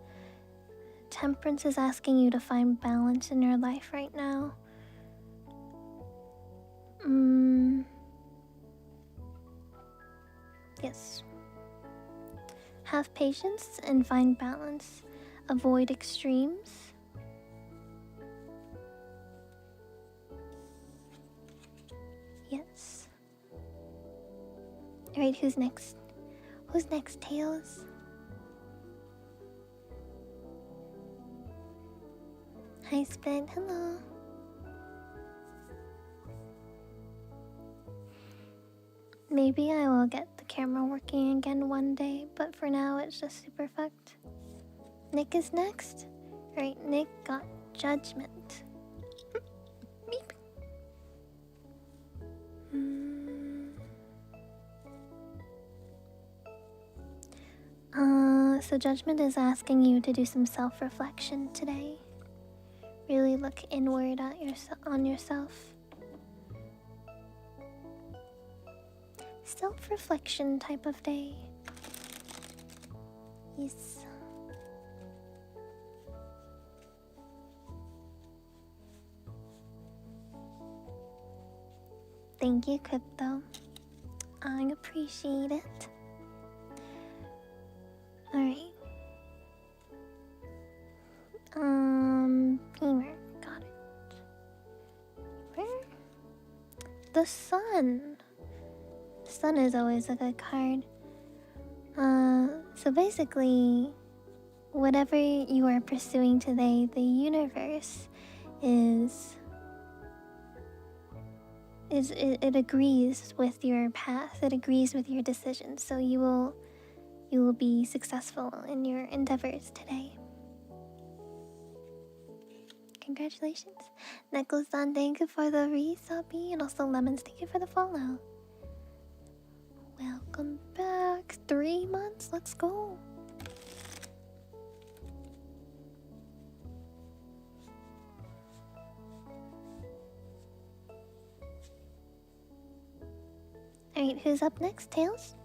Temperance is asking you to find balance in your life right now. Yes. Have patience and find balance. Avoid extremes. Yes. Alright, who's next? Who's next, Tails? Hi, Split. Hello. Maybe I will get the camera working again one day, but for now it's just super fucked. Nick is next. Right, Nick got Judgment. Beep. So Judgment is asking you to do some self-reflection today. Really look inward at on yourself. Self-reflection type of day. Yes. Thank you, Crypto. I appreciate it. Alright. Beamer. Got it. Where? The Sun. Sun is always a good card. So basically, whatever you are pursuing today, the universe it agrees with your path. It agrees with your decisions. So you will be successful in your endeavors today. Congratulations. Necklace-san, thank you for the resubby, and also Lemons, thank you for the follow. Welcome back. 3 months, let's go. Alright, who's up next? Tails?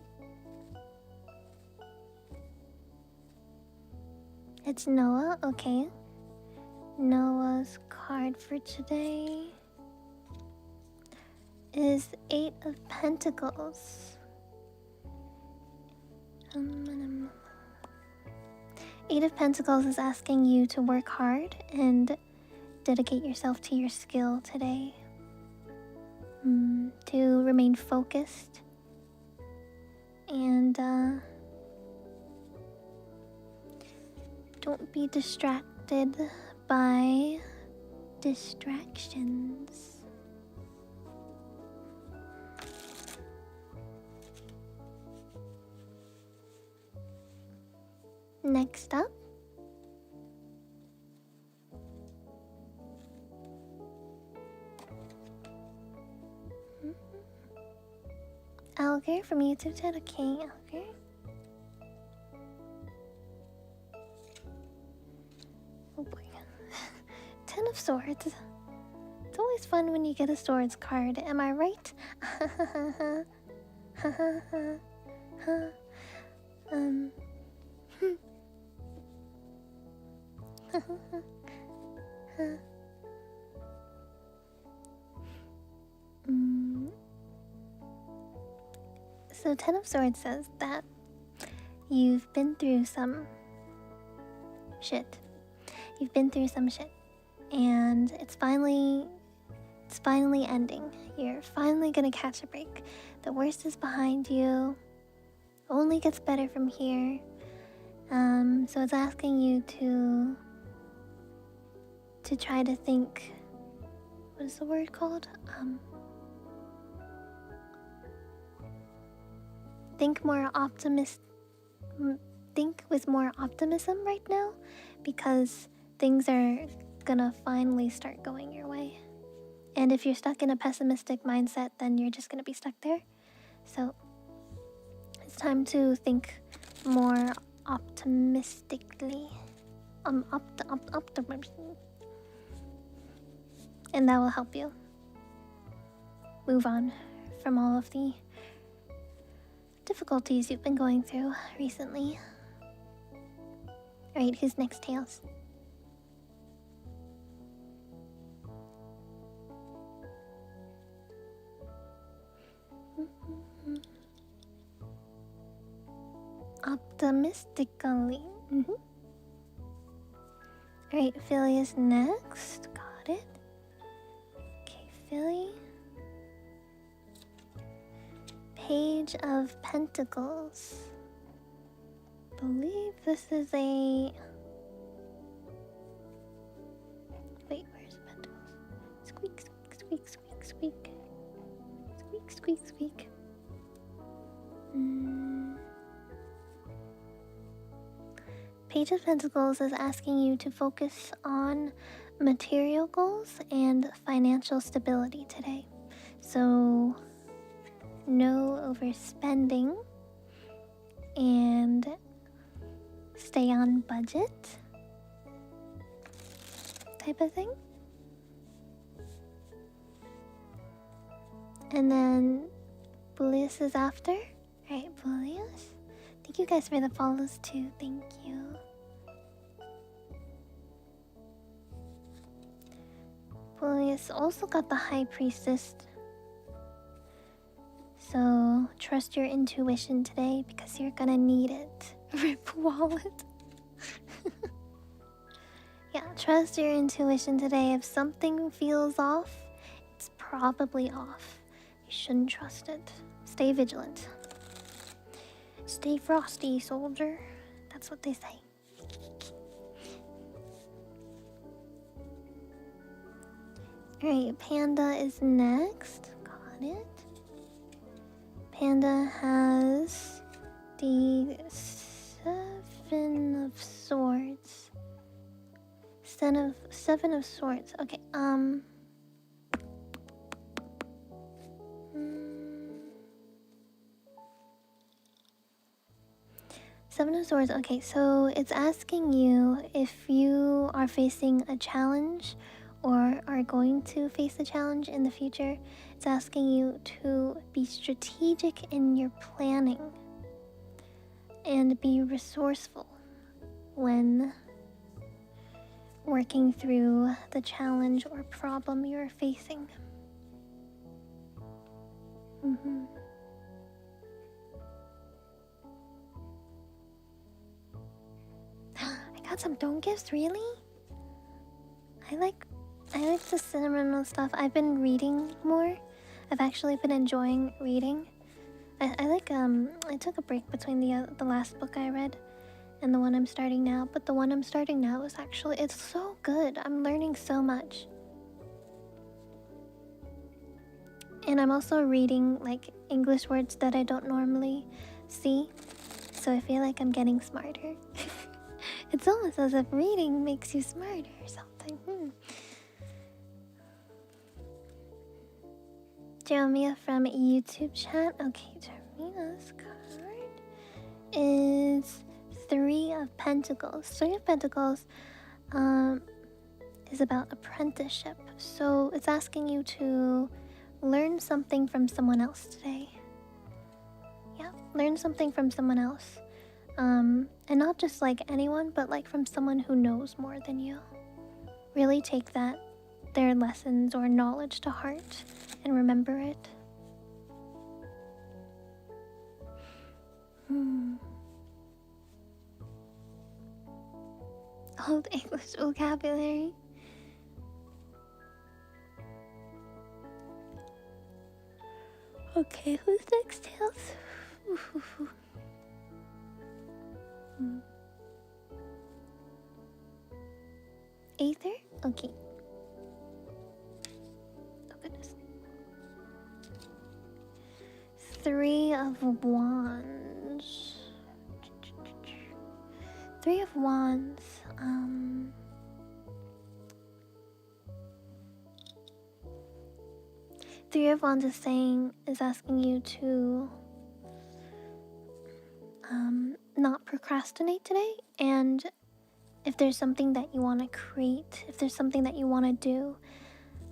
It's Noah, okay. Noah's card for today is 8 of Pentacles. 8 of Pentacles is asking you to work hard and dedicate yourself to your skill today. To remain focused and don't be distracted by distractions. Next up, Alger from YouTube TOS. Okay, Alger. Oh boy. 10 of Swords. It's always fun when you get a Swords card, am I right? So 10 of Swords says that you've been through some shit. You've been through some shit. And it's finally ending. You're finally gonna catch a break. The worst is behind you. Only gets better from here. So it's asking you to try to think, what is the word called? Think with more optimism right now, because things are gonna finally start going your way. And if you're stuck in a pessimistic mindset, then you're just gonna be stuck there. So it's time to think more optimistically. Optimism. And that will help you move on from all of the difficulties you've been going through recently. Alright, who's next, Tails? Optimistically. Alright, Philly is next. Got it. Okay, Philly. Page of Pentacles. Believe this is a... Wait, where's Pentacles? Squeak, squeak, squeak, squeak, squeak. Squeak, squeak, squeak. Page of Pentacles is asking you to focus on material goals and financial stability today. So, no overspending and stay on budget type of thing. And then Bullius is after. Alright, Bullius. Thank you guys for the follows too. Thank you. Bullius also got the High Priestess. So trust your intuition today because you're gonna need it. Rip wallet. Yeah, trust your intuition today. If something feels off, it's probably off. You shouldn't trust it. Stay vigilant. Stay frosty, soldier. That's what they say. Alright, Panda is next. Got it. Panda has the Seven of Swords. Seven of Swords. Okay, Seven of Swords. Okay, so it's asking you if you are facing a challenge or are going to face a challenge in the future. It's asking you to be strategic in your planning and be resourceful when working through the challenge or problem you're facing. I got some don't gifts, really? I like the cinnamon stuff. I've been reading more. I've actually been enjoying reading. I took a break between the last book I read and the one I'm starting now, but the one I'm starting now is actually, it's so good. I'm learning so much. And I'm also reading like English words that I don't normally see, so I feel like I'm getting smarter. It's almost as if reading makes you smarter or something. Jeremiah from YouTube chat. Okay, Jeremiah's card is Three of Pentacles. Three of Pentacles is about apprenticeship. So it's asking you to learn something from someone else today. Yeah, learn something from someone else. And not just like anyone, but like from someone who knows more than you. Really take their lessons or knowledge to heart and remember it. Old English vocabulary. Okay, who's next, Tails? Aether? Okay. Oh goodness. Three of Wands. Three of Wands. Three of Wands is asking you to not procrastinate today, and if there's something that you want to create, if there's something that you want to do,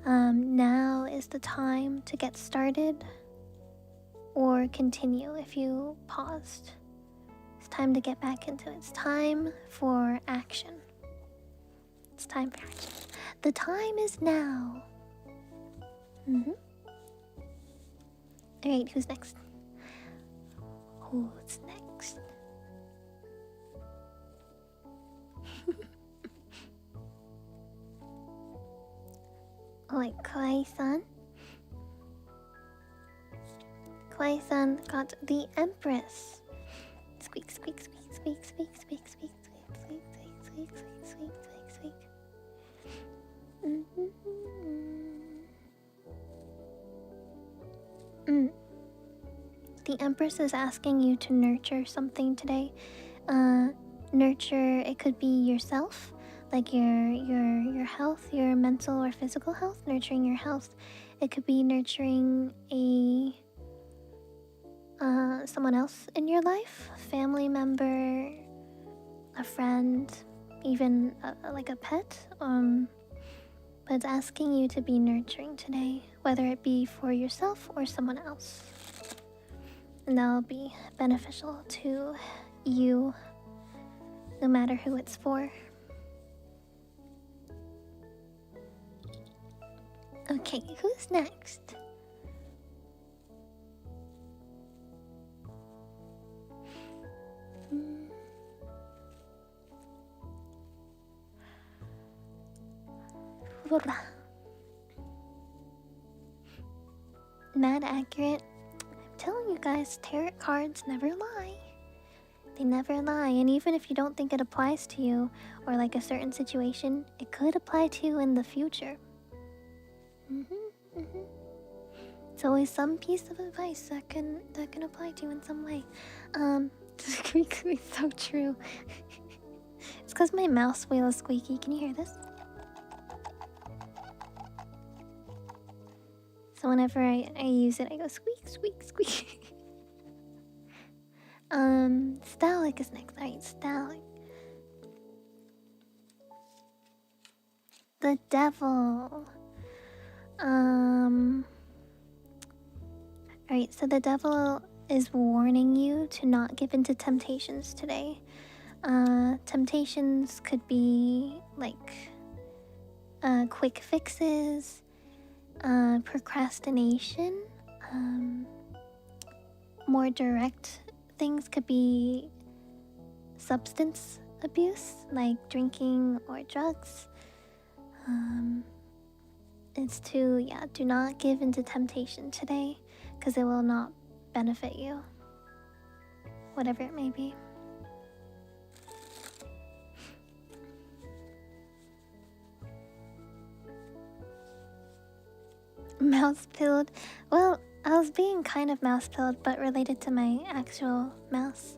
now is the time to get started or continue if you paused. It's time to get back into it. It's time for action. It's time for action. The time is now. Alright, who's next? Who's next? Like Kawaii-san? Kawaii-san got the Empress. Squeak, squeak, squeak, squeak, squeak, squeak, squeak, squeak, squeak, squeak, squeak, squeak, squeak, squeak. The Empress is asking you to nurture something today. Nurture, it could be yourself, like your health, your mental or physical health, nurturing your health. It could be nurturing someone else in your life, a family member, a friend, even like a pet. But it's asking you to be nurturing today, whether it be for yourself or someone else. And that'll be beneficial to you, no matter who it's for. Okay, who's next? Mad accurate. I'm telling you guys, tarot cards never lie. They never lie, and even if you don't think it applies to you or like a certain situation, it could apply to you in the future. It's always some piece of advice that can apply to you in some way. Squeak, so true. It's because my mouse wheel is squeaky. Can you hear this? So whenever I use it, I go squeak, squeak, squeak. Stalic is next. Alright, Stalic. The devil. Alright, so the devil is warning you to not give in to temptations today. Temptations could be like quick fixes, procrastination, more direct things could be substance abuse, like drinking or drugs. It's to, do not give into temptation today, because it will not benefit you, whatever it may be. Mouse-pilled? Well, I was being kind of mouse-pilled, but related to my actual mouse.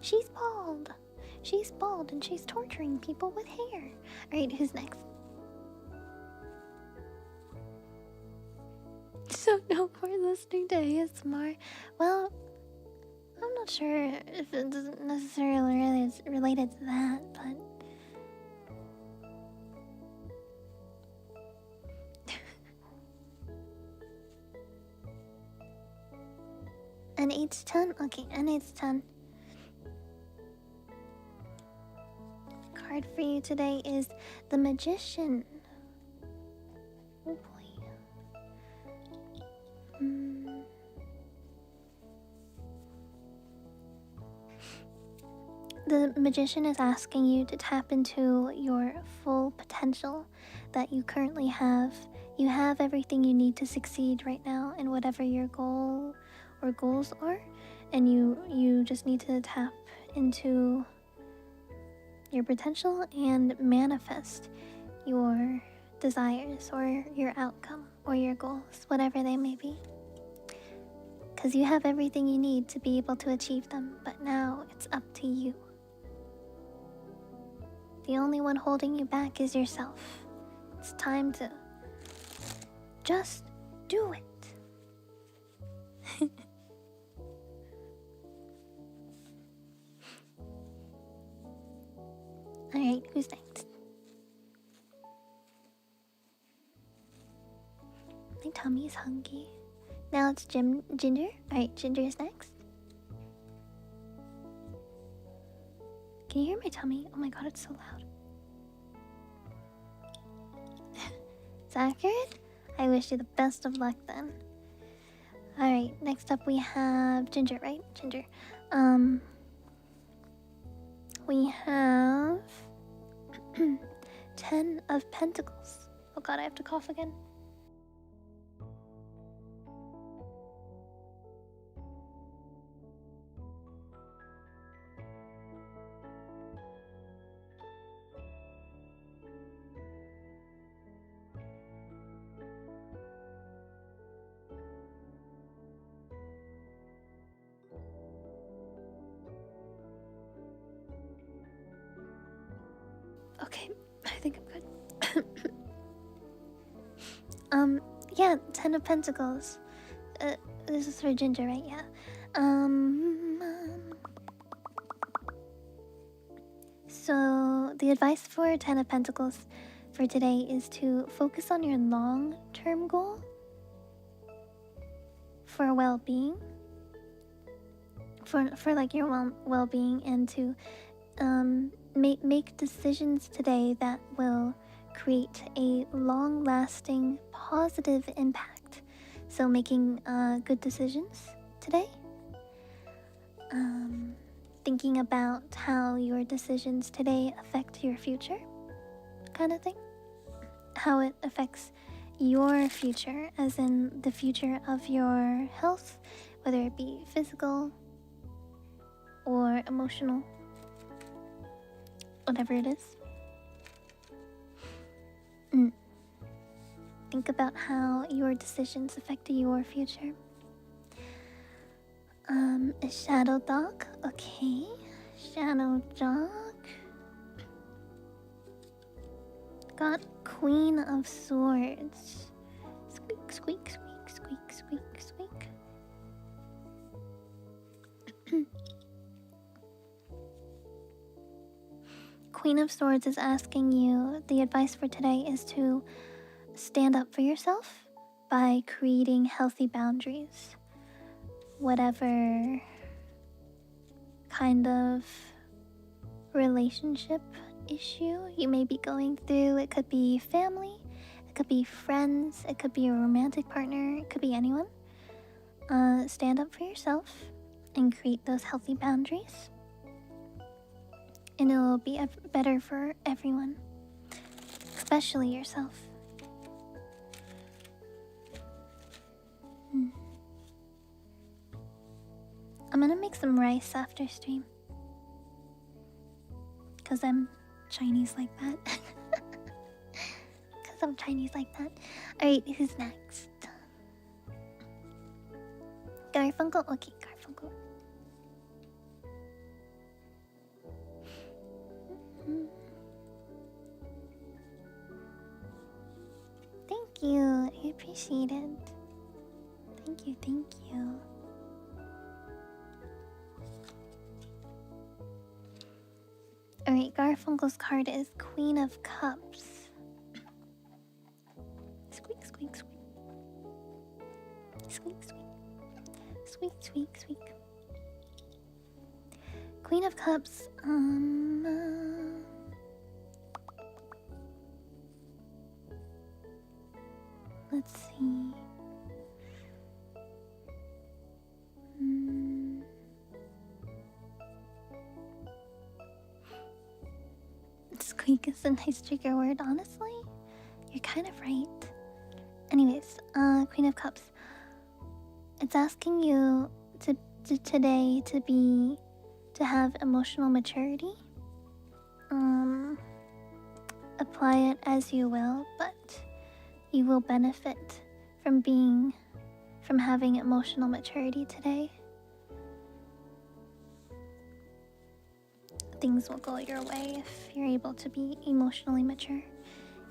She's bald! She's bald and she's torturing people with hair. Alright, who's next? So no more listening to ASMR. Well, I'm not sure if it doesn't necessarily is related to that, but an 8-10? Okay, an 8-10. Card for you today is the Magician. Oh boy. The Magician is asking you to tap into your full potential that you currently have. You have everything you need to succeed right now in whatever your goal or goals are, and you just need to tap into your potential and manifest your desires or your outcome or your goals, whatever they may be. Because you have everything you need to be able to achieve them, but now it's up to you. The only one holding you back is yourself. It's time to just do it. Alright, who's next? My tummy is hungry. Now it's Ginger. Alright, Ginger is next. Can you hear my tummy? Oh my god, it's so loud. It's accurate? I wish you the best of luck then. Alright, next up we have Ginger, right? Ginger. We have 10 of Pentacles. Oh god, I have to cough again. Okay, I think I'm good. Yeah, 10 of Pentacles. This is for Ginger, right? Yeah. So the advice for 10 of Pentacles for today is to focus on your long-term goal for well-being, for like your well-being, and to make decisions today that will create a long-lasting positive impact. So making good decisions today, thinking about how your decisions today affect your future, kind of thing, how it affects your future, as in the future of your health, whether it be physical, your emotional, whatever it is. Think about how your decisions affect your future. A shadow dog. Okay. Shadow dog. Got Queen of Swords. Squeak, squeak, squeak, squeak, squeak, squeak. Queen of Swords is asking you, the advice for today is to stand up for yourself by creating healthy boundaries. Whatever kind of relationship issue you may be going through, it could be family, it could be friends, it could be a romantic partner, it could be anyone. Stand up for yourself and create those healthy boundaries, and it'll be better for everyone, especially yourself. I'm gonna make some rice after stream, cause I'm Chinese like that. Cause I'm Chinese like that. Alright, who's next? Garfunkel? Okay, Garfunkel. Thank you, I appreciate it. Thank you, thank you. Alright, Garfunkel's card is Queen of Cups. Squeak, squeak, squeak. Squeak, squeak. Squeak, squeak, squeak. Queen of Cups, let's see. Squeak is a nice trigger word, honestly. You're kind of right. Anyways, Queen of Cups. It's asking you today to have emotional maturity. Apply it as you will, but you will benefit from having emotional maturity today. Things will go your way if you're able to be emotionally mature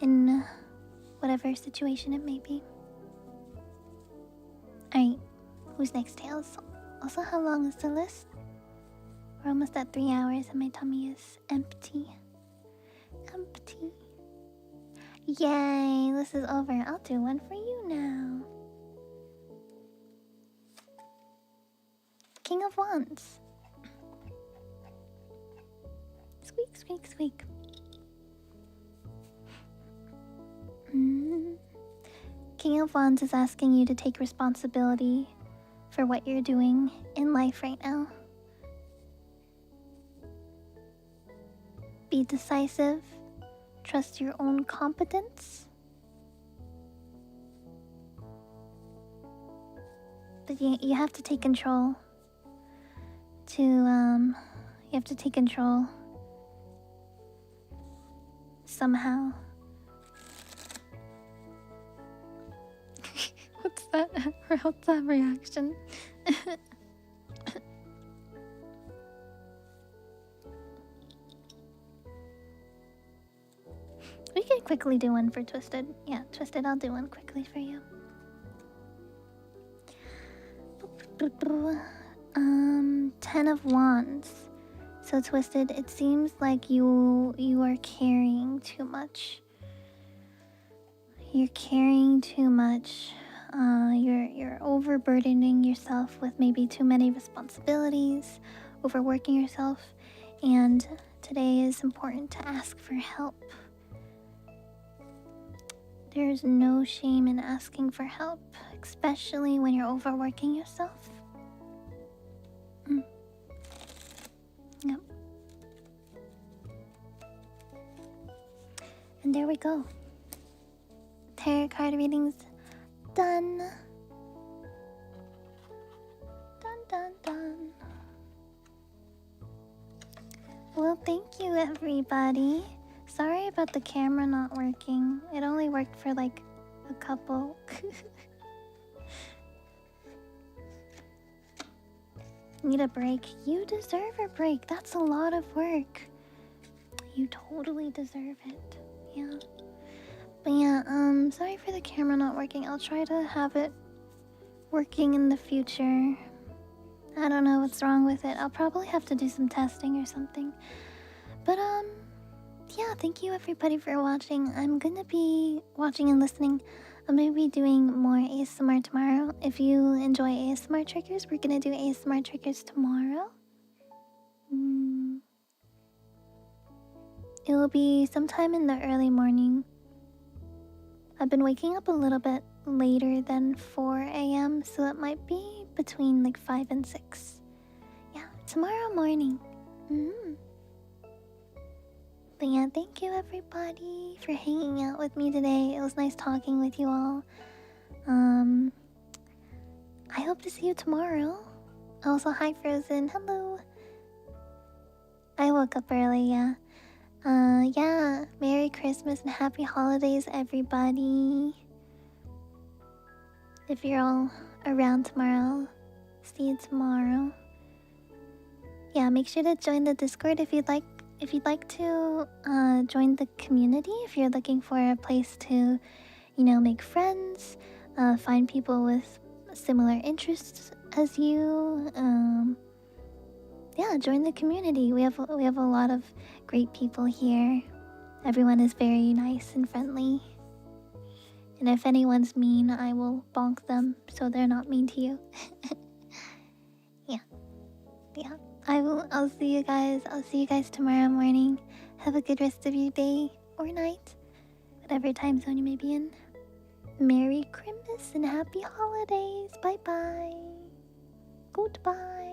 in whatever situation it may be. Alright, who's next, Tails? Also, how long is the list? We're almost at 3 hours and my tummy is empty. Empty. Yay, list is over. I'll do one for you now. King of Wands. Squeak, squeak, squeak. King of Wands is asking you to take responsibility for what you're doing in life right now. Be decisive. Trust your own competence. But you have to take control. You have to take control somehow. What's that reaction? We can quickly do one for Twisted. Yeah, Twisted, I'll do one quickly for you. 10 of Wands. So Twisted, it seems like you are carrying too much. You're carrying too much. You're overburdening yourself with maybe too many responsibilities, overworking yourself, and today is important to ask for help. There's no shame in asking for help, especially when you're overworking yourself. Yep. And there we go. Tarot card readings done. Dun dun dun. Well, thank you, everybody. Sorry about the camera not working. It only worked for like a couple. Need a break? You deserve a break. That's a lot of work. You totally deserve it. Yeah. But yeah, sorry for the camera not working. I'll try to have it working in the future. I don't know what's wrong with it. I'll probably have to do some testing or something. But yeah, thank you everybody for watching. I'm gonna be watching and listening. I'm gonna be doing more ASMR tomorrow. If you enjoy ASMR triggers, we're gonna do ASMR triggers tomorrow. It will be sometime in the early morning. I've been waking up a little bit later than 4 a.m., so it might be between like 5 and 6. Yeah, tomorrow morning. But yeah, thank you everybody for hanging out with me today. It was nice talking with you all. I hope to see you tomorrow. Also, hi Frozen, hello. I woke up early, yeah. Yeah, Merry Christmas and Happy Holidays, everybody. If you're all around tomorrow, see you tomorrow. Yeah, make sure to join the Discord if you'd like. If you'd like to join the community, if you're looking for a place to, make friends, find people with similar interests as you. Yeah, join the community. We have a lot of great people here. Everyone is very nice and friendly. And if anyone's mean, I will bonk them so they're not mean to you. Yeah. I'll see you guys. I'll see you guys tomorrow morning. Have a good rest of your day or night, whatever time zone you may be in. Merry Christmas and Happy Holidays. Bye bye. Goodbye.